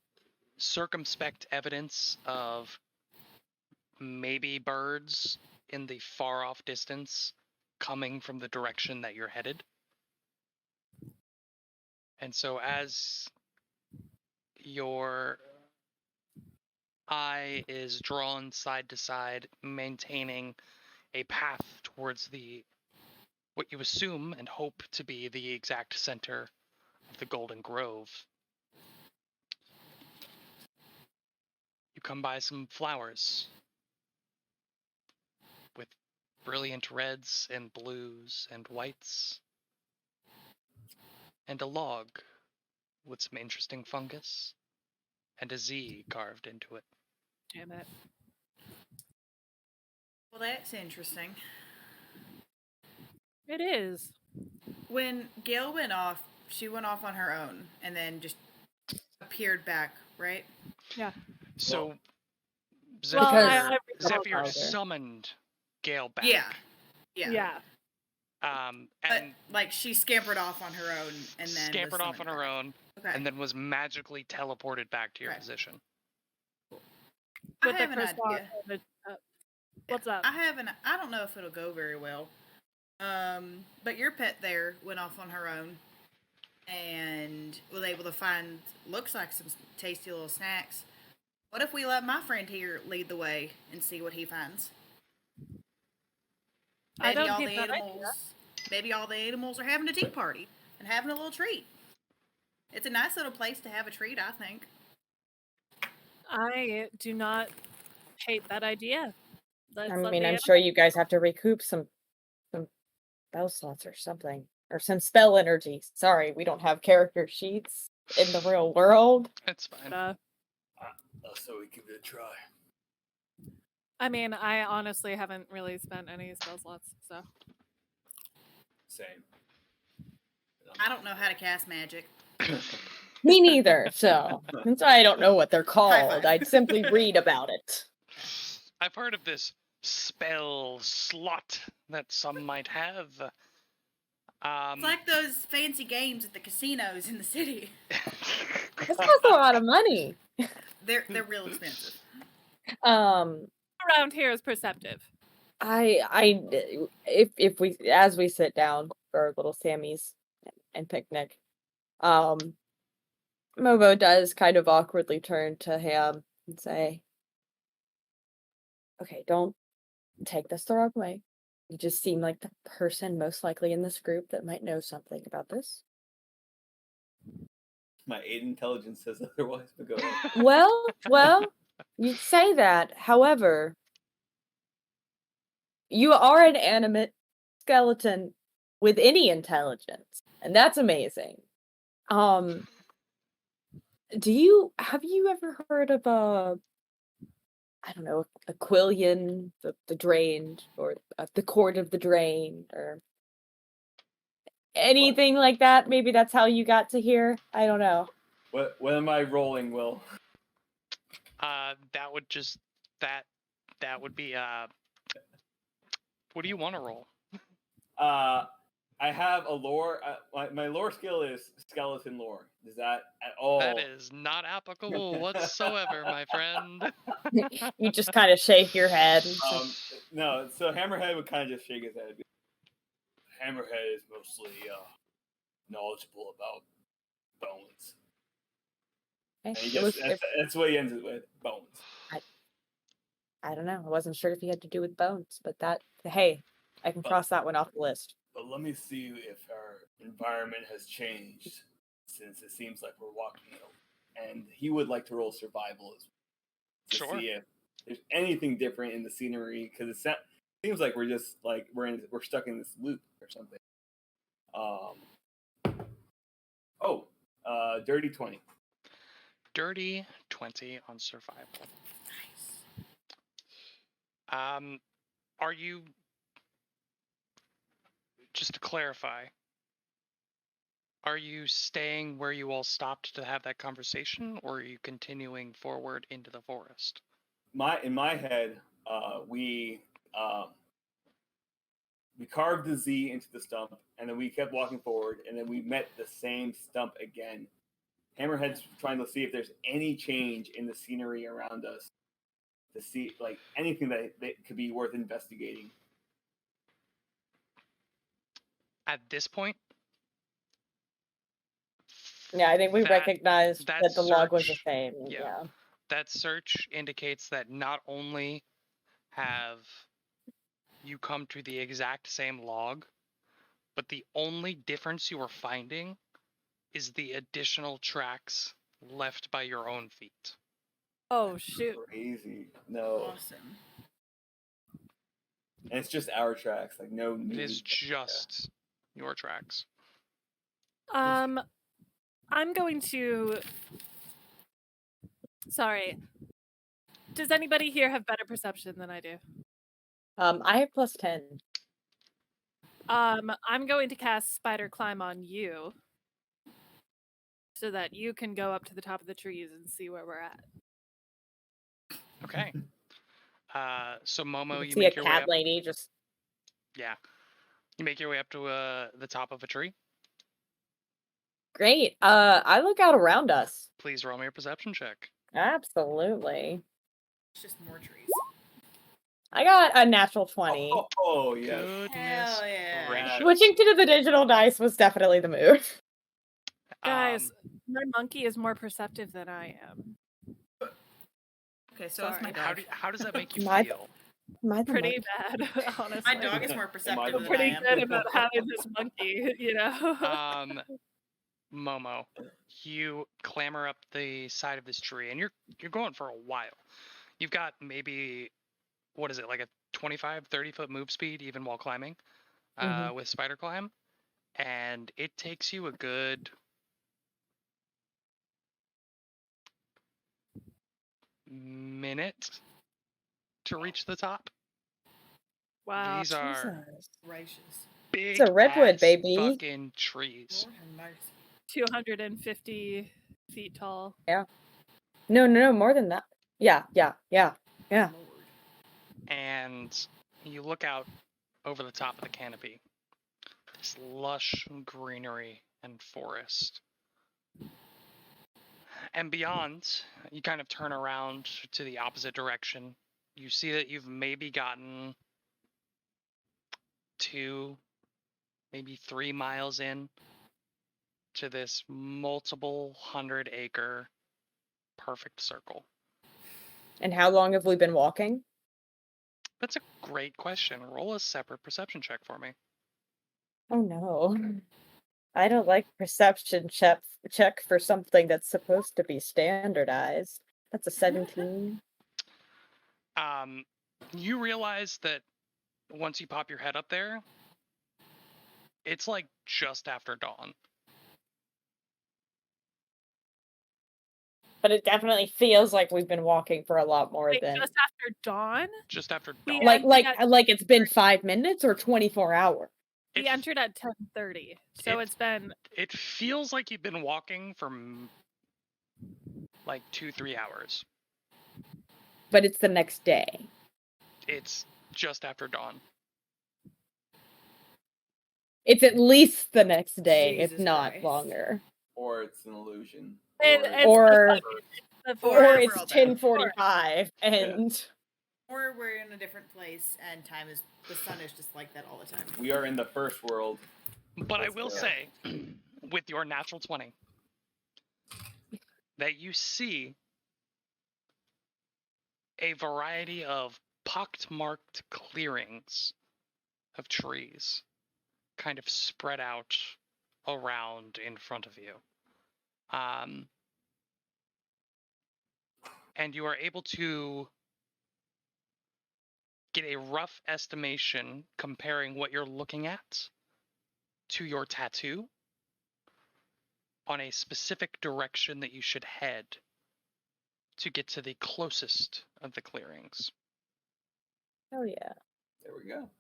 circumspect evidence of maybe birds in the far off distance coming from the direction that you're headed. And so as your eye is drawn side to side, maintaining a path towards what you assume and hope to be the exact center of the Golden Grove, you come by some flowers with brilliant reds and blues and whites, and a log with some interesting fungus and a Z carved into it. Damn it. Well, that's interesting. It is. When Gail went off, she went off on her own and then just appeared back, right? Yeah. So Well, Zephyr, I Zephyr Paizo. summoned Gale back. Yeah. Yeah. Yeah. But, and like, she scampered off on her own and then scampered off on her own. own, Okay. and then was magically teleported back to your Right. position. I With the have an croissant idea. and what's up? I don't know if it'll go very well. But your pet there went off on her own and was able to find, looks like some tasty little snacks. What if we let my friend here lead the way and see what he finds? I Maybe don't all hate the that idea. animals. Maybe all the animals are having a tea party and having a little treat. It's a nice little place to have a treat, I think. I do not hate that idea. Let's I let mean, the I'm sure you guys have to recoup some spell slots or something. Or some spell energy. Sorry, we don't have character sheets in the real world. It's fine. So we give it a try. I mean, I honestly haven't really spent any spell slots, so. Same. I don't know how to cast magic. Me neither, so that's why I don't know what they're called. five. I'd simply read about it. I've heard of this spell slot that some might have. It's like those fancy games at the casinos in the city. This costs a lot of money. They're real expensive. Around here is perceptive. If we as we sit down for little Sammy's and picnic, Mobo does kind of awkwardly turn to Ham and say, "Okay, don't take this the wrong way. You just seem like the person most likely in this group that might know something about this." My 8 intelligence says otherwise, but go ahead. Well, you'd say that. However, you are an animate skeleton with any intelligence, and that's amazing. Have you ever heard of I don't know, Aquilian, the Drained, or the Court of the Drained, or anything like that? Maybe that's how you got to here. I don't know. What am I rolling, Will? That would just that would be what do you want to roll? I have a lore. My lore skill is skeleton lore. Is that at all? That is not applicable whatsoever, my friend. You just kind of shake your head. And say, No, so Hammerhead would kind of just shake his head. Hammerhead is mostly knowledgeable about bones. Hey, And he it gets, was, that's what he ends it with, bones. I don't know. I wasn't sure if he had to do with bones, but hey, I can cross that one off the list. But let me see if our environment has changed since it seems like we're walking out. And he would like to roll survival as well to Sure. see if there's anything different in the scenery, because it seems like we're just like we're stuck in this loop or something. Dirty 20. Dirty 20 on survival. Nice. Are you, just to clarify, are you staying where you all stopped to have that conversation, or are you continuing forward into the forest? In my head, we carved the Z into the stump, and then we kept walking forward, and then we met the same stump again. Hammerhead's trying to see if there's any change in the scenery around us, to see like anything that could be worth investigating. At this point, Yeah, I think we recognized that the log was the search- same. yeah. Yeah. That search indicates that not only have you come to the exact same log, but the only difference you are finding is the additional tracks left by your own feet. Oh shoot! Crazy. No. Awesome. And it's just our tracks, like no It new. is just your tracks. I'm going to. Sorry. Does anybody here have better perception than I do? I have +10. I'm going to cast Spider Climb on you, so that you can go up to the top of the trees and see where we're at. Okay. So Momo, you See make a your way cat up. lady just. Yeah. You make your way up to the top of a tree. Great. I look out around us. Please roll me a perception check. Absolutely. It's just more trees. I got a natural 20. Oh yes. Goodness Hell yeah. gracious. Switching to the digital dice was definitely the move. Guys, my monkey is more perceptive than I am. Okay, so it's my Sorry. dog. How does that make you My- feel? Am I the Pretty monkey? bad, honestly. My dog is more Am I perceptive the I'm than pretty I am. good about having this monkey, you know. Momo, you clamber up the side of this tree, and you're going for a while. You've got maybe, what is it, like a 25, 30 foot move speed even while climbing with spider climb, and it takes you a good minute to reach the top. Wow. These are Jesus. Gracious. big It's a redwood, ass baby. fucking trees. Lord have mercy. 250 feet tall. No, more than that. Yeah. Lord. And you look out over the top of the canopy. This lush greenery and forest. And beyond, you kind of turn around to the opposite direction. You see that you've maybe gotten 2, maybe 3 miles in to this multiple 100-acre perfect circle. And how long have we been walking? That's a great question. Roll a separate perception check for me. Oh no. I don't like perception check for something that's supposed to be standardized. That's a 17. You realize that once you pop your head up there, it's like just after dawn. But it definitely feels like we've been walking for a lot more Wait, than just after dawn? Just after We dawn. like it's been 5 minutes or 24 hours. We It- entered at 10:30, so it's been It feels like you've been walking for like 2-3 hours. But it's the next day. It's just after dawn. It's at least the next day, if Jesus not Christ. longer. Or it's an illusion. it's Or the Or forest. it's we're all dead. 10:45 and Or we're in a different place and the sun is just like that all the time. We are in the first world. But I will Yeah. say, with your natural 20, that you see a variety of pockmarked clearings of trees kind of spread out around in front of you. And you are able to get a rough estimation comparing what you're looking at to your tattoo on a specific direction that you should head to get to the closest of the clearings. Oh yeah. There we go.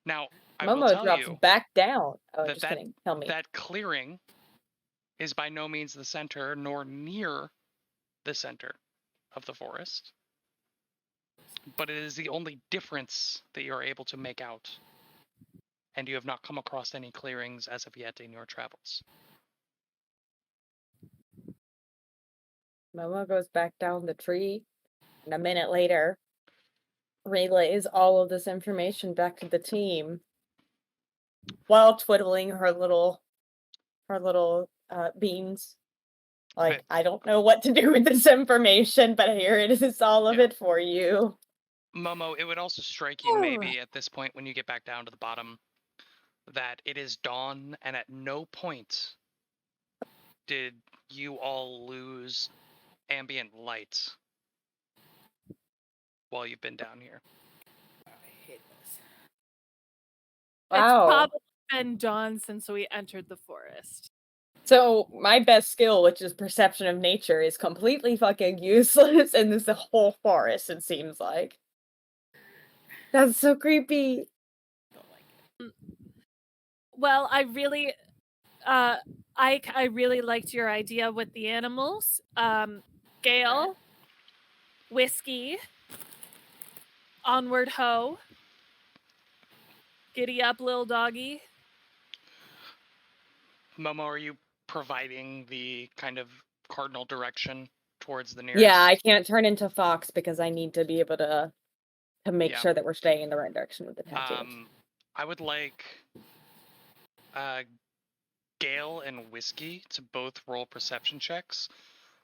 Now, I will Momo tell drops you back down. Oh, that just kidding. Tell me. that clearing is by no means the center nor near the center of the forest, but it is the only difference that you are able to make out, and you have not come across any clearings as of yet in your travels. Momo goes back down the tree, and a minute later, relays all of this information back to the team while twiddling her little beans. Like, Right. I don't know what to do with this information, but here it is, all of Yeah. it for you. Momo, it would also strike you maybe at this point when you get back down to the bottom that it is dawn, and at no point did you all lose ambient light while you've been down here. I hate this. It's Wow. probably been dawn since we entered the forest. So my best skill, which is perception of nature, is completely fucking useless in this whole forest, it seems like. That's so creepy. Don't like it. Well, I really, I really liked your idea with the animals. Gale, whiskey, onward ho, giddy up, little doggy. Momo, are you providing the kind of cardinal direction towards the nearest? Yeah, I can't turn into Fox because I need to be able to make Yeah. sure that we're staying in the right direction with the tattoo. I would like Gale and Whiskey to both roll perception checks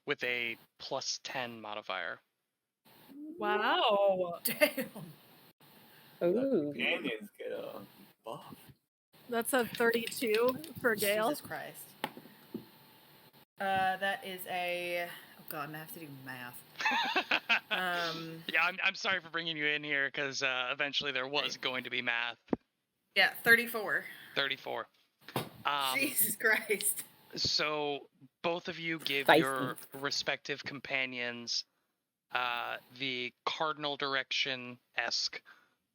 with a +10 modifier. Wow, Damn. Ooh. Companions get a buff. that's a 32 for Gale. Jesus Christ. That is a. Oh god, I have to do math. Yeah, I'm sorry for bringing you in here because eventually there was going to be math. Yeah, 34. 34. Jesus Christ. So both of you give Feisty. your respective companions the cardinal direction-esque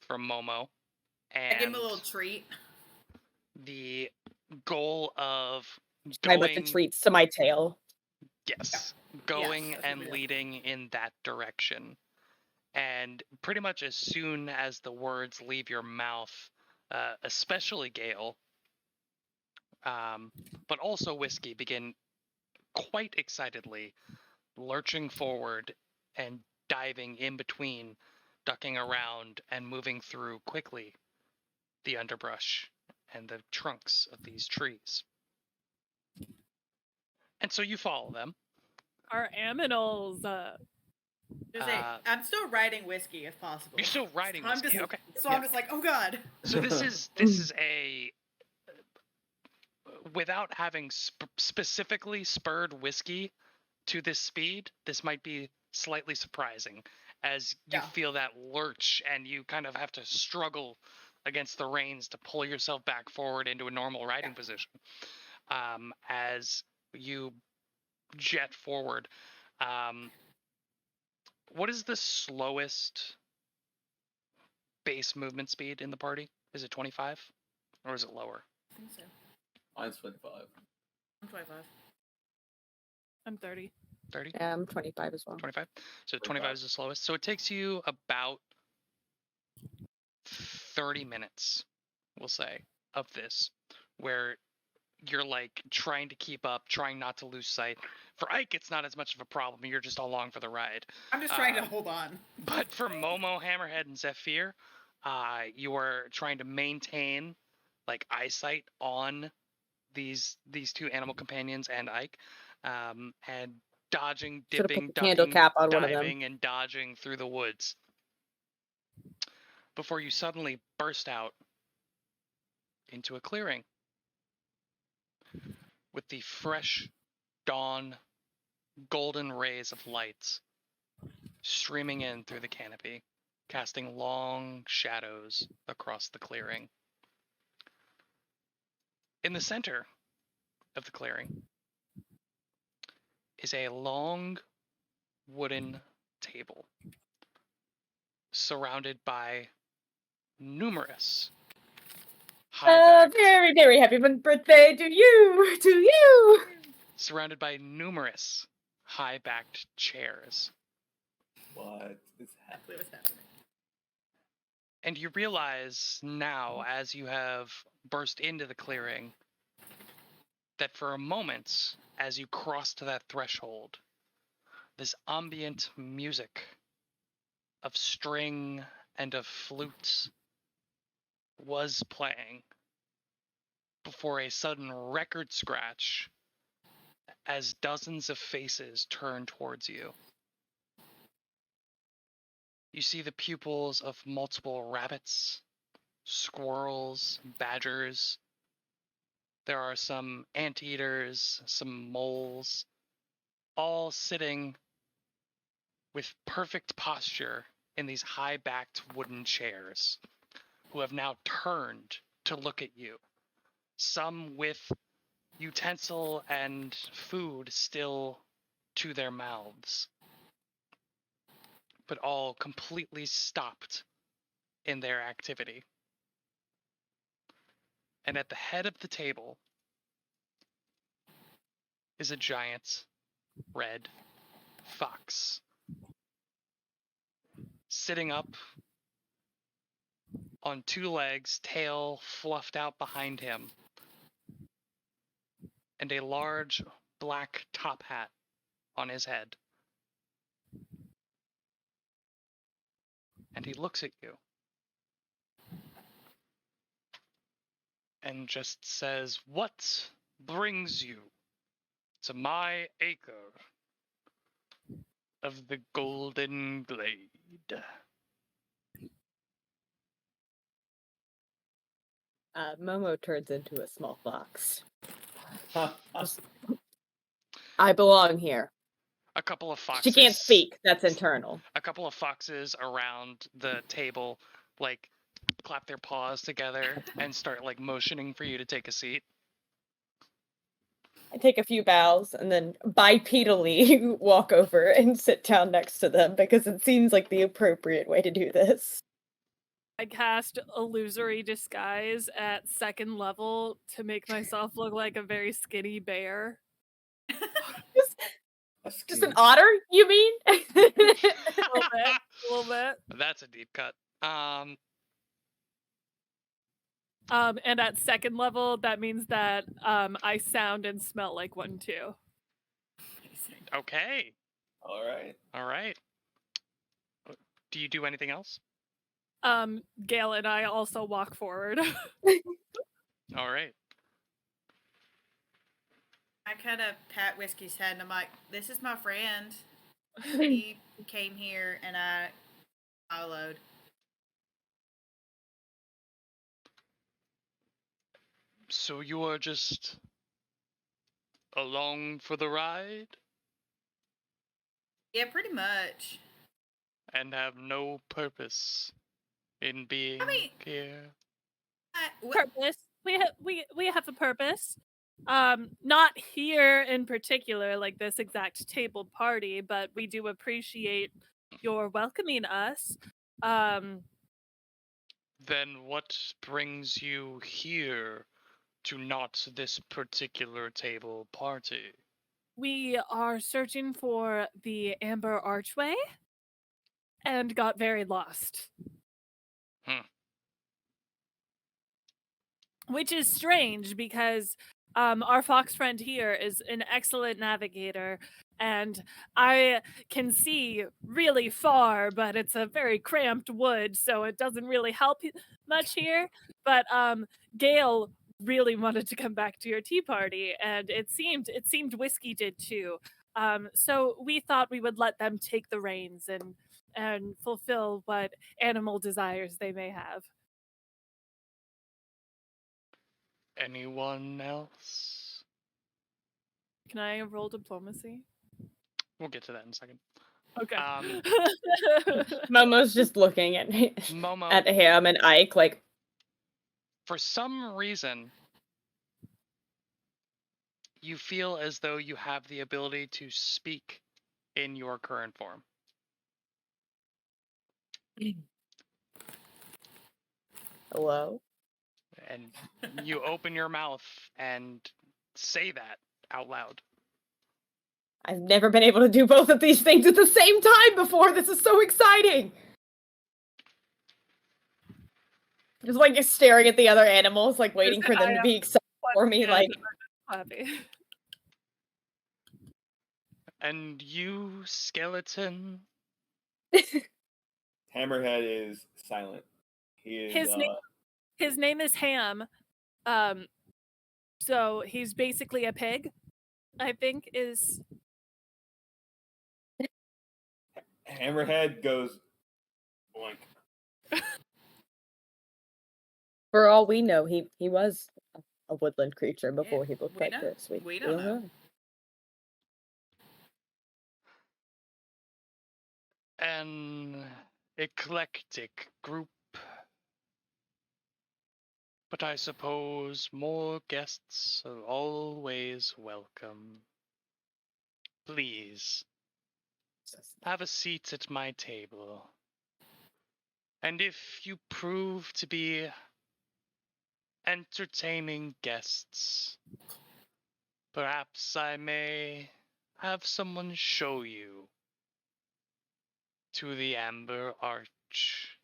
from Momo. And I give him a little treat. the goal of I put the going, treats to my tail. yes, going Yes, that's what and we do. leading in that direction. And pretty much as soon as the words leave your mouth, especially Gale, but also Whiskey, begin quite excitedly lurching forward and diving in between, ducking around and moving through quickly the underbrush and the trunks of these trees. And so you follow them. Our aminals. Just say, I'm still riding whiskey if possible. You're still riding So I'm Whiskey, just, okay. So Yeah. I'm just like, oh god. So this is a, without having specifically spurred Whiskey to this speed, this might be slightly surprising as you Yeah. feel that lurch and you kind of have to struggle against the reins to pull yourself back forward into a normal riding position as you jet forward. What is the slowest base movement speed in the party? Is it 25 or is it lower? I think so. Mine's 25. I'm 25. I'm 30. 30? Yeah, I'm 25 as well. 25? So 25 is the slowest. So it takes you about 30 minutes, we'll say, of this, where you're like trying to keep up, trying not to lose sight. For Ike, it's not as much of a problem. You're just along for the ride. I'm just trying to hold on. But for Momo, Hammerhead, and Zephyr, you are trying to maintain like eyesight on these two animal companions and Ike, and dodging, Should've put dipping, the candle ducking, cap on one of them. diving, and dodging through the woods before you suddenly burst out into a clearing with the fresh dawn golden rays of light streaming in through the canopy, casting long shadows across the clearing. In the center of the clearing is a long wooden table surrounded by numerous high-backed, Very, very happy birthday to you! To you! surrounded by numerous high-backed chairs. What is Exactly what's happening. And you realize now, as you have burst into the clearing, that for a moment, as you crossed that threshold, this ambient music of string and of flutes was playing before a sudden record scratch as dozens of faces turn towards you. You see the pupils of multiple rabbits, squirrels, badgers. There are some anteaters, some moles, all sitting with perfect posture in these high-backed wooden chairs, who have now turned to look at you. Some with utensil and food still to their mouths, but all completely stopped in their activity. And at the head of the table is a giant red fox, sitting up on two legs, tail fluffed out behind him, and a large black top hat on his head. And he looks at you and just says, "What brings you to my acre of the Golden Glade?" Momo turns into a small fox. that? I belong here. A couple of foxes. She can't speak. That's internal. A couple of foxes around the table, like, clap their paws together and start, like, motioning for you to take a seat. I take a few bows and then bipedally walk over and sit down next to them because it seems like the appropriate way to do this. I cast illusory disguise at 2nd level to make myself look like a very skinny bear. That's Just cute. an otter, you mean? A little bit. That's a deep cut. And at 2nd level, that means that I sound and smell like one too. Okay. All right. All right. Do you do anything else? Gail and I also walk forward. All right. I kind of pat Whiskey's head and I'm like, "This is my friend. He came here and I followed." So you are just along for the ride Yeah, pretty much. and have no purpose in being mean- here? Purpose. We have a purpose. Not here in particular, like this exact table party, but we do appreciate your welcoming us. Then what brings you here to not this particular table party? We are searching for the Amber Archway and got very lost. Which is strange because our fox friend here is an excellent navigator and I can see really far, but it's a very cramped wood, so it doesn't really help much here. But Gail really wanted to come back to your tea party, and it seemed Whiskey did too. So we thought we would let them take the reins and fulfill what animal desires they may have. Anyone else? Can I roll diplomacy? We'll get to that in a second. Okay. Momo's just looking at Momo, at him and Ike like, for some reason, you feel as though you have the ability to speak in your current form. hello? And you open your mouth and say that out loud. I've never been able to do both of these things at the same time before. This is so exciting. Just like staring at the other animals, like waiting for them to be excited for me, like happy. And you, skeleton? Hammerhead is silent. He is. His name is Ham. So he's basically a pig, I think is. Hammerhead goes blank. for all we know, he was a woodland creature before he looked we like don't- this. we don't know. An eclectic group. But I suppose more guests are always welcome. Please, have a seat at my table. And if you prove to be entertaining guests, perhaps I may have someone show you to the Amber Arch.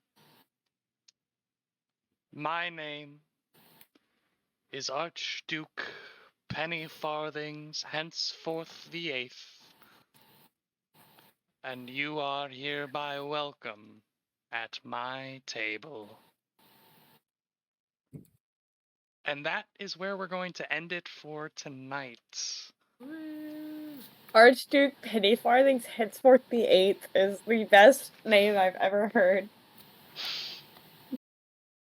My name is Archduke Pennyfarthings, henceforth the 8th, and you are hereby welcome at my table. And that is where we're going to end it for tonight. Archduke Pennyfarthings henceforth the 8th is the best name I've ever heard.